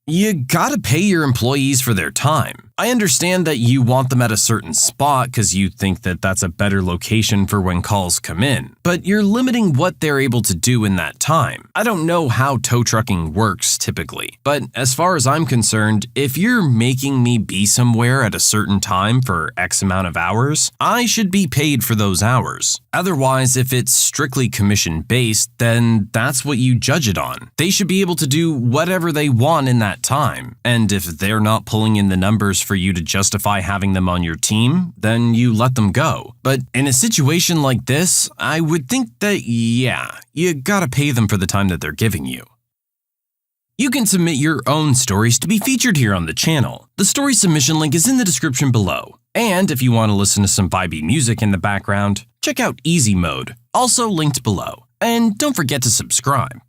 You gotta pay your employees for their time. I understand that you want them at a certain spot because you think that that's a better location for when calls come in, but you're limiting what they're able to do in that time. I don't know how tow trucking works typically, but as far as I'm concerned, if you're making me be somewhere at a certain time for X amount of hours, I should be paid for those hours. Otherwise, if it's strictly commission-based, then that's what you judge it on. They should be able to do whatever they want in that time, and if they're not pulling in the numbers for you to justify having them on your team, then you let them go. But in a situation like this, I would think that, yeah, you gotta pay them for the time that they're giving you. You can submit your own stories to be featured here on the channel. The story submission link is in the description below. And if you want to listen to some vibey music in the background, check out Easy Mode, also linked below. And don't forget to subscribe.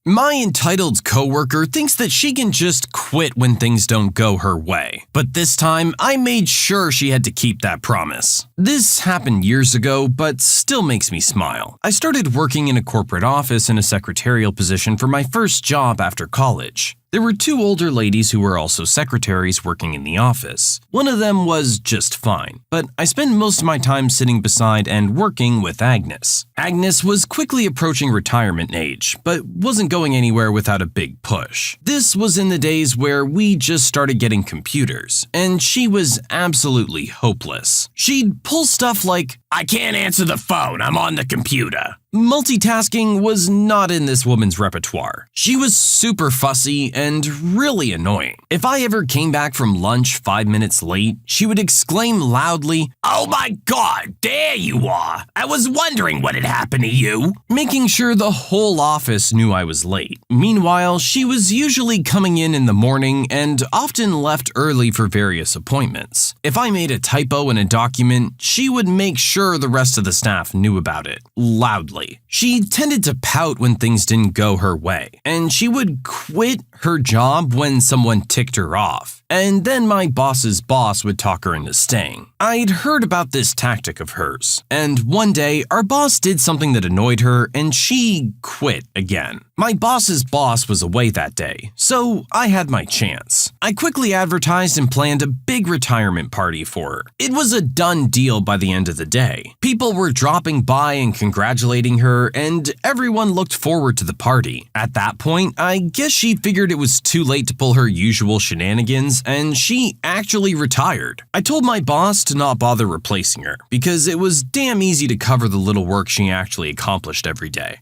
My entitled coworker thinks that she can just quit when things don't go her way. But this time, I made sure she had to keep that promise. This happened years ago, but still makes me smile. I started working in a corporate office in a secretarial position for my first job after college. There were two older ladies who were also secretaries working in the office. One of them was just fine, but I spent most of my time sitting beside and working with Agnes. Agnes was quickly approaching retirement age, but wasn't going anywhere without a big push. This was in the days where we just started getting computers, and she was absolutely hopeless. She'd pull stuff like, I can't answer the phone, I'm on the computer. multitasking was not in this woman's repertoire. She was super fussy and really annoying. If I ever came back from lunch 5 minutes late, she would exclaim loudly, Oh my God, there you are. I was wondering what had happened to you. making sure the whole office knew I was late. Meanwhile, she was usually coming in the morning and often left early for various appointments. If I made a typo in a document, she would make sure the rest of the staff knew about it, loudly. She tended to pout when things didn't go her way, and she would quit her job when someone ticked her off. And then my boss's boss would talk her into staying. I'd heard about this tactic of hers, and one day our boss did something that annoyed her and she quit again. My boss's boss was away that day, so I had my chance. I quickly advertised and planned a big retirement party for her. It was a done deal by the end of the day. People were dropping by and congratulating her, and everyone looked forward to the party. At that point, I guess she figured it was too late to pull her usual shenanigans, and she actually retired. I told my boss to not bother replacing her, because it was damn easy to cover the little work she actually accomplished every day.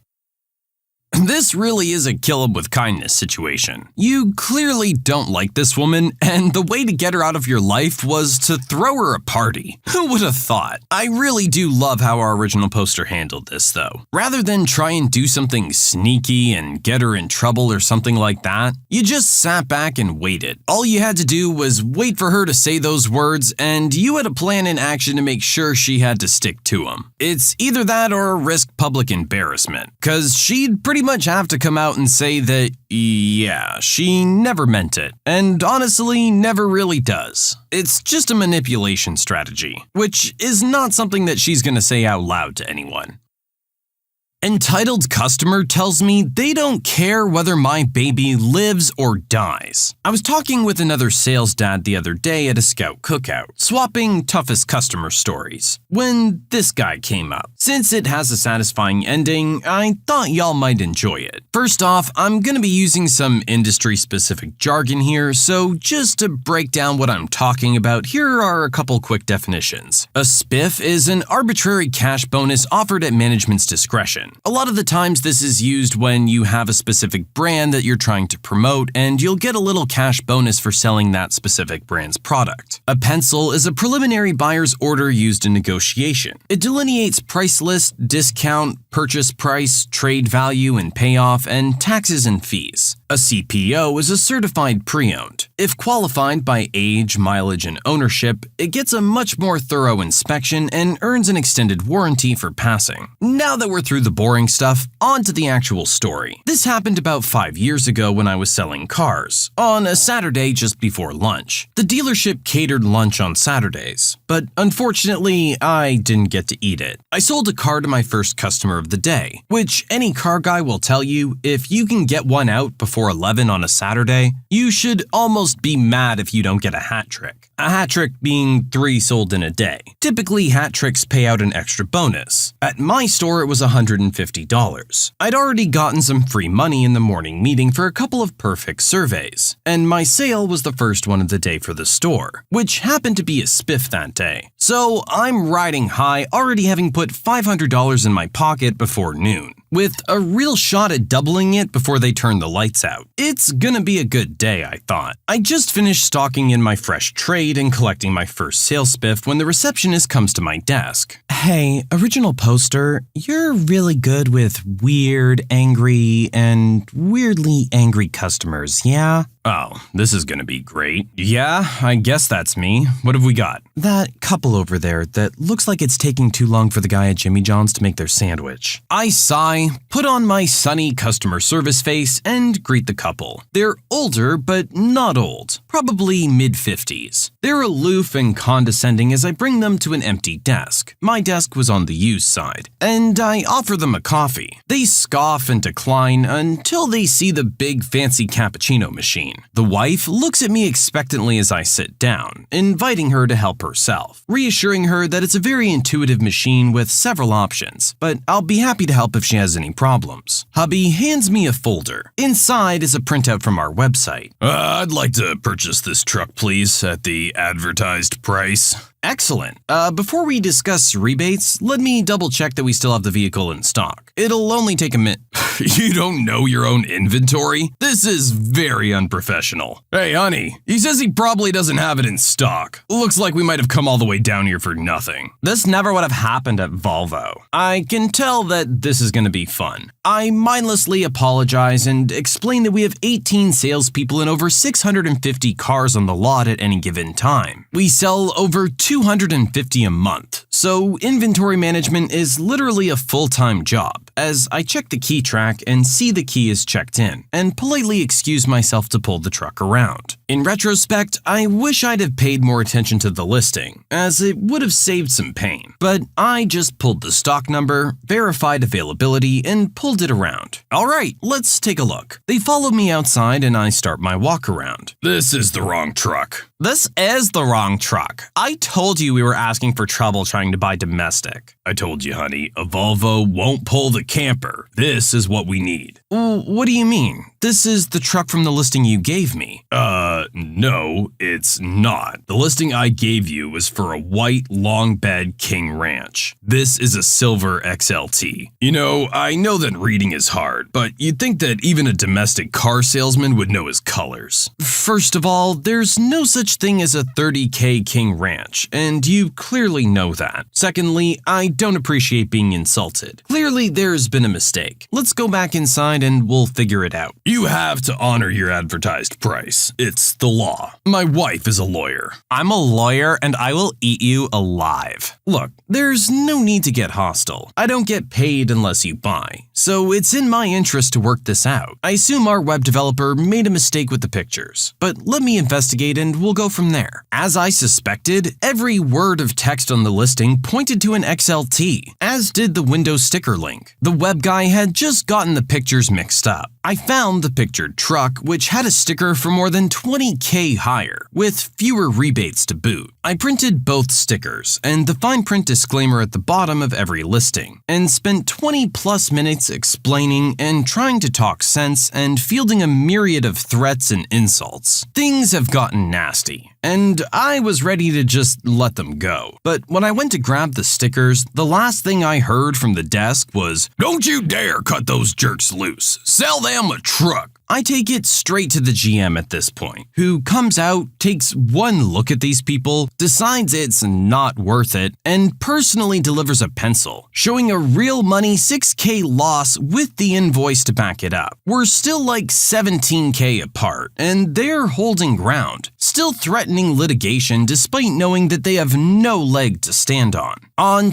This really is a kill 'em with kindness situation. You clearly don't like this woman, and the way to get her out of your life was to throw her a party. Who would have thought? I really do love how our original poster handled this, though. Rather than try and do something sneaky and get her in trouble or something like that, you just sat back and waited. All you had to do was wait for her to say those words, and you had a plan in action to make sure she had to stick to them. It's either that or risk public embarrassment, because she'd pretty much have to come out and say that, yeah, she never meant it, and honestly never really does. It's just a manipulation strategy, which is not something that she's gonna say out loud to anyone. Entitled customer tells me they don't care whether my baby lives or dies. I was talking with another sales dad the other day at a scout cookout, swapping toughest customer stories, when this guy came up. Since it has a satisfying ending, I thought y'all might enjoy it. First off, I'm gonna be using some industry-specific jargon here, so just to break down what I'm talking about, here are a couple quick definitions. A spiff is an arbitrary cash bonus offered at management's discretion. A lot of the times this is used when you have a specific brand that you're trying to promote, and you'll get a little cash bonus for selling that specific brand's product. A pencil is a preliminary buyer's order used in negotiation. It delineates price list, discount, purchase price, trade value and payoff, and taxes and fees. A CPO is a certified pre-owned. If qualified by age, mileage, and ownership, it gets a much more thorough inspection and earns an extended warranty for passing. Now that we're through the boring stuff, on to the actual story. This happened about 5 years ago when I was selling cars, on a Saturday just before lunch. The dealership catered lunch on Saturdays, but unfortunately, I didn't get to eat it. I sold a car to my first customer of the day, which any car guy will tell you, if you can get one out before 11 on a Saturday, you should almost be mad if you don't get a hat trick. A hat trick being 3 sold in a day. Typically, hat tricks pay out an extra bonus. At my store, it was $150. I'd already gotten some free money in the morning meeting for a couple of perfect surveys, and my sale was the first one of the day for the store, which happened to be a spiff that day. So I'm riding high, already having put $500 in my pocket before noon, with a real shot at doubling it before they turn the lights out. It's gonna be a good day, I thought. I just finished stocking in my fresh trade and collecting my first sales spiff when the receptionist comes to my desk. Hey, original poster, you're really good with weird, angry, and weirdly angry customers, yeah? Oh, this is gonna be great. Yeah, I guess that's me. What have we got? That couple over there that looks like it's taking too long for the guy at Jimmy John's to make their sandwich. I sigh, put on my sunny customer service face, and greet the couple. They're older, but not old. probably mid-50s. They're aloof and condescending as I bring them to an empty desk. My desk was on the used side, and I offer them a coffee. They scoff and decline until they see the big fancy cappuccino machine. The wife looks at me expectantly as I sit down, inviting her to help herself, reassuring her that it's a very intuitive machine with several options, but I'll be happy to help if she has any problems. Hubby hands me a folder. Inside is a printout from our website. I'd like to purchase this truck, please, at the advertised price. Excellent. Before we discuss rebates, let me double check that we still have the vehicle in stock. It'll only take a minute. You don't know your own inventory? This is very unprofessional. Hey, honey, he says he probably doesn't have it in stock. Looks like we might have come all the way down here for nothing. This never would have happened at Volvo. I can tell that this is going to be fun. I mindlessly apologize and explain that we have 18 salespeople and over 650 cars on the lot at any given time. We sell over 250 a month, so inventory management is literally a full-time job, as I check the key track and see the key is checked in, and politely excuse myself to pull the truck around. In retrospect, I wish I'd have paid more attention to the listing, as it would have saved some pain. But I just pulled the stock number, verified availability, and pulled it around. Alright, let's take a look. They follow me outside and I start my walk around. This is the wrong truck. This is the wrong truck. I told you we were asking for trouble trying to buy domestic. I told you, honey, a Volvo won't pull the camper. This is what we need. What do you mean? This is the truck from the listing you gave me. No, it's not. The listing I gave you was for a white long bed King Ranch. This is a silver XLT. You know, I know that reading is hard, but you'd think that even a domestic car salesman would know his colors. First of all, there's no such thing as a 30K King Ranch, and you clearly know that. Secondly, I don't appreciate being insulted. Clearly, there's been a mistake. Let's go back inside and we'll figure it out. You have to honor your advertised price. It's the law. My wife is a lawyer. I'm a lawyer and I will eat you alive. Look, there's no need to get hostile. I don't get paid unless you buy, so it's in my interest to work this out. I assume our web developer made a mistake with the pictures, but let me investigate and we'll go from there. As I suspected, every word of text on the listing pointed to an XLT, as did the Windows sticker link. The web guy had just gotten the pictures mixed up. I found the pictured truck, which had a sticker for more than 20K higher, with fewer rebates to boot. I printed both stickers and the fine print disclaimer at the bottom of every listing, and spent 20 plus minutes explaining and trying to talk sense and fielding a myriad of threats and insults. Things have gotten nasty, and I was ready to just let them go. But when I went to grab the stickers, the last thing I heard from the desk was, "Don't you dare cut those jerks loose. Sell them a truck." I take it straight to the GM at this point, who comes out, takes one look at these people, decides it's not worth it, and personally delivers a pencil, showing a real money 6K loss with the invoice to back it up. We're still like 17K apart, and they're holding ground, still threatening litigation despite knowing that they have no leg to stand on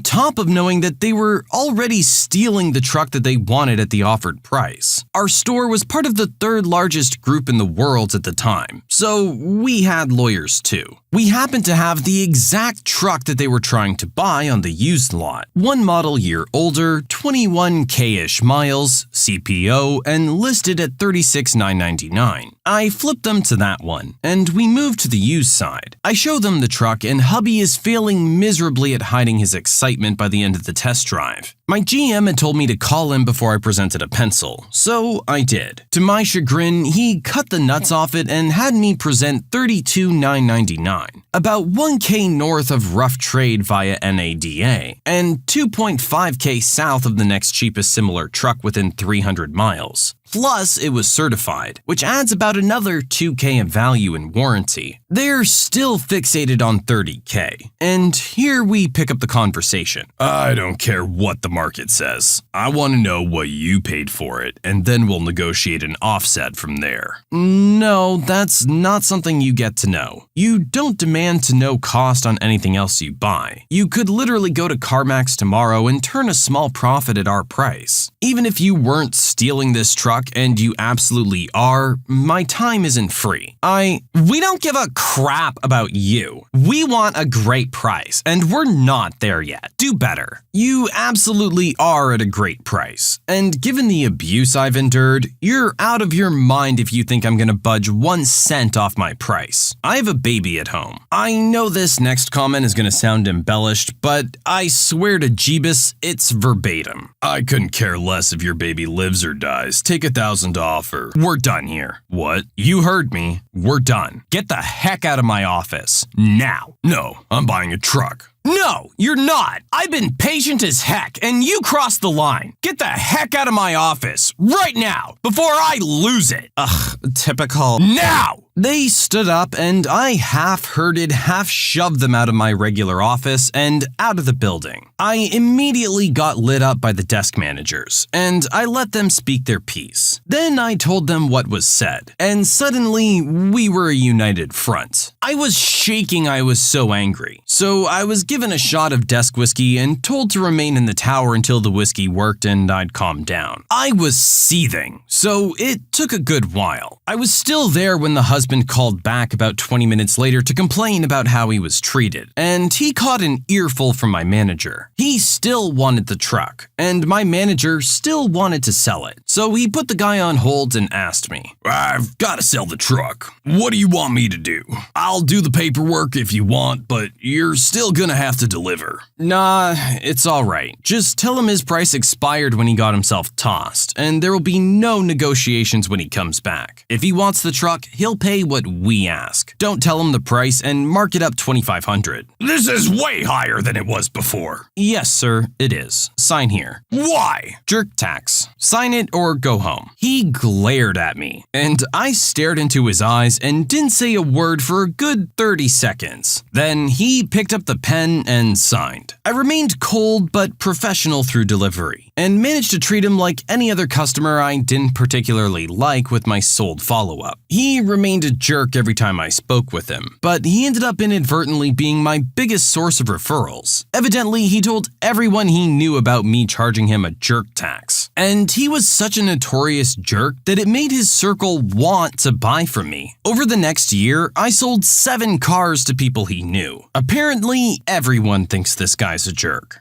top of knowing that they were already stealing the truck that they wanted at the offered price. Our store was part of the third largest group in the world at the time, so we had lawyers too. We happened to have the exact truck that they were trying to buy on the used lot. One model year older, 21K-ish miles, CPO, and listed at $36,999. I flipped them to that one, and we moved to the used side. I show them the truck, and hubby is failing miserably at hiding his excitement by the end of the test drive. My GM had told me to call him before I presented a pencil, so I did. To my chagrin, he cut the nuts off it and had me present $32,999, about 1K north of rough trade via NADA, and 2.5K south of the next cheapest similar truck within 300 miles. Plus, it was certified, which adds about another 2K of value in warranty. They're still fixated on 30K, and here we pick up the conversation. I don't care what the market says. I want to know what you paid for it, and then we'll negotiate an offset from there. No, that's not something you get to know. You don't demand to know cost on anything else you buy. You could literally go to CarMax tomorrow and turn a small profit at our price. Even if you weren't stealing this truck, and you absolutely are, my time isn't free. We don't give a crap about you. We want a great price, and we're not there yet. Do better. You absolutely are at a great price. And given the abuse I've endured, you're out of your mind if you think I'm gonna budge 1 cent off my price. I have a baby at home. I know this next comment is gonna sound embellished, but I swear to Jeebus, it's verbatim. I couldn't care less if your baby lives or dies. Take 1,000 off or we're done here. What? You heard me. We're done. Get the heck out of my office. Now. No, I'm buying a truck. No, you're not. I've been patient as heck, and you crossed the line. Get the heck out of my office, right now, before I lose it. Ugh, typical. Now! They stood up, and I half-herded, half-shoved them out of my regular office and out of the building. I immediately got lit up by the desk managers, and I let them speak their piece. Then I told them what was said, and suddenly we were a united front. I was shaking, I was so angry. So I was given a shot of desk whiskey and told to remain in the tower until the whiskey worked and I'd calm down. I was seething, so it took a good while. I was still there when the husband called back about 20 minutes later to complain about how he was treated, and he caught an earful from my manager. He still wanted the truck, and my manager still wanted to sell it. So he put the guy on hold and asked me, I've got to sell the truck. What do you want me to do? I'll do the paperwork if you want, but you're still gonna have to deliver. Nah, it's alright. Just tell him his price expired when he got himself tossed, and there will be no negotiations when he comes back. If he wants the truck, he'll pay what we ask. Don't tell him the price and mark it up $2,500. This is way higher than it was before. Yes, sir, it is. Sign here. Why? Jerk tax. Sign it or go home. He glared at me, and I stared into his eyes and didn't say a word for a good 30 seconds. Then he picked up the pen and signed. I remained cold but professional through delivery, and managed to treat him like any other customer I didn't particularly like with my sold follow-up. He remained a jerk every time I spoke with him, but he ended up inadvertently being my biggest source of referrals. Evidently, he told everyone he knew about me charging him a jerk tax. And he was such a notorious jerk that it made his circle want to buy from me. Over the next year, I sold 7 cars to people he knew. Apparently, everyone thinks this guy's a jerk.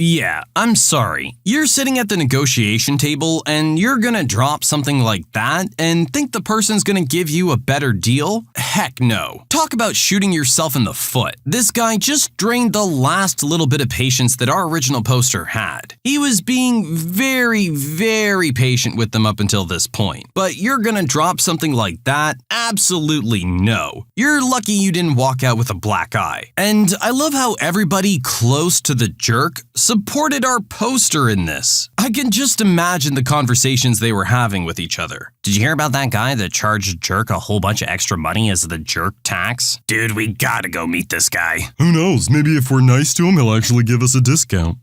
Yeah, I'm sorry. You're sitting at the negotiation table and you're gonna drop something like that and think the person's gonna give you a better deal? Heck no. Talk about shooting yourself in the foot. This guy just drained the last little bit of patience that our original poster had. He was being very, very patient with them up until this point. But you're gonna drop something like that? Absolutely no. You're lucky you didn't walk out with a black eye. And I love how everybody close to the jerk supported our poster in this. I can just imagine the conversations they were having with each other. Did you hear about that guy that charged Jerk a whole bunch of extra money as the jerk tax? Dude, we gotta go meet this guy. Who knows, maybe if we're nice to him, he'll actually give us a discount.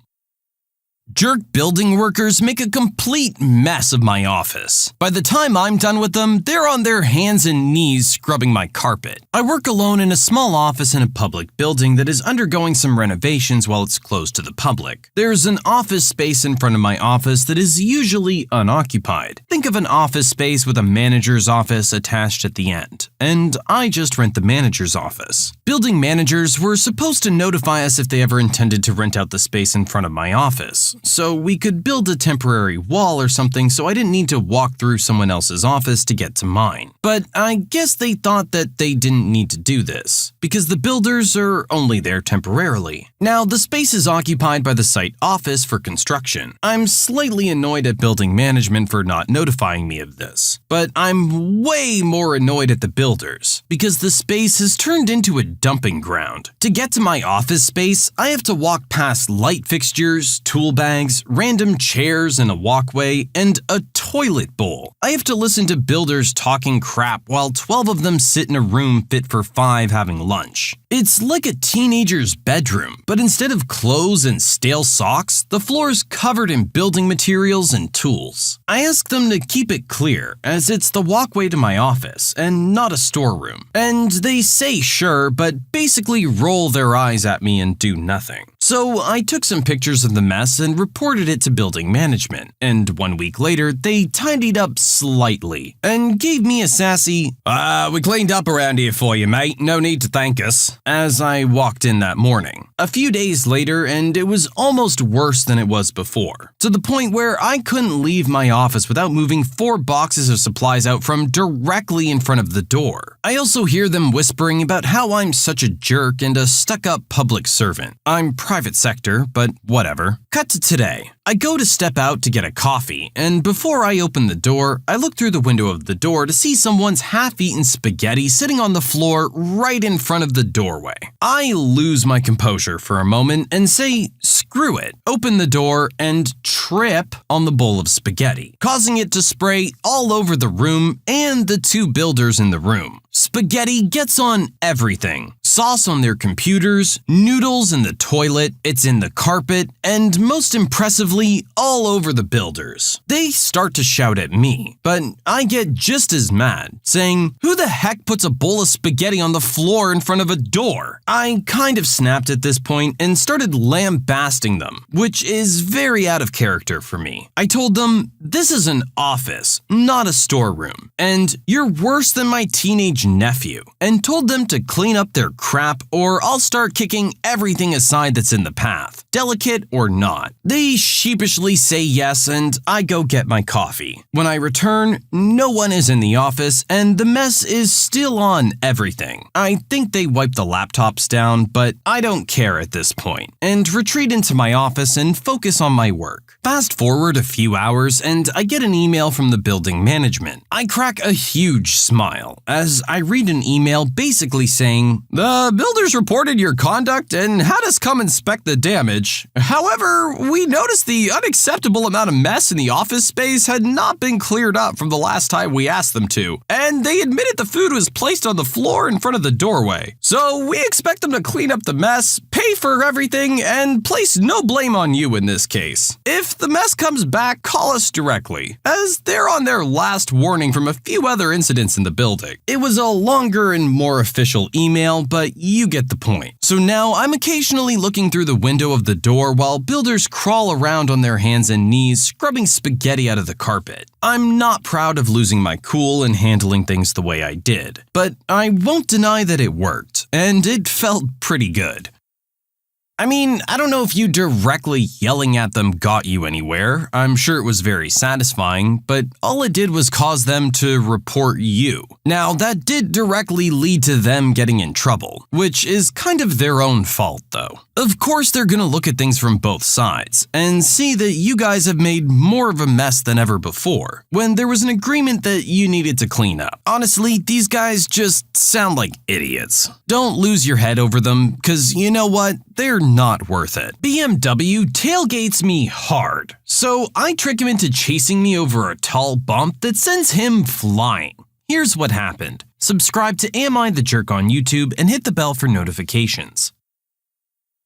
Jerk building workers make a complete mess of my office. By the time I'm done with them, they're on their hands and knees scrubbing my carpet. I work alone in a small office in a public building that is undergoing some renovations while it's closed to the public. There's an office space in front of my office that is usually unoccupied. Think of an office space with a manager's office attached at the end, and I just rent the manager's office. Building managers were supposed to notify us if they ever intended to rent out the space in front of my office, so we could build a temporary wall or something so I didn't need to walk through someone else's office to get to mine. But I guess they thought that they didn't need to do this, because the builders are only there temporarily. Now, the space is occupied by the site office for construction. I'm slightly annoyed at building management for not notifying me of this, but I'm way more annoyed at the builders, because the space has turned into a dumping ground. To get to my office space, I have to walk past light fixtures, tool bags, bags, random chairs in a walkway, and a toilet bowl. I have to listen to builders talking crap while 12 of them sit in a room fit for 5 having lunch. It's like a teenager's bedroom, but instead of clothes and stale socks, the floor is covered in building materials and tools. I ask them to keep it clear, as it's the walkway to my office and not a storeroom. And they say sure, but basically roll their eyes at me and do nothing. So I took some pictures of the mess and reported it to building management, and 1 week later, they tidied up slightly and gave me a sassy, "We cleaned up around here for you, mate, no need to thank us," as I walked in that morning. A few days later, and it was almost worse than it was before, to the point where I couldn't leave my office without moving 4 boxes of supplies out from directly in front of the door. I also hear them whispering about how I'm such a jerk and a stuck-up public servant. I'm private sector, but whatever. Cut to today. I go to step out to get a coffee, and before I open the door, I look through the window of the door to see someone's half-eaten spaghetti sitting on the floor right in front of the doorway. I lose my composure for a moment and say, screw it, open the door, and trip on the bowl of spaghetti, causing it to spray all over the room and the 2 builders in the room. Spaghetti gets on everything. Sauce on their computers, noodles in the toilet, it's in the carpet, and most impressively, all over the builders. They start to shout at me, but I get just as mad, saying, "Who the heck puts a bowl of spaghetti on the floor in front of a door?" I kind of snapped at this point and started lambasting them, which is very out of character for me. I told them, "This is an office, not a storeroom, and you're worse than my teenage nephew," and told them to clean up their crap or I'll start kicking everything aside that's in the path, delicate or not. They sheepishly say yes, and I go get my coffee. When I return, no one is in the office and the mess is still on everything. I think they wiped the laptops down, but I don't care at this point, and retreat into my office and focus on my work. Fast forward a few hours and I get an email from the building management. I crack a huge smile as I read an email basically saying, "The builders reported your conduct and had us come inspect the damage. However, we noticed the unacceptable amount of mess in the office space had not been cleared up from the last time we asked them to, and they admitted the food was placed on the floor in front of the doorway. So we expect them to clean up the mess, pay for everything, and place no blame on you in this case. If the mess comes back, call us directly, as they're on their last warning from a few other incidents in the building." It was a longer and more official email, but you get the point. So now I'm occasionally looking through the window of the door while builders crawl around on their hands and knees, scrubbing spaghetti out of the carpet. I'm not proud of losing my cool and handling things the way I did, but I won't deny that it worked, and it felt pretty good. I mean, I don't know if you directly yelling at them got you anywhere. I'm sure it was very satisfying, but all it did was cause them to report you. Now, that did directly lead to them getting in trouble, which is kind of their own fault though. Of course, they're gonna look at things from both sides and see that you guys have made more of a mess than ever before, when there was an agreement that you needed to clean up. Honestly, these guys just sound like idiots. Don't lose your head over them, cause you know what? They're not worth it. BMW tailgates me hard, so I trick him into chasing me over a tall bump that sends him flying. Here's what happened. Subscribe to Am I the Jerk on YouTube and hit the bell for notifications.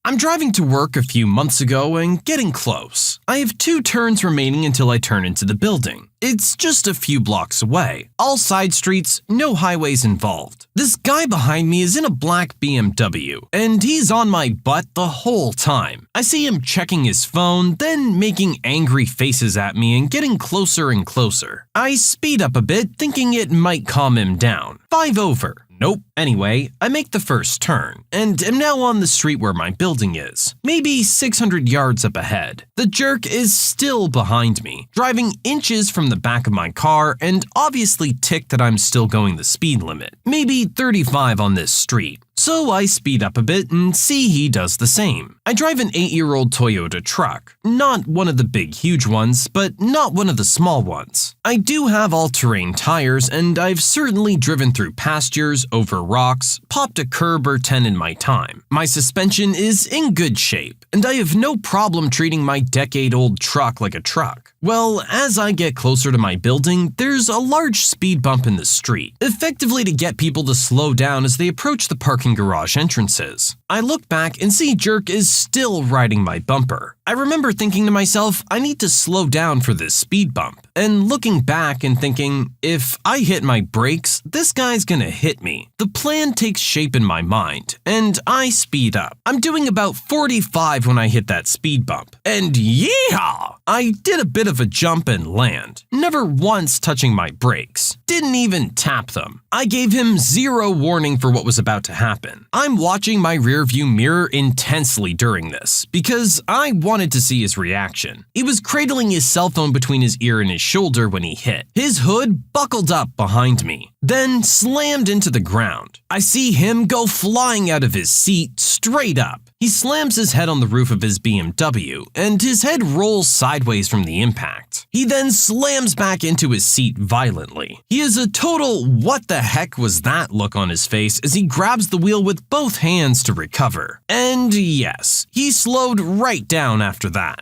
I'm driving to work a few months ago and getting close. I have 2 turns remaining until I turn into the building. It's just a few blocks away. All side streets, no highways involved. This guy behind me is in a black BMW, and he's on my butt the whole time. I see him checking his phone, then making angry faces at me and getting closer and closer. I speed up a bit, thinking it might calm him down. 5 over. Nope. Anyway, I make the first turn, and am now on the street where my building is, maybe 600 yards up ahead. The jerk is still behind me, driving inches from the back of my car and obviously ticked that I'm still going the speed limit, maybe 35 on this street. So I speed up a bit and see he does the same. I drive an 8-year-old Toyota truck. Not one of the big huge ones, but not one of the small ones. I do have all-terrain tires, and I've certainly driven through pastures, over rocks, popped a curb or 10 in my time. My suspension is in good shape, and I have no problem treating my decade-old truck like a truck. Well, as I get closer to my building, there's a large speed bump in the street, effectively to get people to slow down as they approach the parking garage entrances. I look back and see Jerk is still riding my bumper. I remember thinking to myself, I need to slow down for this speed bump, and looking back and thinking, if I hit my brakes, this guy's gonna hit me. The plan takes shape in my mind, and I speed up. I'm doing about 45 when I hit that speed bump, and yeehaw! I did a bit of a jump and land, never once touching my brakes. Didn't even tap them. I gave him zero warning for what was about to happen. I'm watching my rearview mirror intensely during this, because I wanted to see his reaction. He was cradling his cell phone between his ear and his shoulder when he hit. His hood buckled up behind me, then slammed into the ground. I see him go flying out of his seat straight up. He slams his head on the roof of his BMW, and his head rolls sideways from the impact. He then slams back into his seat violently. He has a total "what the heck was that" look on his face as he grabs the wheel with both hands to recover. And yes, he slowed right down after that.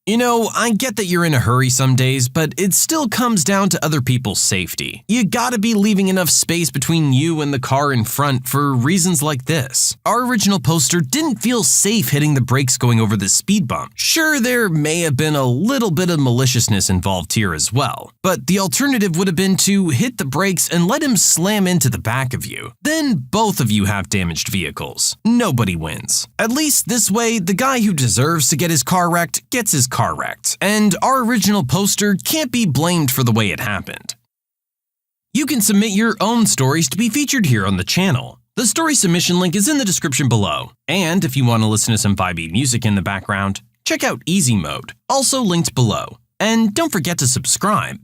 You know, I get that you're in a hurry some days, but it still comes down to other people's safety. You gotta be leaving enough space between you and the car in front for reasons like this. Our original poster didn't feel safe hitting the brakes going over the speed bump. Sure, there may have been a little bit of maliciousness involved here as well, but the alternative would have been to hit the brakes and let him slam into the back of you. Then both of you have damaged vehicles. Nobody wins. At least this way, the guy who deserves to get his car wrecked gets his car wrecked, and our original poster can't be blamed for the way it happened. You can submit your own stories to be featured here on the channel. The story submission link is in the description below, and if you want to listen to some vibey music in the background, check out Easy Mode, also linked below. And don't forget to subscribe.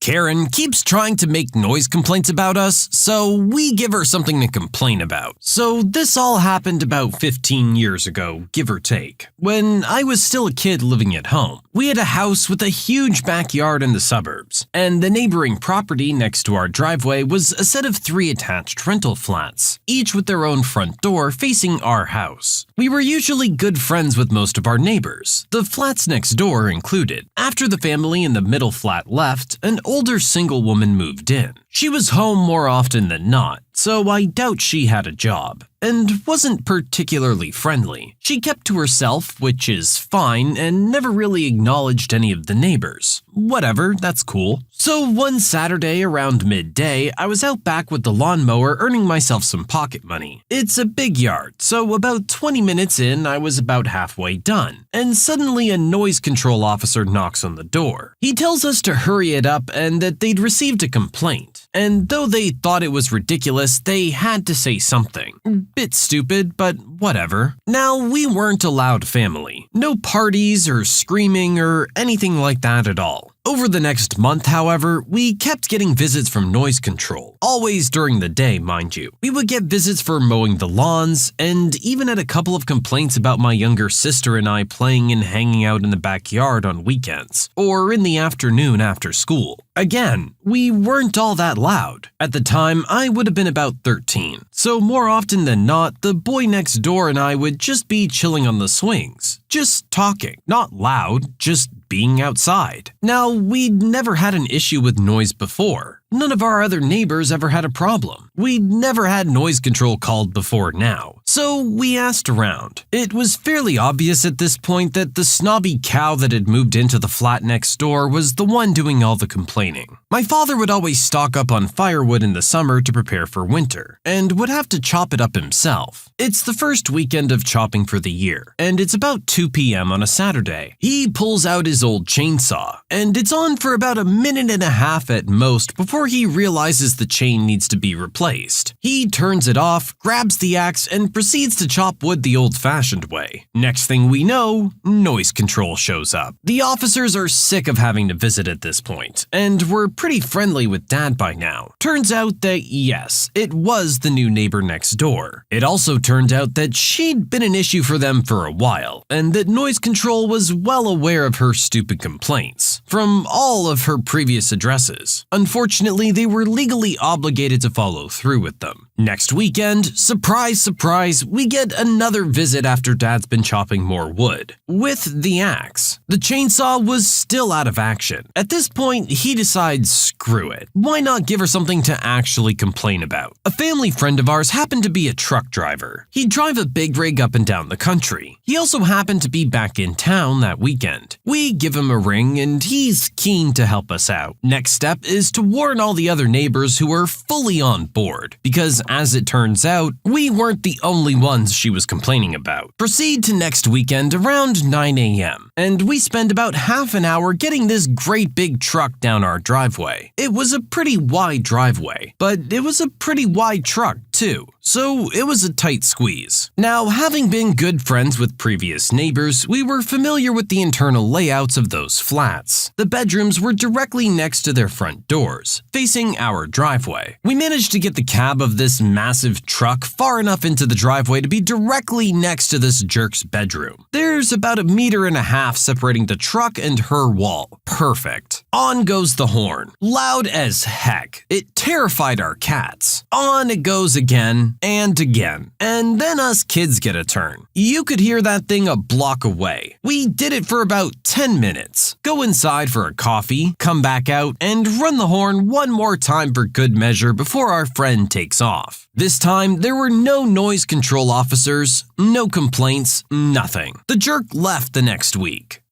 Karen keeps trying to make noise complaints about us, so we give her something to complain about. So this all happened about 15 years ago, give or take, when I was still a kid living at home. We had a house with a huge backyard in the suburbs, and the neighboring property next to our driveway was a set of 3 attached rental flats, each with their own front door facing our house. We were usually good friends with most of our neighbors, the flats next door included. After the family in the middle flat left, an older single woman moved in. She was home more often than not, so I doubt she had a job, and wasn't particularly friendly. She kept to herself, which is fine, and never really acknowledged any of the neighbors. Whatever, that's cool. So one Saturday around midday, I was out back with the lawnmower earning myself some pocket money. It's a big yard, so about 20 minutes in, I was about halfway done, and suddenly a noise control officer knocks on the door. He tells us to hurry it up and that they'd received a complaint. And though they thought it was ridiculous, they had to say something. Bit stupid, but whatever. Now, we weren't a loud family. No parties or screaming or anything like that at all. Over the next month, however, we kept getting visits from noise control, always during the day, mind you. We would get visits for mowing the lawns, and even had a couple of complaints about my younger sister and I playing and hanging out in the backyard on weekends, or in the afternoon after school. Again, we weren't all that loud. At the time, I would have been about 13, so more often than not, the boy next door and I would just be chilling on the swings, just talking, not loud, just being outside. Now, we'd never had an issue with noise before. None of our other neighbors ever had a problem. We'd never had noise control called before now, so we asked around. It was fairly obvious at this point that the snobby cow that had moved into the flat next door was the one doing all the complaining. My father would always stock up on firewood in the summer to prepare for winter, and would have to chop it up himself. It's the first weekend of chopping for the year, and it's about 2 p.m. on a Saturday. He pulls out his old chainsaw, and it's on for about a minute and a half at most before he realizes the chain needs to be replaced. He turns it off, grabs the axe, and proceeds to chop wood the old-fashioned way. Next thing we know, noise control shows up. The officers are sick of having to visit at this point, and were pretty friendly with Dad by now. Turns out that yes, it was the new neighbor next door. It also turned out that she'd been an issue for them for a while, and that noise control was well aware of her stupid complaints from all of her previous addresses. Unfortunately, they were legally obligated to follow through with them. Next weekend, surprise, surprise, we get another visit after Dad's been chopping more wood. With the axe. The chainsaw was still out of action. At this point, he decides, screw it. Why not give her something to actually complain about? A family friend of ours happened to be a truck driver. He'd drive a big rig up and down the country. He also happened to be back in town that weekend. We give him a ring and he's keen to help us out. Next step is to warn all the other neighbors who are fully on board, because as it turns out, we weren't the only ones she was complaining about. Proceed to next weekend around 9 a.m. and we spend about half an hour getting this great big truck down our driveway. It was a pretty wide driveway, but it was a pretty wide truck too, so it was a tight squeeze. Now, having been good friends with previous neighbors, we were familiar with the internal layouts of those flats. The bedrooms were directly next to their front doors, facing our driveway. We managed to get the cab of this massive truck far enough into the driveway to be directly next to this jerk's bedroom. There's about 1.5 meters separating the truck and her wall. Perfect. On goes the horn. Loud as heck. It terrified our cats. On it goes again and again. And then us kids get a turn. You could hear that thing a block away. We did it for about 10 minutes. Go inside for a coffee, come back out, and run the horn one more time for good measure before our friend takes off. This time, there were no noise control officers, no complaints, nothing. The jerk left the next week.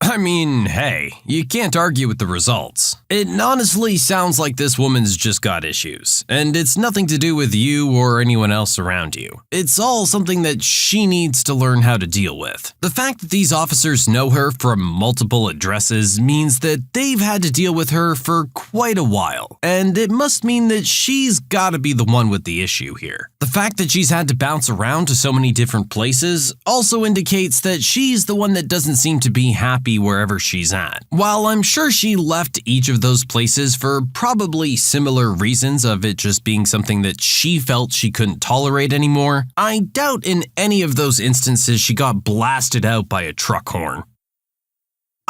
I mean, hey, you can't argue with the results. It honestly sounds like this woman's just got issues, and it's nothing to do with you or anyone else around you. It's all something that she needs to learn how to deal with. The fact that these officers know her from multiple addresses means that they've had to deal with her for quite a while, and it must mean that she's gotta be the one with the issue here. The fact that she's had to bounce around to so many different places also indicates that she's the one that doesn't seem to be happy wherever she's at. While I'm sure she left each of those places for probably similar reasons of it just being something that she felt she couldn't tolerate anymore, I doubt in any of those instances she got blasted out by a truck horn.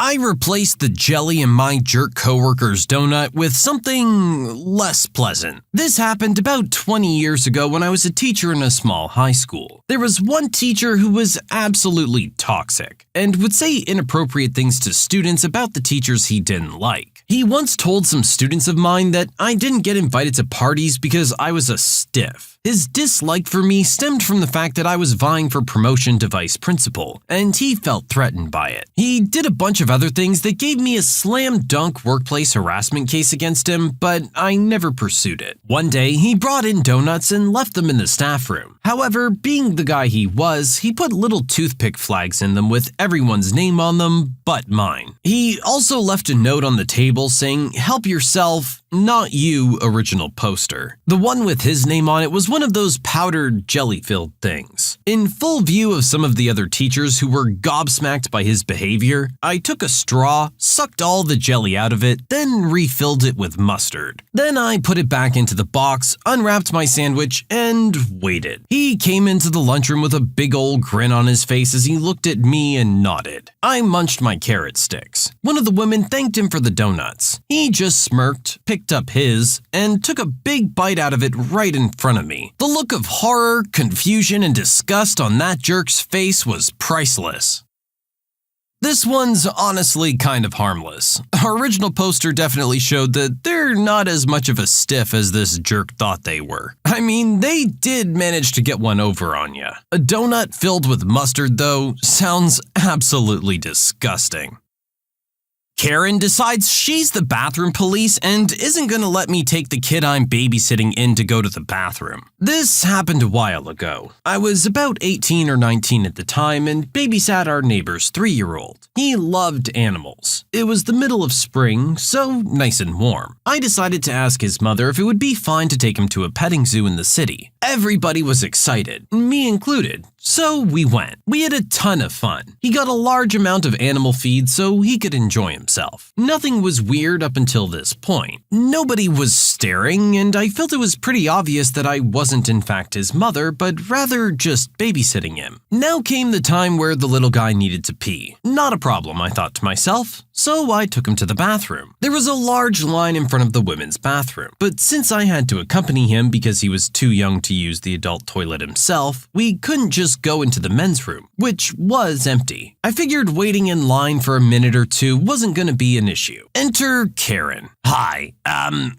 I replaced the jelly in my jerk coworker's donut with something less pleasant. This happened about 20 years ago when I was a teacher in a small high school. There was one teacher who was absolutely toxic and would say inappropriate things to students about the teachers he didn't like. He once told some students of mine that I didn't get invited to parties because I was a stiff. His dislike for me stemmed from the fact that I was vying for promotion to vice principal, and he felt threatened by it. He did a bunch of other things that gave me a slam dunk workplace harassment case against him, but I never pursued it. One day, he brought in donuts and left them in the staff room. However, being the guy he was, he put little toothpick flags in them with everyone's name on them but mine. He also left a note on the table saying, "Help yourself, not you, original poster." The one with his name on it was one of those powdered jelly-filled things. In full view of some of the other teachers who were gobsmacked by his behavior, I took a straw, sucked all the jelly out of it, then refilled it with mustard. Then I put it back into the box, unwrapped my sandwich, and waited. He came into the lunchroom with a big old grin on his face as he looked at me and nodded. I munched my carrot sticks. One of the women thanked him for the donuts. He just smirked, picked up his, and took a big bite out of it right in front of me. The look of horror, confusion, and disgust on that jerk's face was priceless. This one's honestly kind of harmless. Our original poster definitely showed that they're not as much of a stiff as this jerk thought they were. I mean, they did manage to get one over on ya. A donut filled with mustard, though, sounds absolutely disgusting. Karen decides she's the bathroom police and isn't gonna let me take the kid I'm babysitting in to go to the bathroom. This happened a while ago. I was about 18 or 19 at the time and babysat our neighbor's 3-year-old. He loved animals. It was the middle of spring, so nice and warm. I decided to ask his mother if it would be fine to take him to a petting zoo in the city. Everybody was excited, me included. So we went. We had a ton of fun. He got a large amount of animal feed so he could enjoy himself. Nothing was weird up until this point. Nobody was staring, and I felt it was pretty obvious that I wasn't in fact his mother, but rather just babysitting him. Now came the time where the little guy needed to pee. Not a problem, I thought to myself. So I took him to the bathroom. There was a large line in front of the women's bathroom, but since I had to accompany him because he was too young to use the adult toilet himself, we couldn't just go into the men's room, which was empty. I figured waiting in line for a minute or two wasn't gonna be an issue. Enter Karen. Hi,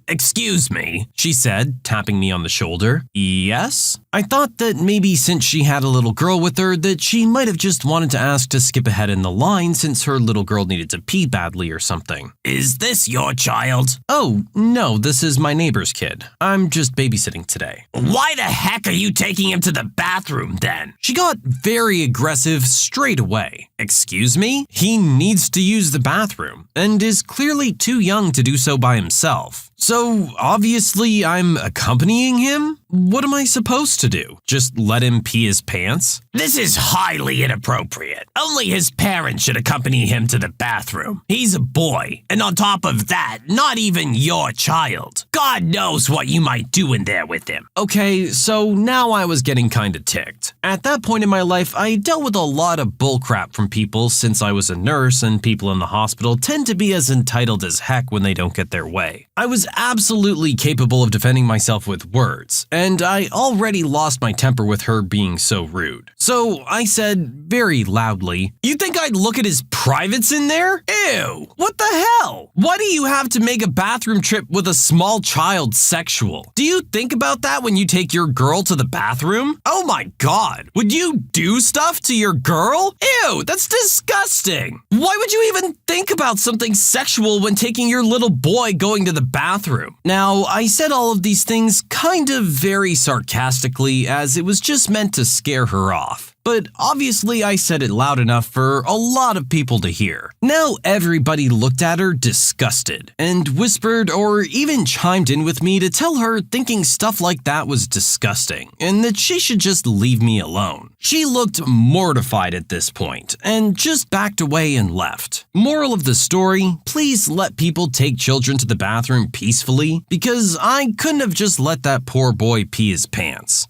excuse me, She said, tapping me on the shoulder. Yes? I thought that maybe since she had a little girl with her that she might have just wanted to ask to skip ahead in the line since her little girl needed to pee badly or something. Is this your child? Oh, no, this is my neighbor's kid. I'm just babysitting today. Why the heck are you taking him to the bathroom then? She got very aggressive straight away. Excuse me? He needs to use the bathroom and is clearly too young to do so by himself. So obviously I'm accompanying him? What am I supposed to do? Just let him pee his pants? This is highly inappropriate. Only his parents should accompany him to the bathroom. He's a boy, and on top of that, not even your child. God knows what you might do in there with him. Okay, so now I was getting kinda ticked. At that point in my life, I dealt with a lot of bullcrap from people since I was a nurse and people in the hospital tend to be as entitled as heck when they don't get their way. I was absolutely capable of defending myself with words, and I already lost my temper with her being so rude. So I said very loudly, "You think I'd look at his privates in there? Ew, what the hell? Why do you have to make a bathroom trip with a small child sexual? Do you think about that when you take your girl to the bathroom? Oh my god, would you do stuff to your girl? Ew, that's disgusting. Why would you even think about something sexual when taking your little boy going to the bathroom?" Now, I said all of these things kind of very sarcastically as it was just meant to scare her off. But obviously I said it loud enough for a lot of people to hear. Now everybody looked at her disgusted and whispered or even chimed in with me to tell her thinking stuff like that was disgusting and that she should just leave me alone. She looked mortified at this point and just backed away and left. Moral of the story, please let people take children to the bathroom peacefully because I couldn't have just let that poor boy pee his pants.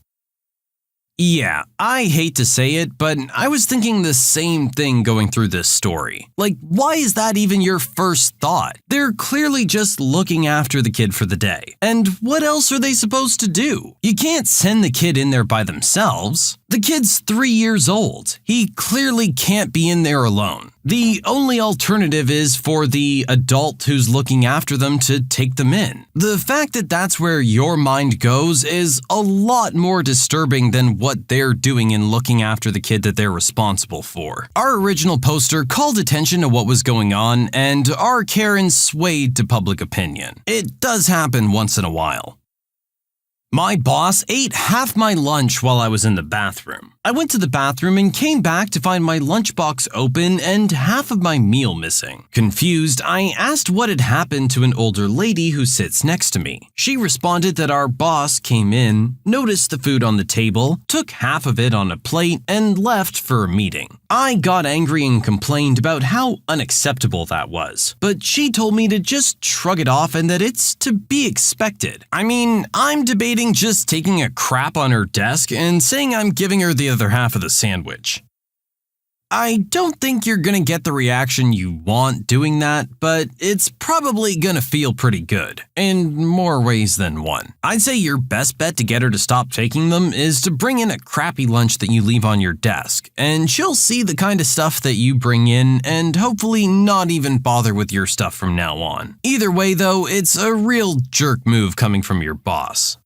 Yeah, I hate to say it, but I was thinking the same thing going through this story. Like, why is that even your first thought? They're clearly just looking after the kid for the day. And what else are they supposed to do? You can't send the kid in there by themselves. The kid's 3 years old. He clearly can't be in there alone. The only alternative is for the adult who's looking after them to take them in. The fact that that's where your mind goes is a lot more disturbing than what they're doing in looking after the kid that they're responsible for. Our original poster called attention to what was going on, and our Karen swayed to public opinion. It does happen once in a while. My boss ate half my lunch while I was in the bathroom. I went to the bathroom and came back to find my lunchbox open and half of my meal missing. Confused, I asked what had happened to an older lady who sits next to me. She responded that our boss came in, noticed the food on the table, took half of it on a plate, and left for a meeting. I got angry and complained about how unacceptable that was, but she told me to just shrug it off and that it's to be expected. I mean, I'm debating just taking a crap on her desk and saying I'm giving her the other half of the sandwich. I don't think you're gonna get the reaction you want doing that, but it's probably gonna feel pretty good, in more ways than one. I'd say your best bet to get her to stop taking them is to bring in a crappy lunch that you leave on your desk, and she'll see the kind of stuff that you bring in and hopefully not even bother with your stuff from now on. Either way though, it's a real jerk move coming from your boss.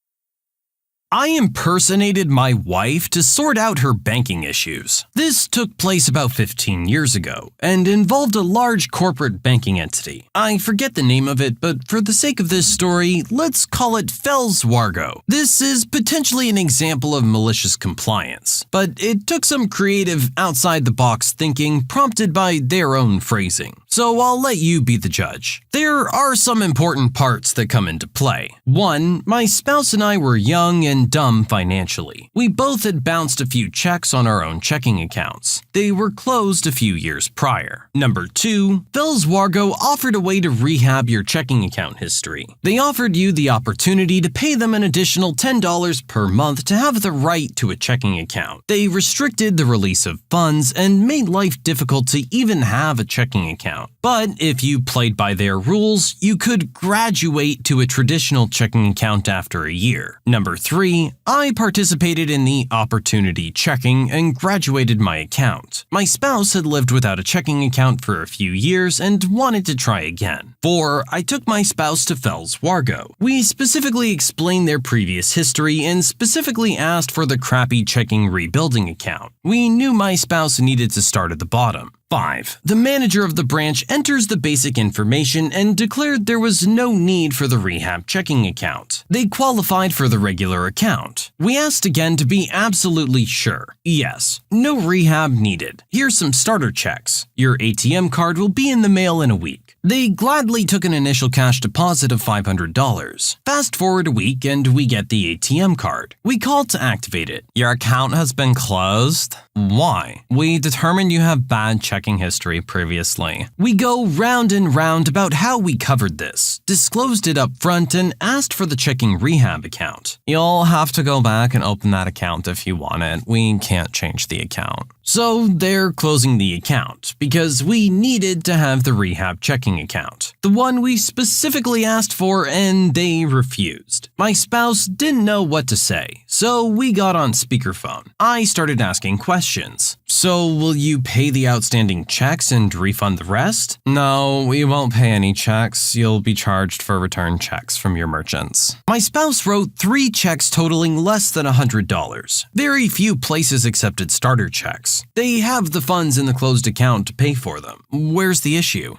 I impersonated my wife to sort out her banking issues. This took place about 15 years ago and involved a large corporate banking entity. I forget the name of it, but for the sake of this story, let's call it Fells Wargo. This is potentially an example of malicious compliance, but it took some creative outside-the-box thinking prompted by their own phrasing. So I'll let you be the judge. There are some important parts that come into play. 1. My spouse and I were young and dumb financially. We both had bounced a few checks on our own checking accounts. They were closed a few years prior. Number 2. Fells Wargo offered a way to rehab your checking account history. They offered you the opportunity to pay them an additional $10 per month to have the right to a checking account. They restricted the release of funds and made life difficult to even have a checking account. But if you played by their rules, you could graduate to a traditional checking account after a year. Number 3. I participated in the opportunity checking and graduated my account. My spouse had lived without a checking account for a few years and wanted to try again. 4. I took my spouse to Fells Wargo. We specifically explained their previous history and specifically asked for the crappy checking rebuilding account. We knew my spouse needed to start at the bottom. 5. The manager of the branch enters the basic information and declared there was no need for the rehab checking account. They qualified for the regular account. We asked again to be absolutely sure. Yes, no rehab needed. Here's some starter checks. Your ATM card will be in the mail in a week. They gladly took an initial cash deposit of $500. Fast forward a week and we get the ATM card. We called to activate it. Your account has been closed? Why? We determined you have bad checking history previously. We go round and round about how we covered this, disclosed it up front, and asked for the checking rehab account. You'll have to go back and open that account if you want it. We can't change the account. So they're closing the account because we needed to have the rehab checking account, the one we specifically asked for, and they refused. My spouse didn't know what to say, so we got on speakerphone. I started asking questions. So will you pay the outstanding checks and refund the rest? No, we won't pay any checks. You'll be charged for return checks from your merchants. My spouse wrote 3 checks totaling less than $100. Very few places accepted starter checks. They have the funds in the closed account to pay for them. Where's the issue?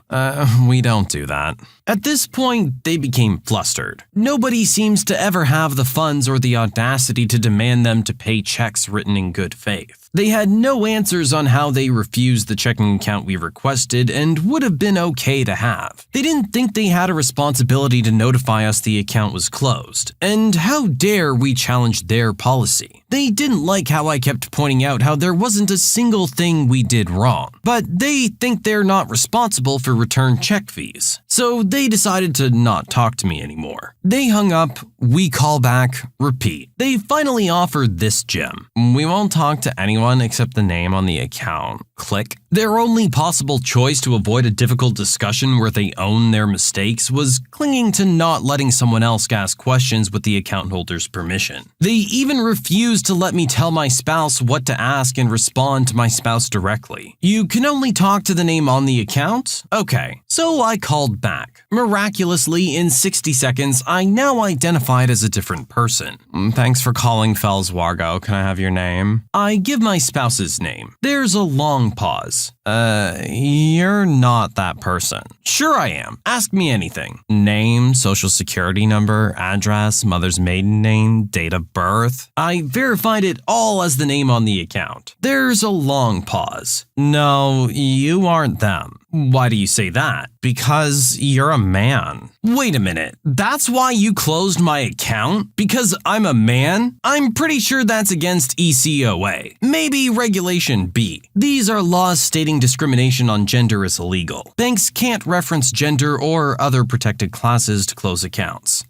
We don't do that. At this point, they became flustered. Nobody seems to ever have the funds or the audacity to demand them to pay checks written in good faith. They had no answers on how they refused the checking account we requested and would have been okay to have. They didn't think they had a responsibility to notify us the account was closed. And how dare we challenge their policy? They didn't like how I kept pointing out how there wasn't a single thing we did wrong. But they think they're not responsible for return check fees. So they decided to not talk to me anymore. They hung up, we call back, repeat. They finally offered this gem. We won't talk to anyone except the name on the account. Click. Their only possible choice to avoid a difficult discussion where they own their mistakes was clinging to not letting someone else ask questions with the account holder's permission. They even refused to let me tell my spouse what to ask and respond to my spouse directly. You can only talk to the name on the account? Okay, so I called back. Miraculously, in 60 seconds, I now identified as a different person. Thanks for calling Fells Wargo. Can I have your name? I give my spouse's name. There's a long pause. You're not that person. Sure I am. Ask me anything. Name, social security number, address, mother's maiden name, date of birth. I verified it all as the name on the account. There's a long pause. No, you aren't them. Why do you say that? Because you're a man. Wait a minute. That's why you closed my account? Because I'm a man? I'm pretty sure that's against ECOA. Maybe Regulation B. These are laws stating discrimination on gender is illegal. Banks can't reference gender or other protected classes to close accounts.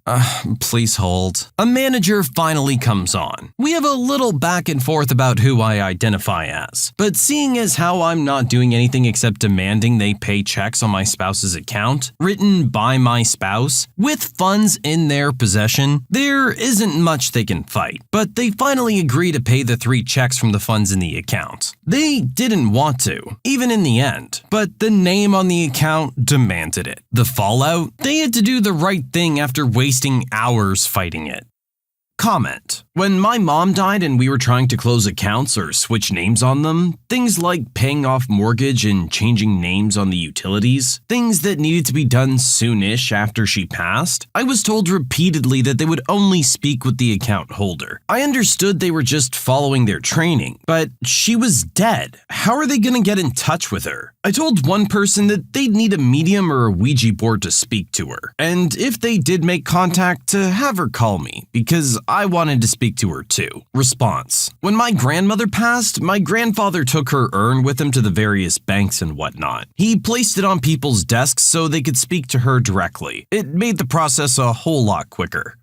Please hold. A manager finally comes on. We have a little back and forth about who I identify as. But seeing as how I'm not doing anything except demanding they pay checks on my spouse's account, written by my spouse, with funds in their possession, there isn't much they can fight. But they finally agree to pay the 3 checks from the funds in the account. They didn't want to, even in the end, but the name on the account demanded it. The fallout? They had to do the right thing after wasting hours fighting it. Comment. When my mom died and we were trying to close accounts or switch names on them, things like paying off mortgage and changing names on the utilities, things that needed to be done soonish after she passed, I was told repeatedly that they would only speak with the account holder. I understood they were just following their training, but she was dead. How are they going to get in touch with her? I told one person that they'd need a medium or a Ouija board to speak to her, and if they did make contact, to have her call me, because I wanted to speak to her too. Response: when my grandmother passed, my grandfather took her urn with him to the various banks and whatnot. He placed it on people's desks so they could speak to her directly. It made the process a whole lot quicker.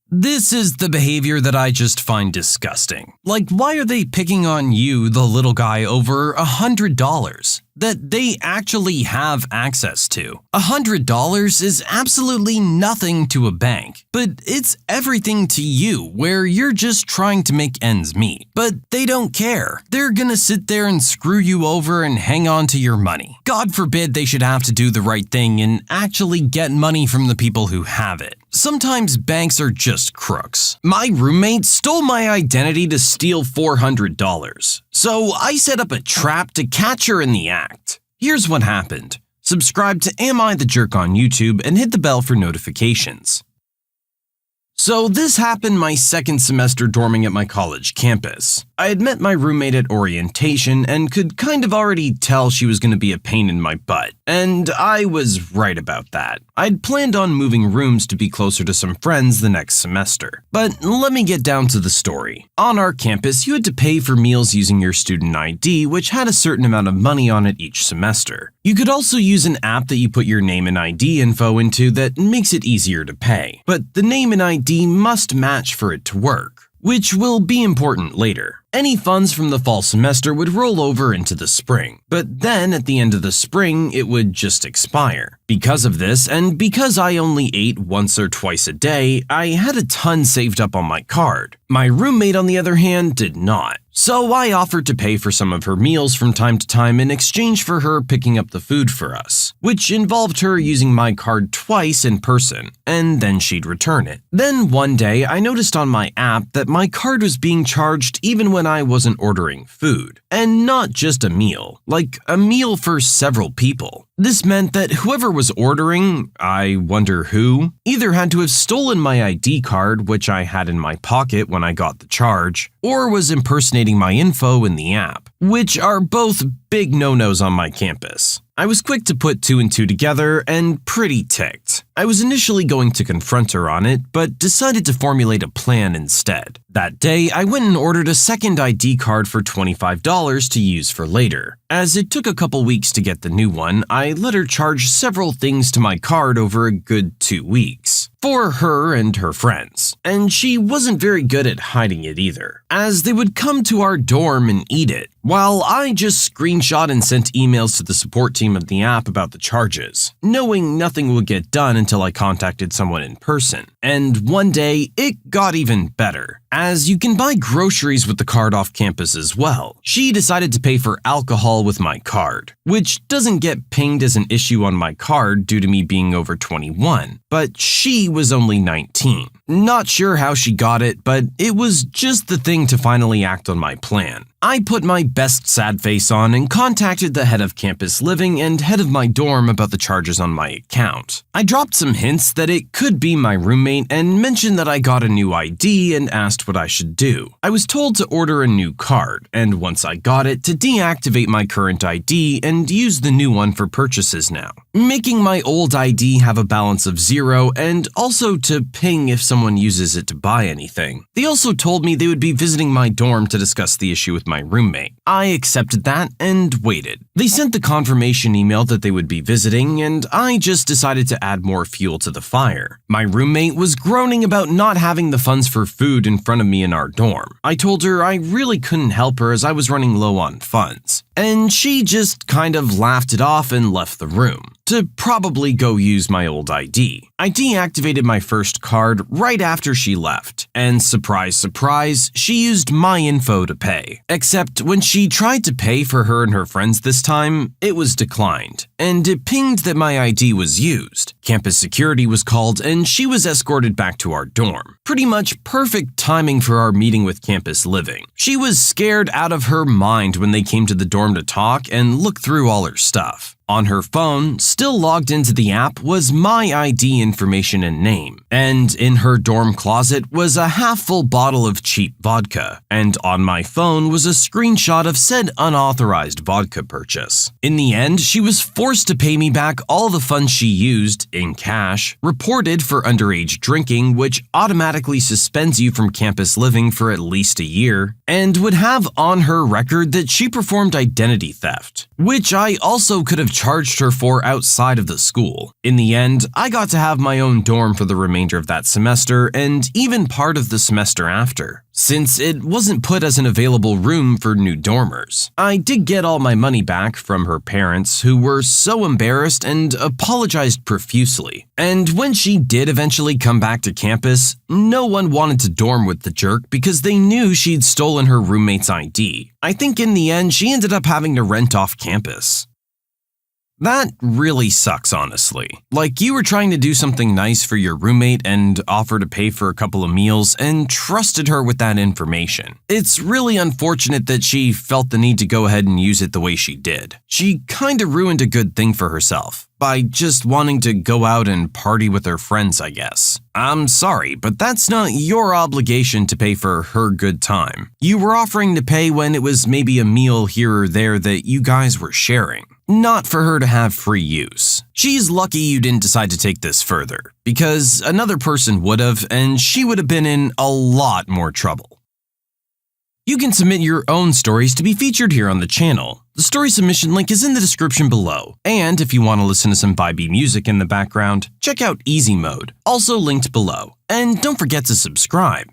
This is the behavior that I just find disgusting. Like, why are they picking on you, the little guy, over $100 that they actually have access to? $100 is absolutely nothing to a bank, but it's everything to you, where you're just trying to make ends meet. But they don't care. They're gonna sit there and screw you over and hang on to your money. God forbid they should have to do the right thing and actually get money from the people who have it. Sometimes banks are just crooks. My roommate stole my identity to steal $400, so I set up a trap to catch her in the act. Here's what happened. Subscribe to Am I the Jerk on YouTube and hit the bell for notifications. So this happened my second semester dorming at my college campus. I had met my roommate at orientation and could kind of already tell she was going to be a pain in my butt, and I was right about that. I'd planned on moving rooms to be closer to some friends the next semester. But let me get down to the story. On our campus, you had to pay for meals using your student ID, which had a certain amount of money on it each semester. You could also use an app that you put your name and ID info into that makes it easier to pay. But the name and ID must match for it to work, which will be important later. Any funds from the fall semester would roll over into the spring, but then at the end of the spring, it would just expire. Because of this, and because I only ate once or twice a day, I had a ton saved up on my card. My roommate, on the other hand, did not. So I offered to pay for some of her meals from time to time in exchange for her picking up the food for us, which involved her using my card twice in person, and then she'd return it. Then one day, I noticed on my app that my card was being charged even when I wasn't ordering food. And not just a meal, like a meal for several people. This meant that whoever was ordering, I wonder who, either had to have stolen my ID card, which I had in my pocket when I got the charge, or was impersonating my info in the app, which are both big no-nos on my campus. I was quick to put two and two together and pretty ticked. I was initially going to confront her on it, but decided to formulate a plan instead. That day, I went and ordered a second ID card for $25 to use for later. As it took a couple weeks to get the new one, I let her charge several things to my card over a good 2 weeks. For her and her friends. And she wasn't very good at hiding it either, as they would come to our dorm and eat it, while I just screenshot and sent emails to the support team of the app about the charges, knowing nothing would get done until I contacted someone in person. And one day, it got even better, as you can buy groceries with the card off campus as well. She decided to pay for alcohol with my card, which doesn't get pinged as an issue on my card due to me being over 21, but she was only 19. Not sure how she got it, but it was just the thing to finally act on my plan. I put my best sad face on and contacted the head of campus living and head of my dorm about the charges on my account. I dropped some hints that it could be my roommate and mentioned that I got a new ID and asked what I should do. I was told to order a new card, and once I got it, to deactivate my current ID and use the new one for purchases now, making my old ID have a balance of 0 and also to ping if someone uses it to buy anything. They also told me they would be visiting my dorm to discuss the issue with my roommate. I accepted that and waited. They sent the confirmation email that they would be visiting, and I just decided to add more fuel to the fire. My roommate was groaning about not having the funds for food in front of me in our dorm. I told her I really couldn't help her as I was running low on funds, and she just kind of laughed it off and left the room to probably go use my old ID. I deactivated my first card right after she left, and surprise, surprise, she used my info to pay. Except when she tried to pay for her and her friends this time, it was declined, and it pinged that my ID was used. Campus security was called, and she was escorted back to our dorm. Pretty much perfect timing for our meeting with Campus Living. She was scared out of her mind when they came to the dorm to talk and look through all her stuff. On her phone, still logged into the app, was my ID information and name. And in her dorm closet was a half-full bottle of cheap vodka. And on my phone was a screenshot of said unauthorized vodka purchase. In the end, she was forced to pay me back all the funds she used, in cash, reported for underage drinking, which automatically suspends you from Campus Living for at least a year, and would have on her record that she performed identity theft, which I also could have charged her for outside of the school. In the end, I got to have my own dorm for the remainder of that semester and even part of the semester after, since it wasn't put as an available room for new dormers. I did get all my money back from her parents, who were so embarrassed and apologized profusely. And when she did eventually come back to campus, no one wanted to dorm with the jerk because they knew she'd stolen her roommate's ID. I think in the end, she ended up having to rent off campus. That really sucks, honestly. Like, you were trying to do something nice for your roommate and offer to pay for a couple of meals and trusted her with that information. It's really unfortunate that she felt the need to go ahead and use it the way she did. She kinda ruined a good thing for herself by just wanting to go out and party with her friends, I guess. I'm sorry, but that's not your obligation to pay for her good time. You were offering to pay when it was maybe a meal here or there that you guys were sharing, not for her to have free use. She's lucky you didn't decide to take this further, because another person would have, and she would have been in a lot more trouble. You can submit your own stories to be featured here on the channel. The story submission link is in the description below. And if you want to listen to some Vibe music in the background, check out Easy Mode, also linked below. And don't forget to subscribe.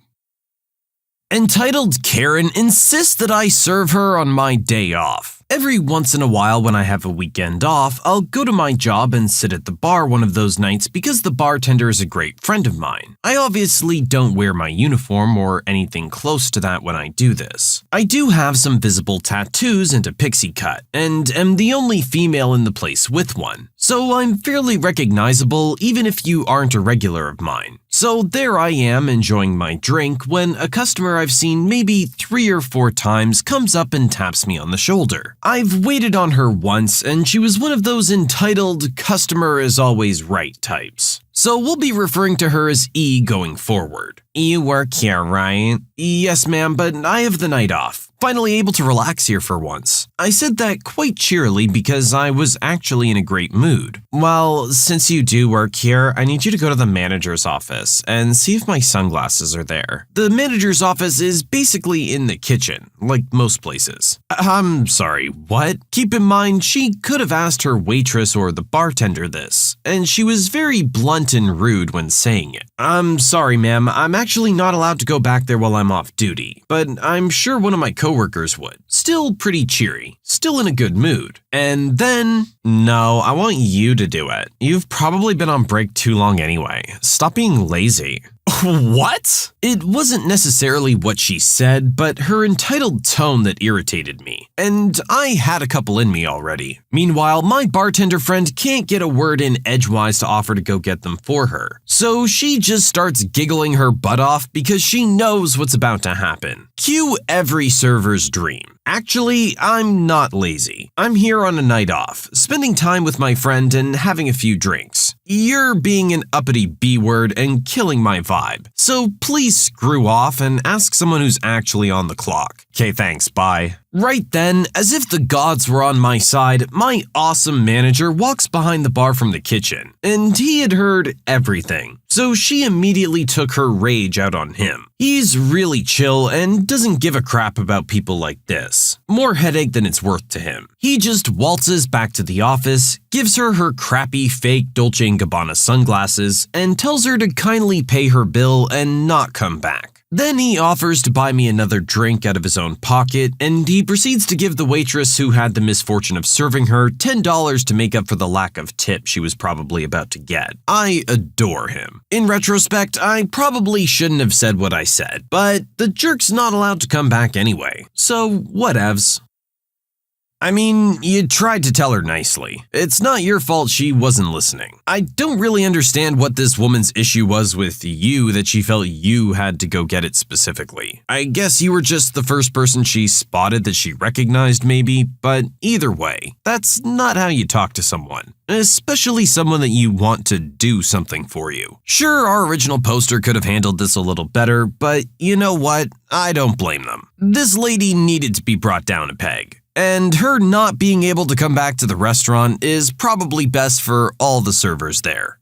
Entitled Karen insists that I serve her on my day off. Every once in a while when I have a weekend off, I'll go to my job and sit at the bar one of those nights because the bartender is a great friend of mine. I obviously don't wear my uniform or anything close to that when I do this. I do have some visible tattoos and a pixie cut, and am the only female in the place with one. So I'm fairly recognizable even if you aren't a regular of mine. So there I am enjoying my drink when a customer I've seen maybe 3 or 4 times comes up and taps me on the shoulder. I've waited on her once and she was one of those entitled customer is always right types. So we'll be referring to her as E going forward. You work here, right? Yes, ma'am, but I have the night off. Finally able to relax here for once. I said that quite cheerily because I was actually in a great mood. Well, since you do work here, I need you to go to the manager's office and see if my sunglasses are there. The manager's office is basically in the kitchen, like most places. I'm sorry, what? Keep in mind, she could have asked her waitress or the bartender this, and she was very blunt and rude when saying it. I'm sorry, ma'am, I'm actually not allowed to go back there while I'm off duty, but I'm sure one of my coworkers would. Still pretty cheery, still in a good mood. And then, no, I want you to do it. You've probably been on break too long anyway. Stop being lazy. What? It wasn't necessarily what she said, but her entitled tone that irritated me. And I had a couple in me already. Meanwhile, my bartender friend can't get a word in edgewise to offer to go get them for her. So she just starts giggling her butt off because she knows what's about to happen. Cue every server's dream. Actually, I'm not lazy. I'm here on a night off, spending time with my friend and having a few drinks. You're being an uppity B-word and killing my vibe. So please screw off and ask someone who's actually on the clock. Okay, thanks, bye. Right then, as if the gods were on my side, my awesome manager walks behind the bar from the kitchen, and he had heard everything. So she immediately took her rage out on him. He's really chill and doesn't give a crap about people like this. More headache than it's worth to him. He just waltzes back to the office, gives her her crappy fake Dolce & Gabbana sunglasses, and tells her to kindly pay her bill and not come back. Then he offers to buy me another drink out of his own pocket, and he proceeds to give the waitress who had the misfortune of serving her $10 to make up for the lack of tip she was probably about to get. I adore him. In retrospect, I probably shouldn't have said what I said, but the jerk's not allowed to come back anyway, so whatevs. I mean, you tried to tell her nicely. It's not your fault she wasn't listening. I don't really understand what this woman's issue was with you that she felt you had to go get it specifically. I guess you were just the first person she spotted that she recognized maybe, but either way, that's not how you talk to someone. Especially someone that you want to do something for you. Sure, our original poster could have handled this a little better, but you know what? I don't blame them. This lady needed to be brought down a peg. And her not being able to come back to the restaurant is probably best for all the servers there.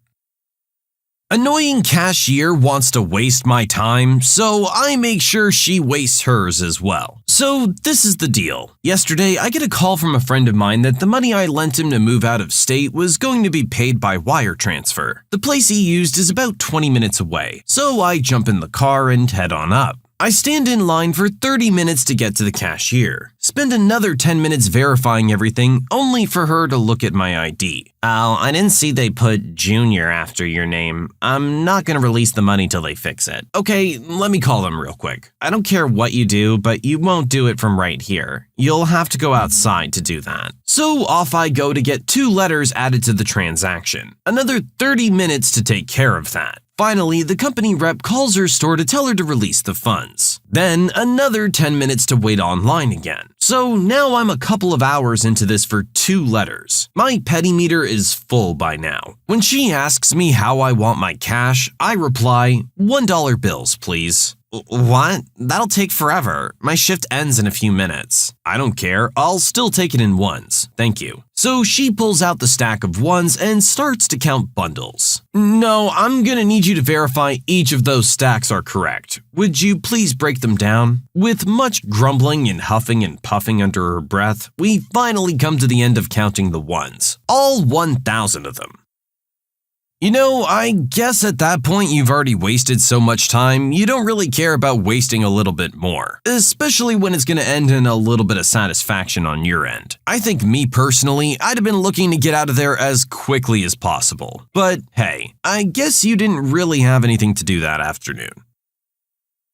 Annoying cashier wants to waste my time, so I make sure she wastes hers as well. So this is the deal. Yesterday, I get a call from a friend of mine that the money I lent him to move out of state was going to be paid by wire transfer. The place he used is about 20 minutes away, so I jump in the car and head on up. I stand in line for 30 minutes to get to the cashier. Spend another 10 minutes verifying everything, only for her to look at my ID. Oh, I didn't see they put Junior after your name. I'm not gonna release the money till they fix it. Okay, let me call them real quick. I don't care what you do, but you won't do it from right here. You'll have to go outside to do that. So off I go to get 2 letters added to the transaction. Another 30 minutes to take care of that. Finally, the company rep calls her store to tell her to release the funds. Then another 10 minutes to wait online again. So now I'm a couple of hours into this for 2 letters. My petty meter is full by now. When she asks me how I want my cash, I reply, $1 bills, please. What? That'll take forever. My shift ends in a few minutes. I don't care. I'll still take it in ones. Thank you. So she pulls out the stack of ones and starts to count bundles. No, I'm gonna need you to verify each of those stacks are correct. Would you please break them down? With much grumbling and huffing and puffing under her breath, we finally come to the end of counting the ones. All 1,000 of them. You know, I guess at that point you've already wasted so much time, you don't really care about wasting a little bit more. Especially when it's gonna end in a little bit of satisfaction on your end. I think me personally, I'd have been looking to get out of there as quickly as possible. But hey, I guess you didn't really have anything to do that afternoon.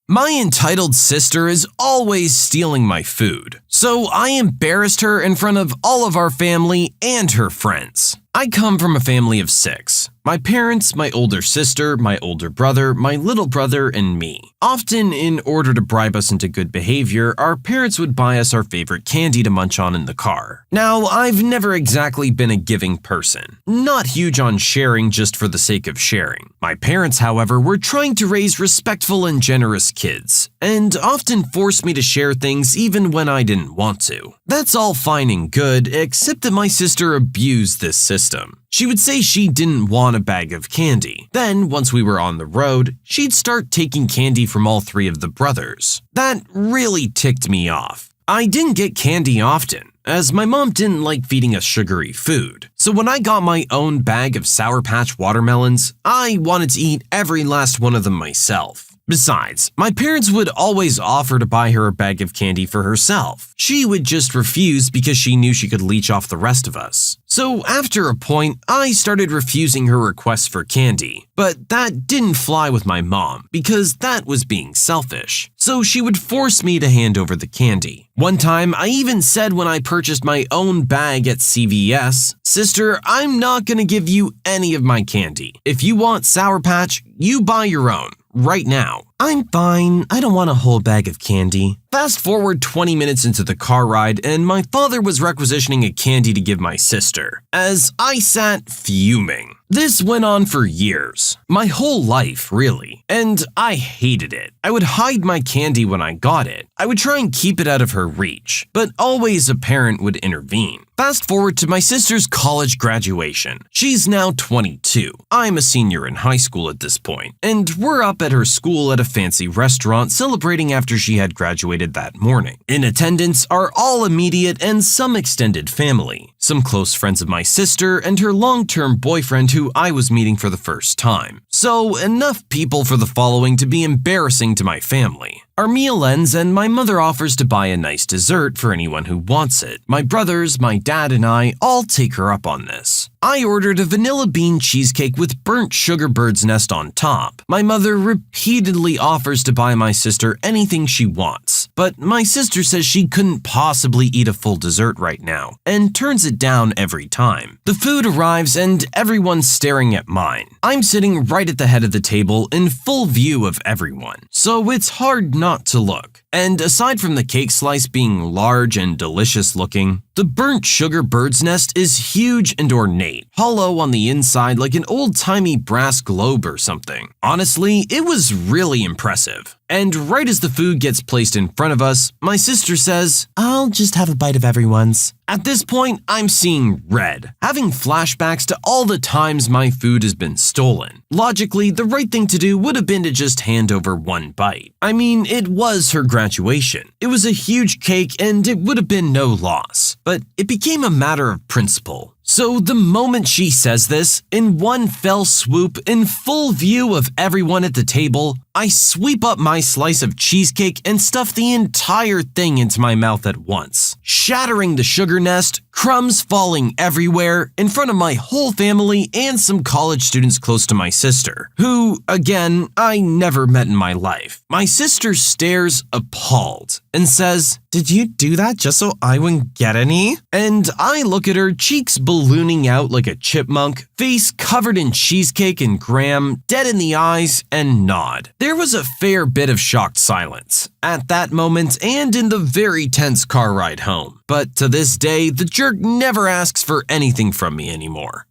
My entitled sister is always stealing my food, so I embarrassed her in front of all of our family and her friends. I come from a family of 6. My parents, my older sister, my older brother, my little brother, and me. Often, in order to bribe us into good behavior, our parents would buy us our favorite candy to munch on in the car. Now, I've never exactly been a giving person. Not huge on sharing just for the sake of sharing. My parents, however, were trying to raise respectful and generous kids, and often forced me to share things even when I didn't want to. That's all fine and good, except that my sister abused this system. She would say she didn't want a bag of candy. Then, once we were on the road, she'd start taking candy from all 3 of the brothers. That really ticked me off. I didn't get candy often, as my mom didn't like feeding us sugary food. So when I got my own bag of Sour Patch watermelons, I wanted to eat every last one of them myself. Besides, my parents would always offer to buy her a bag of candy for herself. She would just refuse because she knew she could leech off the rest of us. So after a point, I started refusing her requests for candy. But that didn't fly with my mom because that was being selfish. So she would force me to hand over the candy. One time, I even said when I purchased my own bag at CVS, "Sister, I'm not gonna give you any of my candy. If you want Sour Patch, you buy your own. Right now." "I'm fine. I don't want a whole bag of candy." Fast forward 20 minutes into the car ride, and my father was requisitioning a candy to give my sister, as I sat fuming. This went on for years. My whole life, really. And I hated it. I would hide my candy when I got it. I would try and keep it out of her reach, but always a parent would intervene. Fast forward to my sister's college graduation. She's now 22. I'm a senior in high school at this point, and we're up at her school at a fancy restaurant celebrating after she had graduated that morning. In attendance are all immediate and some extended family, some close friends of my sister, and her long-term boyfriend who I was meeting for the first time. So enough people for the following to be embarrassing to my family. Our meal ends and my mother offers to buy a nice dessert for anyone who wants it. My brothers, my dad, and I all take her up on this. I ordered a vanilla bean cheesecake with burnt sugar bird's nest on top. My mother repeatedly offers to buy my sister anything she wants, but my sister says she couldn't possibly eat a full dessert right now and turns it down every time. The food arrives and everyone's staring at mine. I'm sitting right at the head of the table in full view of everyone, so it's hard not to look. And aside from the cake slice being large and delicious looking, the burnt sugar bird's nest is huge and ornate, hollow on the inside like an old-timey brass globe or something. Honestly, it was really impressive. And right as the food gets placed in front of us, my sister says, "I'll just have a bite of everyone's." At this point, I'm seeing red, having flashbacks to all the times my food has been stolen. Logically, the right thing to do would have been to just hand over one bite. I mean, it was her graduation. It was a huge cake and it would have been no loss. But it became a matter of principle. So the moment she says this, in one fell swoop, in full view of everyone at the table, I sweep up my slice of cheesecake and stuff the entire thing into my mouth at once, shattering the sugar nest, crumbs falling everywhere, in front of my whole family and some college students close to my sister, who, again, I never met in my life. My sister stares appalled and says, "Did you do that just so I wouldn't get any?" And I look at her, cheeks ballooning out like a chipmunk, face covered in cheesecake and graham, dead in the eyes, and nod. There was a fair bit of shocked silence at that moment and in the very tense car ride home. But to this day, the jerk never asks for anything from me anymore.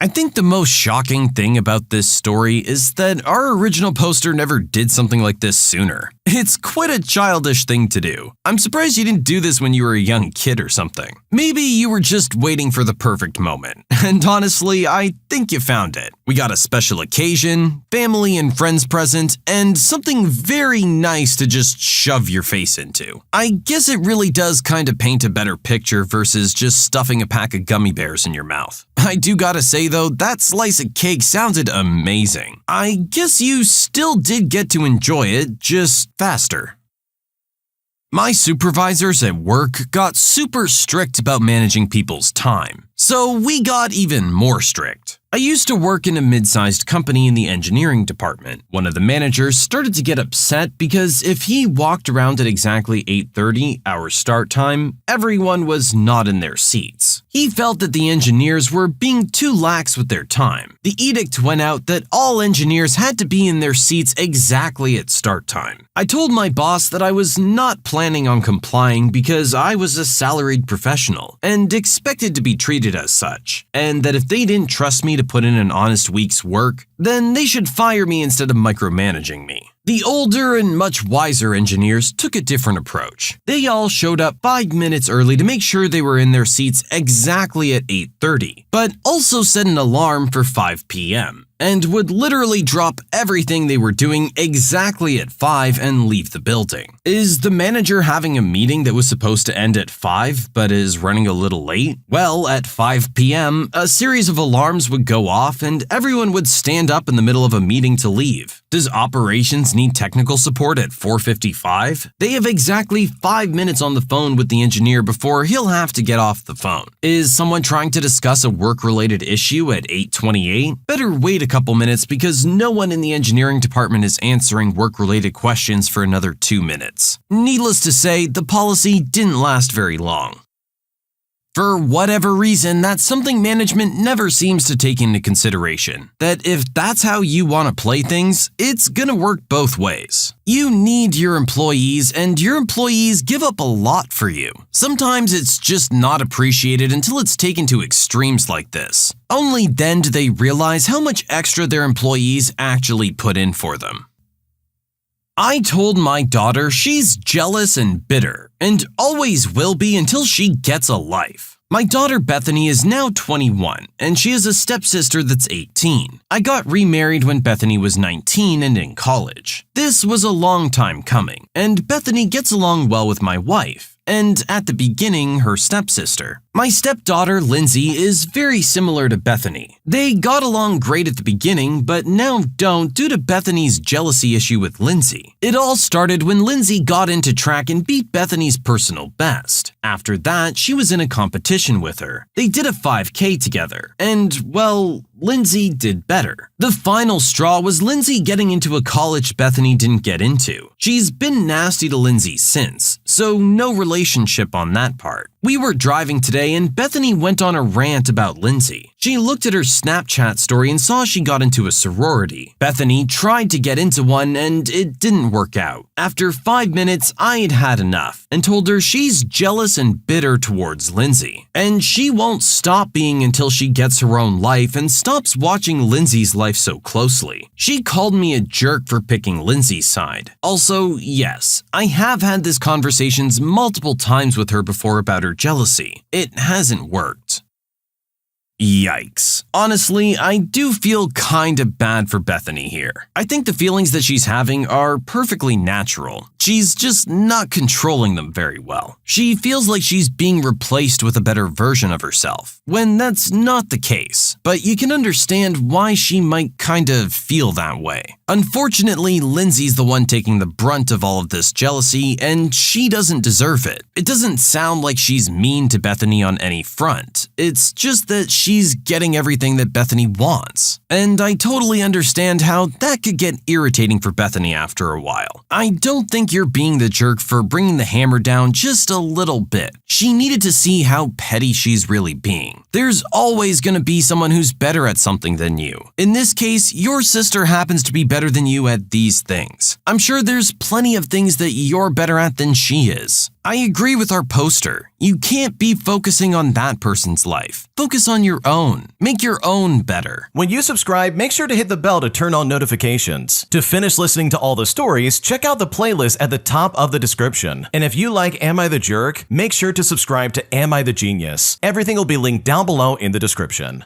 I think the most shocking thing about this story is that our original poster never did something like this sooner. It's quite a childish thing to do. I'm surprised you didn't do this when you were a young kid or something. Maybe you were just waiting for the perfect moment. And honestly, I think you found it. We got a special occasion, family and friends present, and something very nice to just shove your face into. I guess it really does kind of paint a better picture versus just stuffing a pack of gummy bears in your mouth. I do gotta say though, that slice of cake sounded amazing. I guess you still did get to enjoy it, just faster. My supervisors at work got super strict about managing people's time, so we got even more strict. I used to work in a mid-sized company in the engineering department. One of the managers started to get upset because if he walked around at exactly 8:30, our start time, everyone was not in their seats. He felt that the engineers were being too lax with their time. The edict went out that all engineers had to be in their seats exactly at start time. I told my boss that I was not planning on complying because I was a salaried professional and expected to be treated as such, and that if they didn't trust me to put in an honest week's work, then they should fire me instead of micromanaging me. The older and much wiser engineers took a different approach. They all showed up 5 minutes early to make sure they were in their seats exactly at 8:30, but also set an alarm for 5 p.m. and would literally drop everything they were doing exactly at 5 and leave the building. Is the manager having a meeting that was supposed to end at 5 but is running a little late? Well, at 5 p.m., a series of alarms would go off and everyone would stand up in the middle of a meeting to leave. Does operations need technical support at 4:55? They have exactly 5 minutes on the phone with the engineer before he'll have to get off the phone. Is someone trying to discuss a work-related issue at 8:28? Better wait a couple minutes because no one in the engineering department is answering work-related questions for another 2 minutes. Needless to say, the policy didn't last very long. For whatever reason, that's something management never seems to take into consideration. That if that's how you want to play things, it's gonna work both ways. You need your employees, and your employees give up a lot for you. Sometimes it's just not appreciated until it's taken to extremes like this. Only then do they realize how much extra their employees actually put in for them. I told my daughter she's jealous and bitter, and always will be until she gets a life. My daughter Bethany is now 21, and she has a stepsister that's 18. I got remarried when Bethany was 19 and in college. This was a long time coming, and Bethany gets along well with my wife. and at the beginning, her stepsister. My stepdaughter, Lindsay, is very similar to Bethany. They got along great at the beginning, but now don't due to Bethany's jealousy issue with Lindsay. It all started when Lindsay got into track and beat Bethany's personal best. After that, she was in a competition with her. They did a 5K together, and, well, Lindsay did better. The final straw was Lindsay getting into a college Bethany didn't get into. She's been nasty to Lindsay since, so no relationship on that part. We were driving today and Bethany went on a rant about Lindsay. She looked at her Snapchat story and saw she got into a sorority. Bethany tried to get into one and it didn't work out. After 5 minutes, I had had enough and told her she's jealous and bitter towards Lindsay. And she won't stop being until she gets her own life and stops watching Lindsay's life so closely. She called me a jerk for picking Lindsay's side. Also, yes, I have had these conversations multiple times with her before about her jealousy. It hasn't worked. Yikes. Honestly, I do feel kinda bad for Bethany here. I think the feelings that she's having are perfectly natural. She's just not controlling them very well. She feels like she's being replaced with a better version of herself, when that's not the case. But you can understand why she might kind of feel that way. Unfortunately, Lindsay's the one taking the brunt of all of this jealousy, and she doesn't deserve it. It doesn't sound like she's mean to Bethany on any front. It's just that she's getting everything that Bethany wants. And I totally understand how that could get irritating for Bethany after a while. I don't think you're being the jerk for bringing the hammer down just a little bit. She needed to see how petty she's really being. There's always gonna be someone who's better at something than you. In this case, your sister happens to be better than you at these things. I'm sure there's plenty of things that you're better at than she is. I agree with our poster. You can't be focusing on that person's life. Focus on your own. Make your own better. When you subscribe, make sure to hit the bell to turn on notifications. To finish listening to all the stories, check out the playlist at the top of the description. And if you like Am I the Jerk, make sure to subscribe to Am I the Genius. Everything will be linked down below in the description.